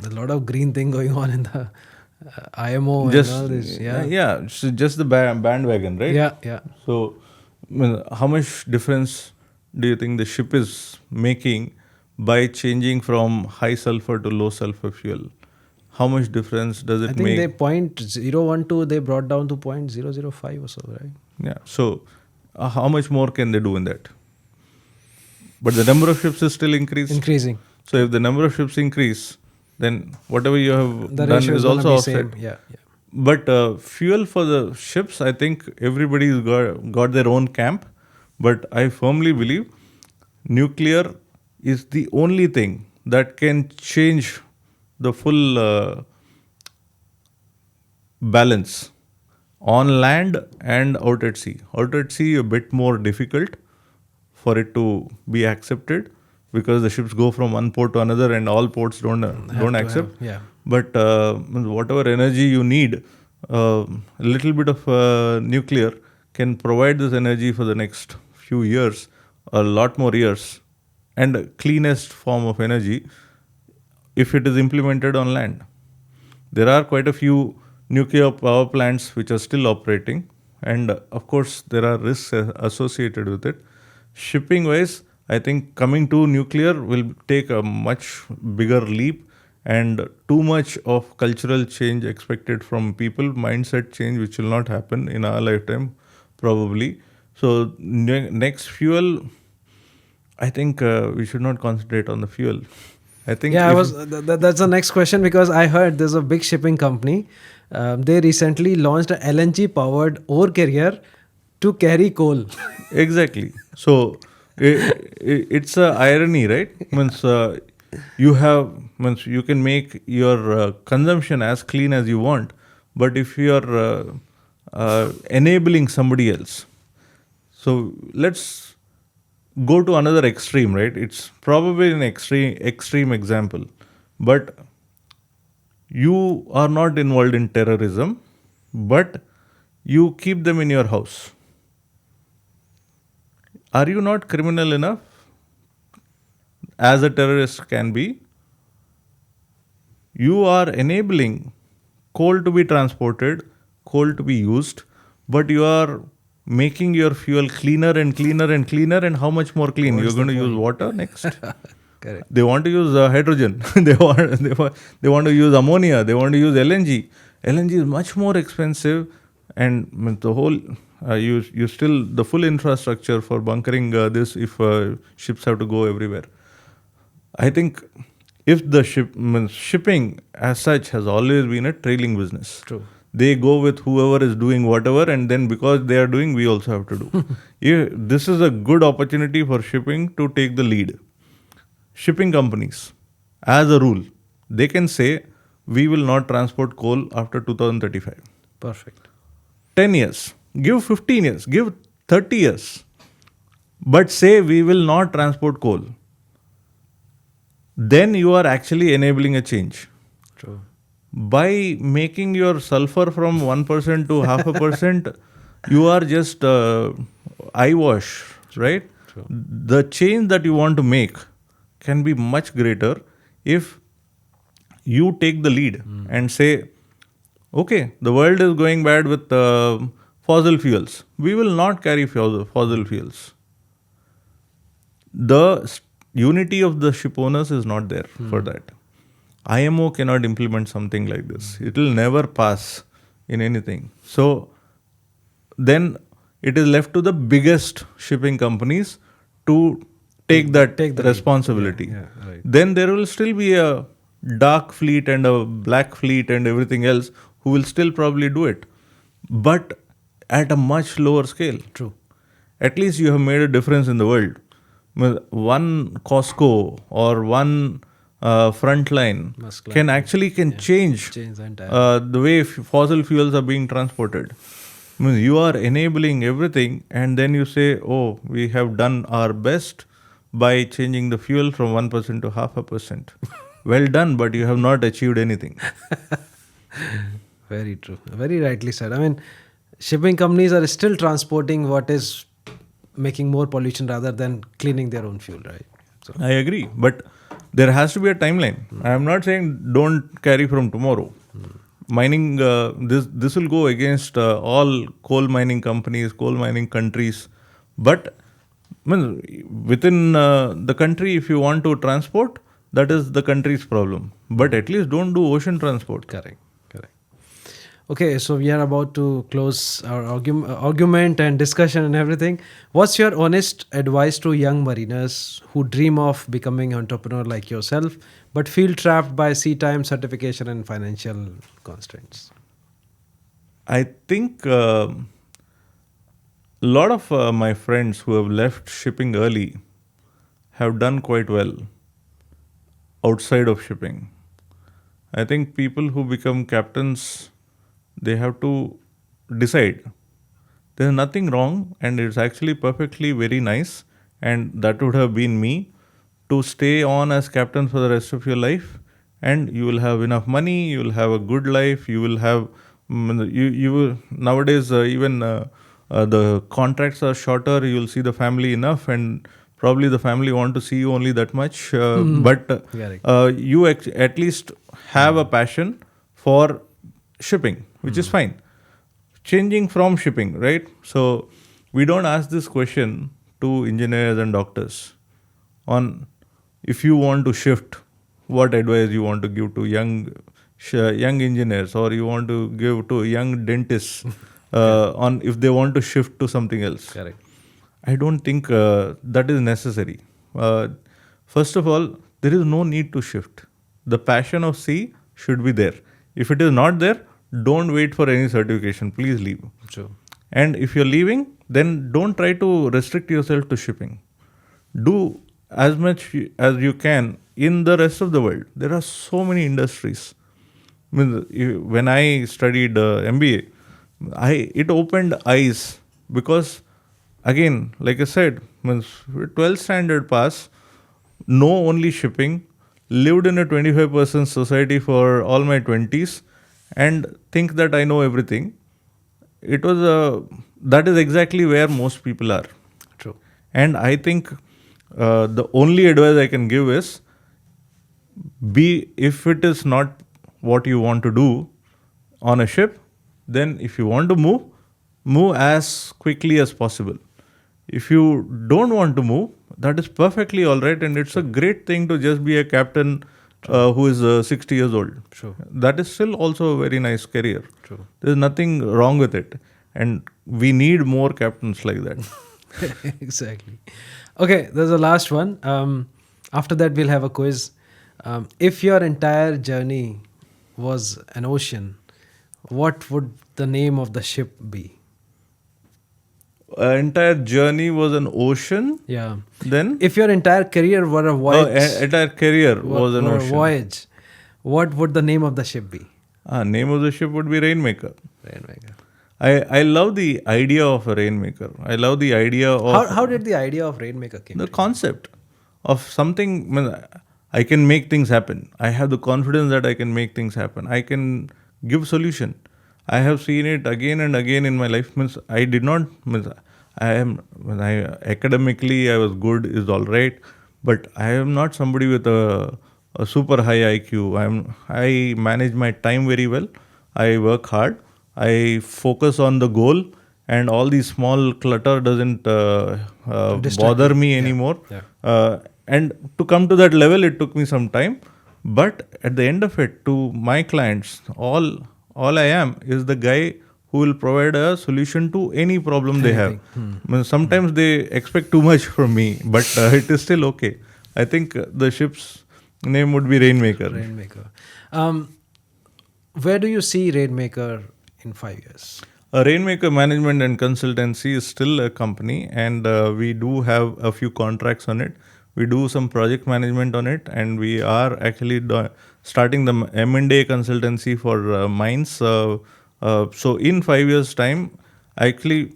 There's a lot of green thing going on in the IMO Just, and all this. so just the bandwagon, right? Yeah. So, how much difference do you think the ship is making by changing from high sulfur to low sulfur fuel? How much difference does it I think make? they 0.012 they brought down to 0.005 or so, right? Yeah. So, how much more can they do in that? But the number of ships is still Increasing. So, if the number of ships increase, then whatever you have The done ratio is gonna also be offset. same. Yeah. But fuel for the ships, I think everybody's got their own camp. But I firmly believe nuclear is the only thing that can change the full balance on land and out at sea. Out at sea, a bit more difficult for it to be accepted because the ships go from one port to another and all ports don't accept. Yeah. But whatever energy you need, a little bit of nuclear can provide this energy for the next few years, a lot more years, and cleanest form of energy if it is implemented on land. There are quite a few nuclear power plants which are still operating, and of course, there are risks associated with it. Shipping wise, I think coming to nuclear will take a much bigger leap, and too much of cultural change expected from people, mindset change, which will not happen in our lifetime, probably. So, next fuel, I think we should not concentrate on the fuel. I think Yeah, if that's the next question, because I heard there's a big shipping company. They recently launched a LNG powered ore carrier to carry coal. exactly. So it's a irony, right? Means you can make your consumption as clean as you want, but if you are enabling somebody else, so let's go to another extreme, right? It's probably an extreme example, but you are not involved in terrorism, but you keep them in your house. Are you not criminal enough as a terrorist can be? You are enabling coal to be transported, coal to be used, but you are making your fuel cleaner and cleaner and cleaner. And how much more clean? You're going to use water next. Correct. They want to use hydrogen. They want to use ammonia. They want to use LNG. LNG is much more expensive, and the whole you still the full infrastructure for bunkering this if ships have to go everywhere. I think if the shipping as such has always been a trailing business. True. They go with whoever is doing whatever, and then because they are doing, we also have to do. This is a good opportunity for shipping to take the lead. Shipping companies, as a rule, they can say, we will not transport coal after 2035. Perfect. 10 years, give 15 years, give 30 years, but say we will not transport coal. Then you are actually enabling a change. True. By making your sulfur from 1% to 0.5%, you are just eyewash, right? True. The change that you want to make can be much greater if you take the lead and say, okay, the world is going bad with fossil fuels. We will not carry fossil fuels. The unity of the ship owners is not there for that. IMO cannot implement something like this. It will never pass in anything. So then it is left to the biggest shipping companies to take the responsibility. Yeah, right. Then there will still be a dark fleet and a black fleet and everything else who will still probably do it, but at a much lower scale. True. At least you have made a difference in the world. One Costco or one Frontline can change Change the entire. the way fossil fuels are being transported. You are enabling everything, and then you say, oh, we have done our best by changing the fuel from 1% to 0.5%. Well done, but you have not achieved anything. Very true. Very rightly said. I mean, shipping companies are still transporting what is making more pollution rather than cleaning their own fuel, right? So, I agree, but there has to be a timeline. I am not saying don't carry from tomorrow. Mining, this will go against all coal mining companies, coal mining countries. But within the country, if you want to transport, that is the country's problem. But at least don't do ocean transport. correct. Okay, so we are about to close our argument and discussion and everything. What's your honest advice to young mariners who dream of becoming entrepreneur like yourself, but feel trapped by sea time, certification, and financial constraints? I think a lot of my friends who have left shipping early have done quite well outside of shipping. I think people who become captains, they have to decide. There's nothing wrong, and it's actually perfectly very nice. And that would have been me to stay on as captain for the rest of your life. And you will have enough money, you will have a good life, you will have, you will, nowadays, even the contracts are shorter, you will see the family enough, and probably the family want to see you only that much. But Correct. you at least have a passion for shipping, which is fine. Changing from shipping, right? So we don't ask this question to engineers and doctors on if you want to shift, what advice you want to give to young engineers, or you want to give to young dentists on if they want to shift to something else. Correct. I don't think that is necessary. Uh, First of all, there is no need to shift. The passion of sea should be there. If it is not there, don't wait for any certification. Please leave. True. And if you're leaving, then don't try to restrict yourself to shipping. Do as much as you can in the rest of the world. There are so many industries. I mean, when I studied MBA, it opened eyes because, again, like I said, means 12th standard pass, know only shipping, lived in a 25% society for all my 20s, and think that I know everything. It was that is exactly where most people are. True. And I think the only advice I can give is if it is not what you want to do on a ship, then if you want to move as quickly as possible. If you don't want to move, that is perfectly all right, and it's a great thing to just be a captain who is 60 years old. True. That is still also a very nice career. True. There's nothing wrong with it, and we need more captains like that. Exactly. Okay, there's a last one. After that, we'll have a quiz. If your entire journey was an ocean, what would the name of the ship be? Entire journey was an ocean. Yeah. Then If your entire career were a voyage, entire career was an were a ocean. voyage, what would the name of the ship be? Name of the ship would be Rainmaker. Rainmaker. I love the idea of a rainmaker. I love the idea of How did the idea of Rainmaker came? the concept of something. I can make things happen. I have the confidence that I can make things happen. I can give solution. I have seen it again and again in my life. I did not. Academically I was good, is all right, but I am not somebody with a super high IQ. I manage my time very well. I work hard. I focus on the goal, and all these small clutter doesn't bother me anymore. Yeah. And to come to that level, it took me some time. But at the end of it, to my clients, all I am is the guy who will provide a solution to any problem they have. Sometimes they expect too much from me, but it is still okay. I think the ship's name would be Rainmaker. Rainmaker. Where do you see Rainmaker in 5 years? Rainmaker Management and Consultancy is still a company, and we do have a few contracts on it. We do some project management on it, and we are actually starting the M&A consultancy for mines. So in 5 years' time, actually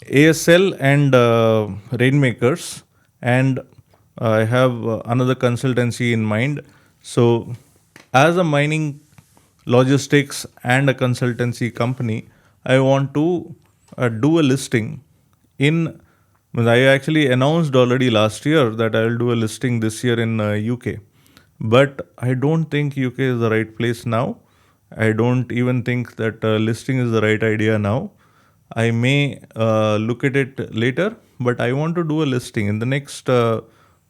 ASL and Rainmakers, and I have another consultancy in mind. So as a mining, logistics and a consultancy company, I want to do a listing in. I actually announced already last year that I will do a listing this year in UK, but I don't think UK is the right place now. I don't even think that listing is the right idea now. I may look at it later, but I want to do a listing in the next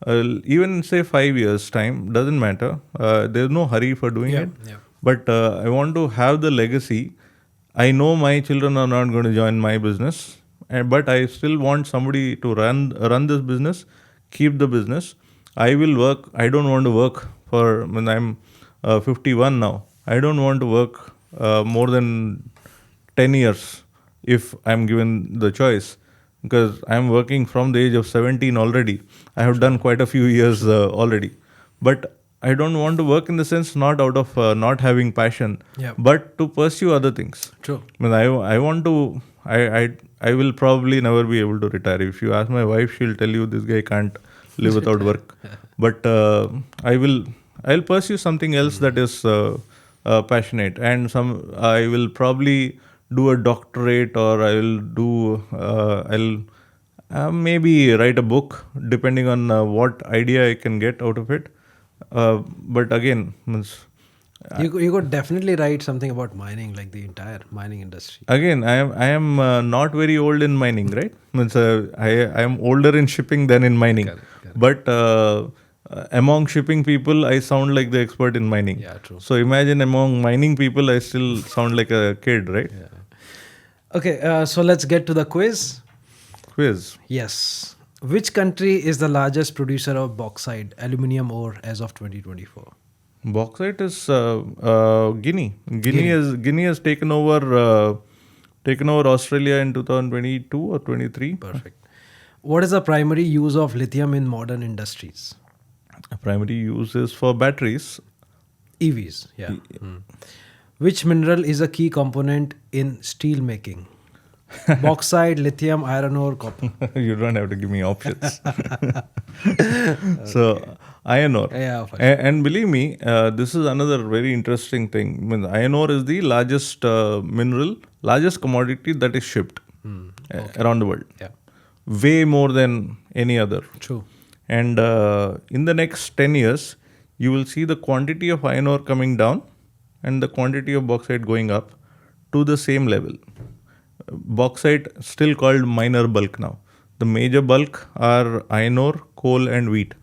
even say 5 years time, doesn't matter. There's no hurry for doing it. Yeah. But I want to have the legacy. I know my children are not going to join my business, but I still want somebody to run this business, keep the business. I will work. I don't want to work for when I'm 51 now. I don't want to work more than 10 years if I'm given the choice. because I'm working from the age of 17 already. I have done quite a few years already. But I don't want to work in the sense not out of not having passion, Yeah. but to pursue other things. True. I mean, I want to, I will probably never be able to retire. If you ask my wife, she'll tell you this guy can't live without work. But I'll pursue something else that is passionate, and I will probably do a doctorate, or I'll maybe write a book, depending on what idea I can get out of it. But again, means, You could definitely write something about mining, like the entire mining industry. again, I am not very old in mining, right? Means, I am older in shipping than in mining. Correct. But among shipping people, I sound like the expert in mining. Yeah, true. So imagine among mining people, I still sound like a kid, right? Okay, so let's get to the quiz. Quiz. Yes. Which country is the largest producer of bauxite, aluminium ore as of 2024? Bauxite is Guinea. Guinea has taken over Australia in 2022 or 23. Perfect. What is the primary use of lithium in modern industries? Primary use is for batteries. EVs, yeah. Which mineral is a key component in steel making? Bauxite, lithium, iron ore, copper. You don't have to give me options. So, iron ore. Yeah, fine. And believe me, this is another very interesting thing. I mean, iron ore is the largest largest commodity that is shipped around the world. Yeah, Way more than any other. true. And in the next 10 years, you will see the quantity of iron ore coming down and the quantity of bauxite going up to the same level. Bauxite still called minor bulk now. The major bulk are iron ore, coal and wheat.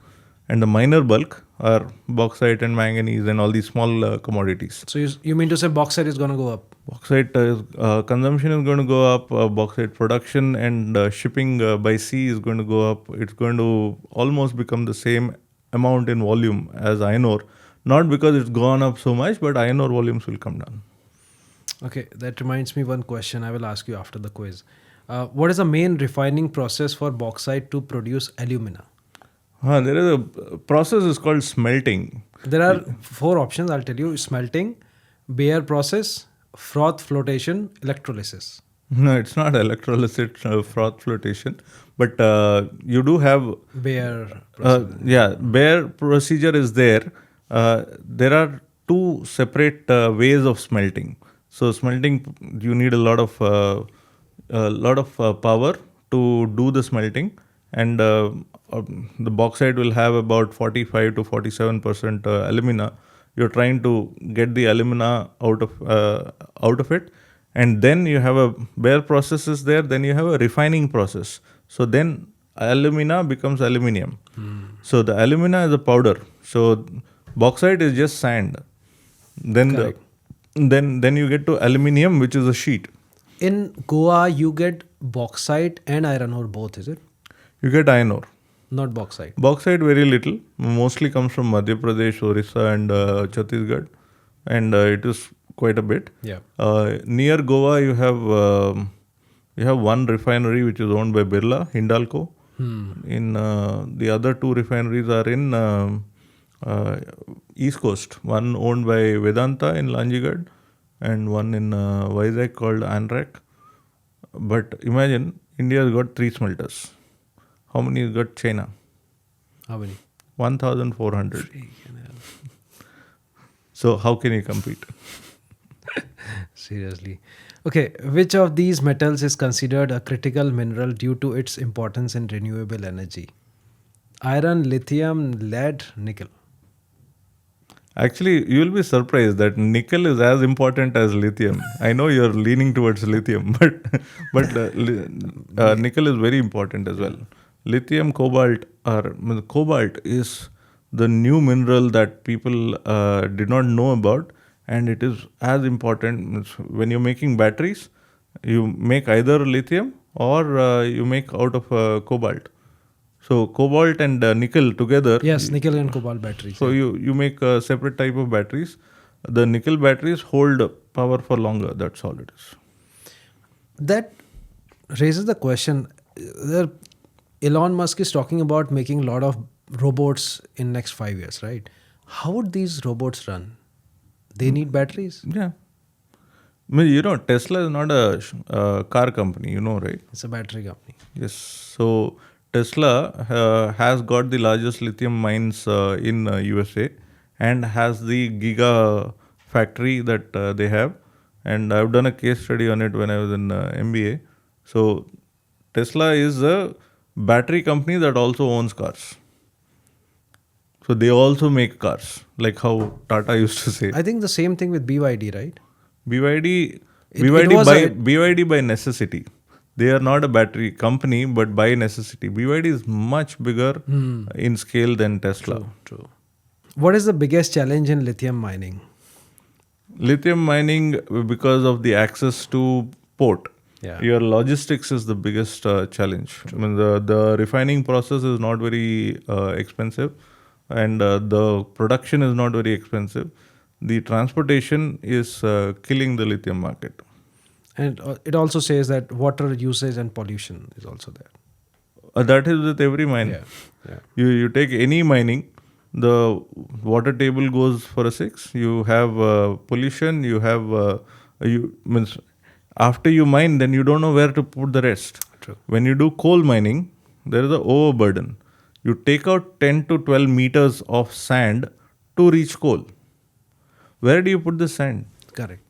And the minor bulk are bauxite and manganese and all these small commodities. So you mean to say bauxite is going to go up? Bauxite consumption is going to go up. Bauxite production and shipping by sea is going to go up. It's going to almost become the same amount in volume as iron ore. Not because it's gone up so much, but iron ore volumes will come down. Okay, that reminds me one question I will ask you after the quiz. What is the main refining process for bauxite to produce alumina? There is a process is called smelting. There are 4 options, I'll tell you. Smelting, Bayer process, froth flotation, electrolysis. No, it's not electrolysis, froth flotation, but you do have Bayer Bayer procedure is there. There are 2 separate ways of smelting. So smelting, you need a lot of power to do the smelting, and the bauxite will have about 45 to 47% alumina. You're trying to get the alumina out of it, and then you have a Bayer process is there. Then you have a refining process. So then alumina becomes aluminium. So the alumina is a powder. So bauxite is just sand. Then then you get to aluminium, which is a sheet. In Goa, you get bauxite and iron ore both, is it? You get iron ore. Not bauxite. Bauxite very little. Mostly comes from Madhya Pradesh, Orissa, and Chhattisgarh, and it is quite a bit. Yeah. Near Goa, you have one refinery which is owned by Birla, Hindalco. In the other 2 refineries are in East Coast. One owned by Vedanta in Lanjigad, and one in Vizag called Anrak. But imagine, India has got 3 smelters. How many has got China? How many? 1,400. So how can you compete? Seriously. Okay, which of these metals is considered a critical mineral due to its importance in renewable energy? Iron, lithium, lead, nickel. Actually, you will be surprised that nickel is as important as lithium. I know you're leaning towards lithium, but nickel is very important as well. Lithium, cobalt is the new mineral that people did not know about, and it is as important. When you're making batteries, you make either lithium or you make out of cobalt. So cobalt and nickel together. Yes, nickel and cobalt batteries. So you make a separate type of batteries. The nickel batteries hold power for longer. That's all it is. That raises the question, there, Elon Musk is talking about making a lot of robots in next 5 years, right? How would these robots run? They need batteries. Yeah. Tesla is not a car company, right? It's a battery company. Yes. So Tesla has got the largest lithium mines in USA and has the giga factory that they have. And I've done a case study on it when I was in MBA. So Tesla is a battery company that also owns cars. So they also make cars, like how Tata used to say. I think the same thing with BYD, right? BYD, It was BYD by necessity. They are not a battery company, but by necessity. BYD is much bigger in scale than Tesla. True. What is the biggest challenge in lithium mining? Lithium mining, because of the access to port. Yeah. Your logistics is the biggest challenge. I mean, the refining process is not very expensive, and the production is not very expensive. The transportation is killing the lithium market. And it also says that water usage and pollution is also there. That is with every mine. Yeah. You take any mining, the water table goes for a 6. You have pollution. You have means after you mine, then you don't know where to put the rest. True. When you do coal mining, there is an overburden. You take out 10 to 12 meters of sand to reach coal. Where do you put the sand? Correct.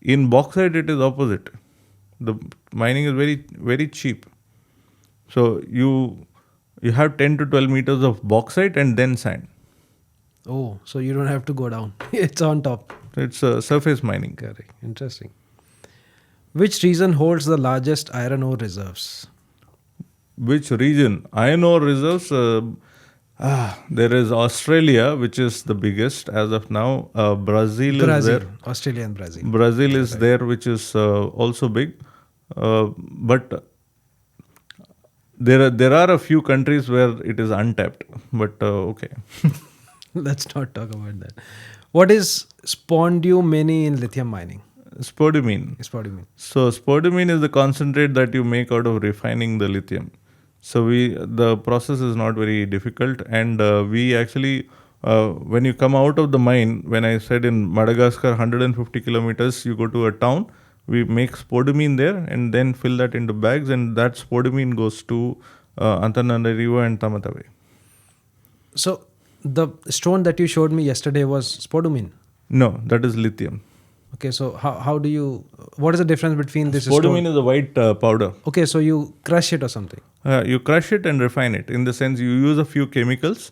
In bauxite, it is opposite. The mining is very, very cheap. So you have 10 to 12 meters of bauxite and then sand. Oh, so you don't have to go down. It's on top. It's surface mining. Correct. Interesting. Which region holds the largest iron ore reserves? Which region? Iron ore reserves, there is Australia, which is the biggest as of now. Brazil is there. Australia and Brazil. Brazil is there, which is also big. But there are a few countries where it is untapped. But okay. Let's not talk about that. What is spodumene in lithium mining? Spodumene. Spodumene. So spodumene is the concentrate that you make out of refining the lithium. So the process is not very difficult, and we actually, when you come out of the mine, when I said in Madagascar, 150 kilometers, you go to a town, we make spodumene there and then fill that into bags, and that spodumene goes to Antananarivo and Tamatave. So the stone that you showed me yesterday was spodumene? No, that is lithium. Okay, so how do you, what is the difference between this Spodumene stone? is a white powder. Okay, so you crush it or something? You crush it and refine it. In the sense, you use a few chemicals,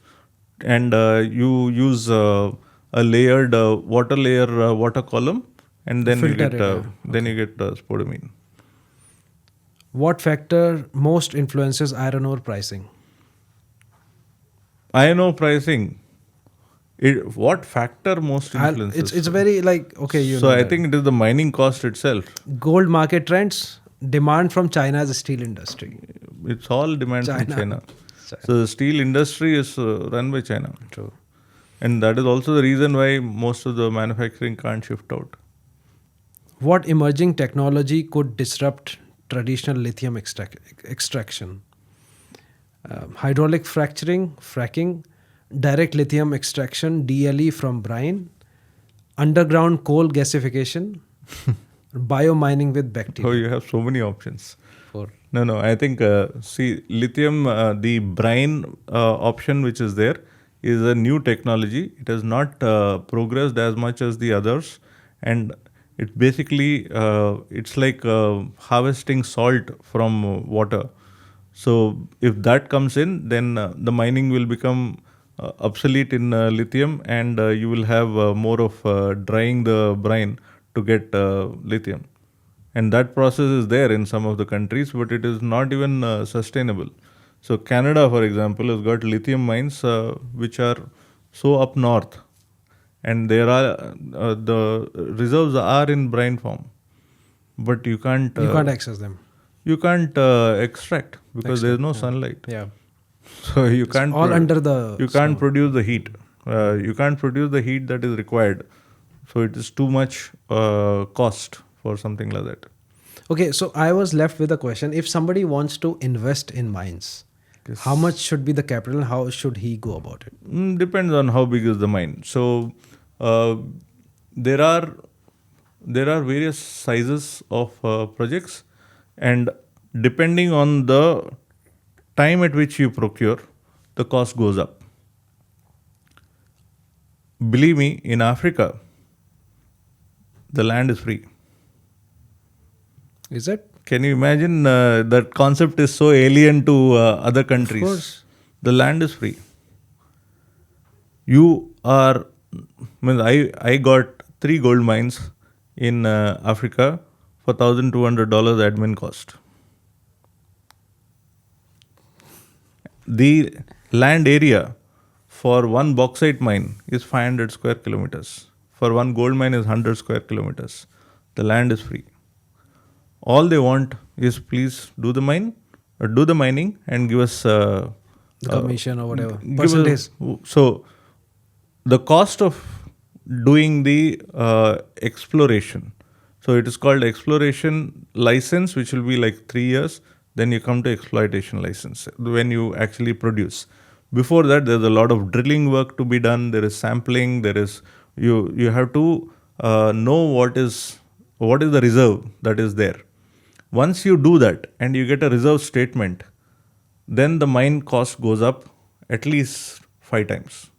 and you use a layered water column, and then you get spodumene. What factor most influences iron ore pricing? Iron ore pricing. What factor most influences? It's very like, okay, you so know I that. think it is the mining cost itself. Gold market trends, demand from China's steel industry. It's all demand from China. China. So the steel industry is run by China. True. And that is also the reason why most of the manufacturing can't shift out. What emerging technology could disrupt traditional lithium extraction? Hydraulic fracking, direct lithium extraction, DLE from brine, underground coal gasification, biomining with Oh, bacteria. you have so many options. For No, I think, lithium, the brine option which is there is a new technology. It has not progressed as much as the others. And it basically, it's like harvesting salt from water. So if that comes in, then the mining will become obsolete in lithium, and you will have more of drying the brine to get lithium. And that process is there in some of the countries, but it is not even sustainable. So Canada, for example, has got lithium mines which are so up north, and there are the reserves are in brine form, but you can't access them. you can't extract because there is no sunlight. Yeah. So you can't all under the you can't produce the heat. You can't produce the heat that is required. So it is too much cost for something like that. Okay, so I was left with a question. If somebody wants to invest in mines, how much should be the capital? How should he go about it? Depends on how big is the mine. So uh, there are various sizes of projects, and depending on the time at which you procure, the cost goes up. Believe me, in Africa, the land is free. Is it? Can you imagine that concept is so alien to other countries? Of course. The land is free. You are, I got 3 gold mines in Africa for $1,200 admin cost. The land area for one bauxite mine is 500 square kilometers. For one gold mine is 100 square kilometers. The land is free. All they want is please do the mining and give us The commission or whatever. give Percentage. So the cost of doing the exploration. So it is called exploration license, which will be like 3 years. Then you come to exploitation license when you actually produce. Before that, there's a lot of drilling work to be done. There is sampling. There is you have to know what is the reserve that is there. Once you do that and you get a reserve statement, then the mine cost goes up at least 5 times.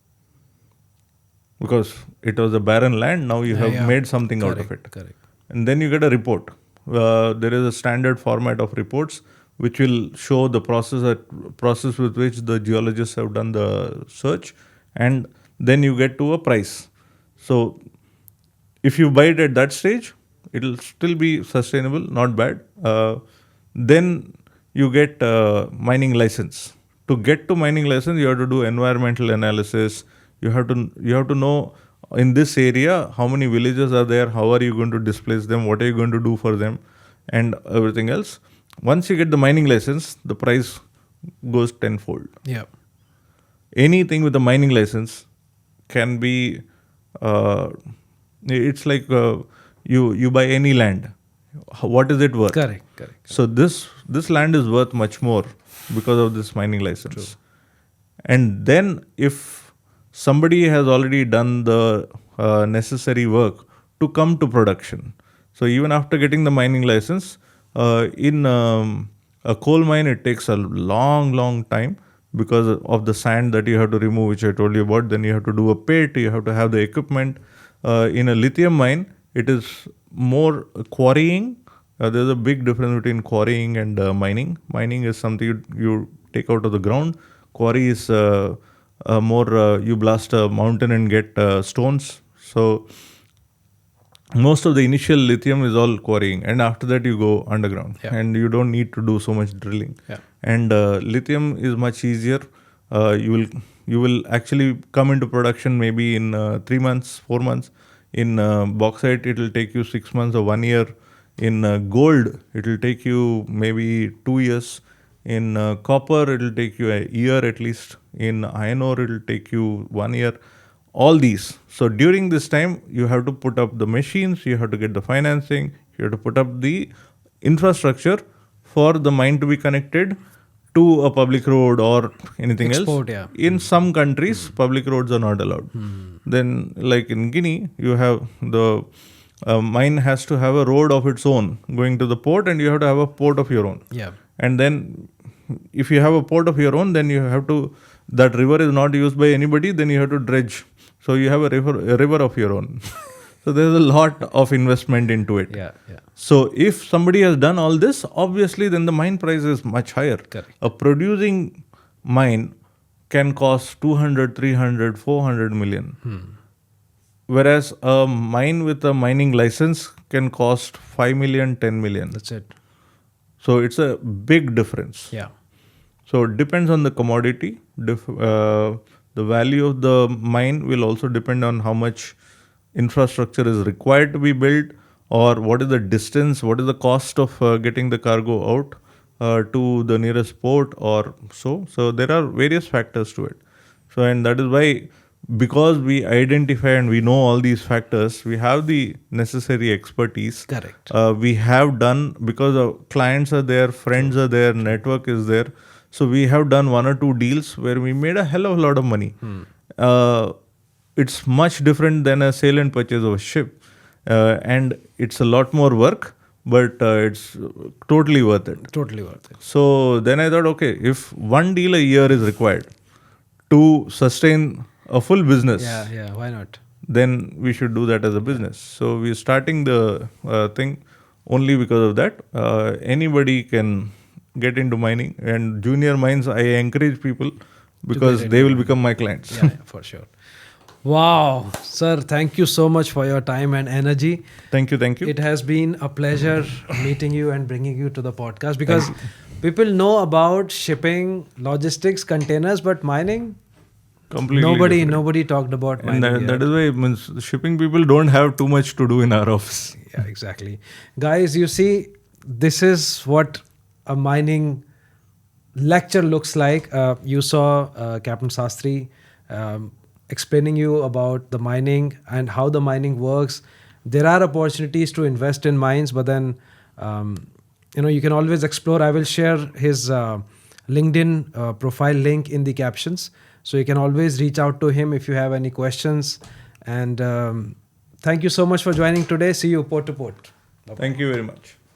Because it was a barren land, now you have made something out of it. Correct. And then you get a report. There is a standard format of reports which will show the process with which the geologists have done the search, and then you get to a price. So if you buy it at that stage, it will still be sustainable, not bad. Then you get mining license. To get to mining license, you have to do environmental analysis. You have to know in this area how many villages are there, how are you going to displace them, what are you going to do for them, and everything else. Once you get the mining license, the price goes tenfold. Yeah. Anything with a mining license can be. It's like you buy any land. What is it worth? Correct. So this land is worth much more because of this mining license. True. And then if somebody has already done the necessary work to come to production, so even after getting the mining license, in a coal mine it takes a long time because of the sand that you have to remove, which I told you about. Then you have to do a pit, you have to have the equipment. In a lithium mine, it is more quarrying. There's a big difference between quarrying and mining. Mining is something you take out of the ground. Quarry is more you blast a mountain and get stones. So most of the initial lithium is all quarrying, and after that you go underground, and you don't need to do so much drilling. And lithium is much easier. You will actually come into production maybe in 3 months, 4 months. In bauxite, it will take you 6 months or 1 year. In gold, it will take you maybe 2 years. In copper, it will take you a year at least. In iron ore, it will take you 1 year. All these. So during this time, you have to put up the machines, you have to get the financing, you have to put up the infrastructure for the mine to be connected to a public road or anything Export, else. In some countries, public roads are not allowed. Then, like in Guinea, you have the mine has to have a road of its own going to the port, and you have to have a port of your own. And then, if you have a port of your own, then you have to, that river is not used by anybody, then you have to dredge. So you have a river of your own. So there's a lot of investment into it. So if somebody has done all this, obviously then the mine price is much higher. A producing mine can cost 200, 300, 400 million. Whereas a mine with a mining license can cost 5 million, 10 million. That's it. So it's a big difference. So it depends on the commodity. The value of the mine will also depend on how much infrastructure is required to be built, or what is the distance, what is the cost of getting the cargo out to the nearest port or so. So there are various factors to it. So, and that is why because we identify and we know all these factors, we have the necessary expertise. Correct. We have done, because of clients are there, friends are there, network is there. So we have done one or two deals where we made a hell of a lot of money. It's much different than a sale and purchase of a ship. And it's a lot more work, but it's totally worth it. Totally worth it. So then I thought, okay, if one deal a year is required to sustain a full business, Yeah, why not? then we should do that as a business. So we're starting the thing only because of that. Anybody can get into mining, and junior mines, I encourage people because they will become my clients. Yeah, for sure. Wow, sir, thank you so much for your time and energy. Thank you. It has been a pleasure meeting you and bringing you to the podcast, because people know about shipping, logistics, containers, but mining, Completely different. nobody talked about mining. And that yet. is why means shipping people don't have too much to do in our office. Yeah, exactly. Guys, you see, this is what a mining lecture looks like. You saw Captain Sastry explaining you about the mining and how the mining works. There are opportunities to invest in mines, but then you can always explore. I will share his LinkedIn profile link in the captions, so you can always reach out to him if you have any questions. And thank you so much for joining today. See you port to port. Thank you very much.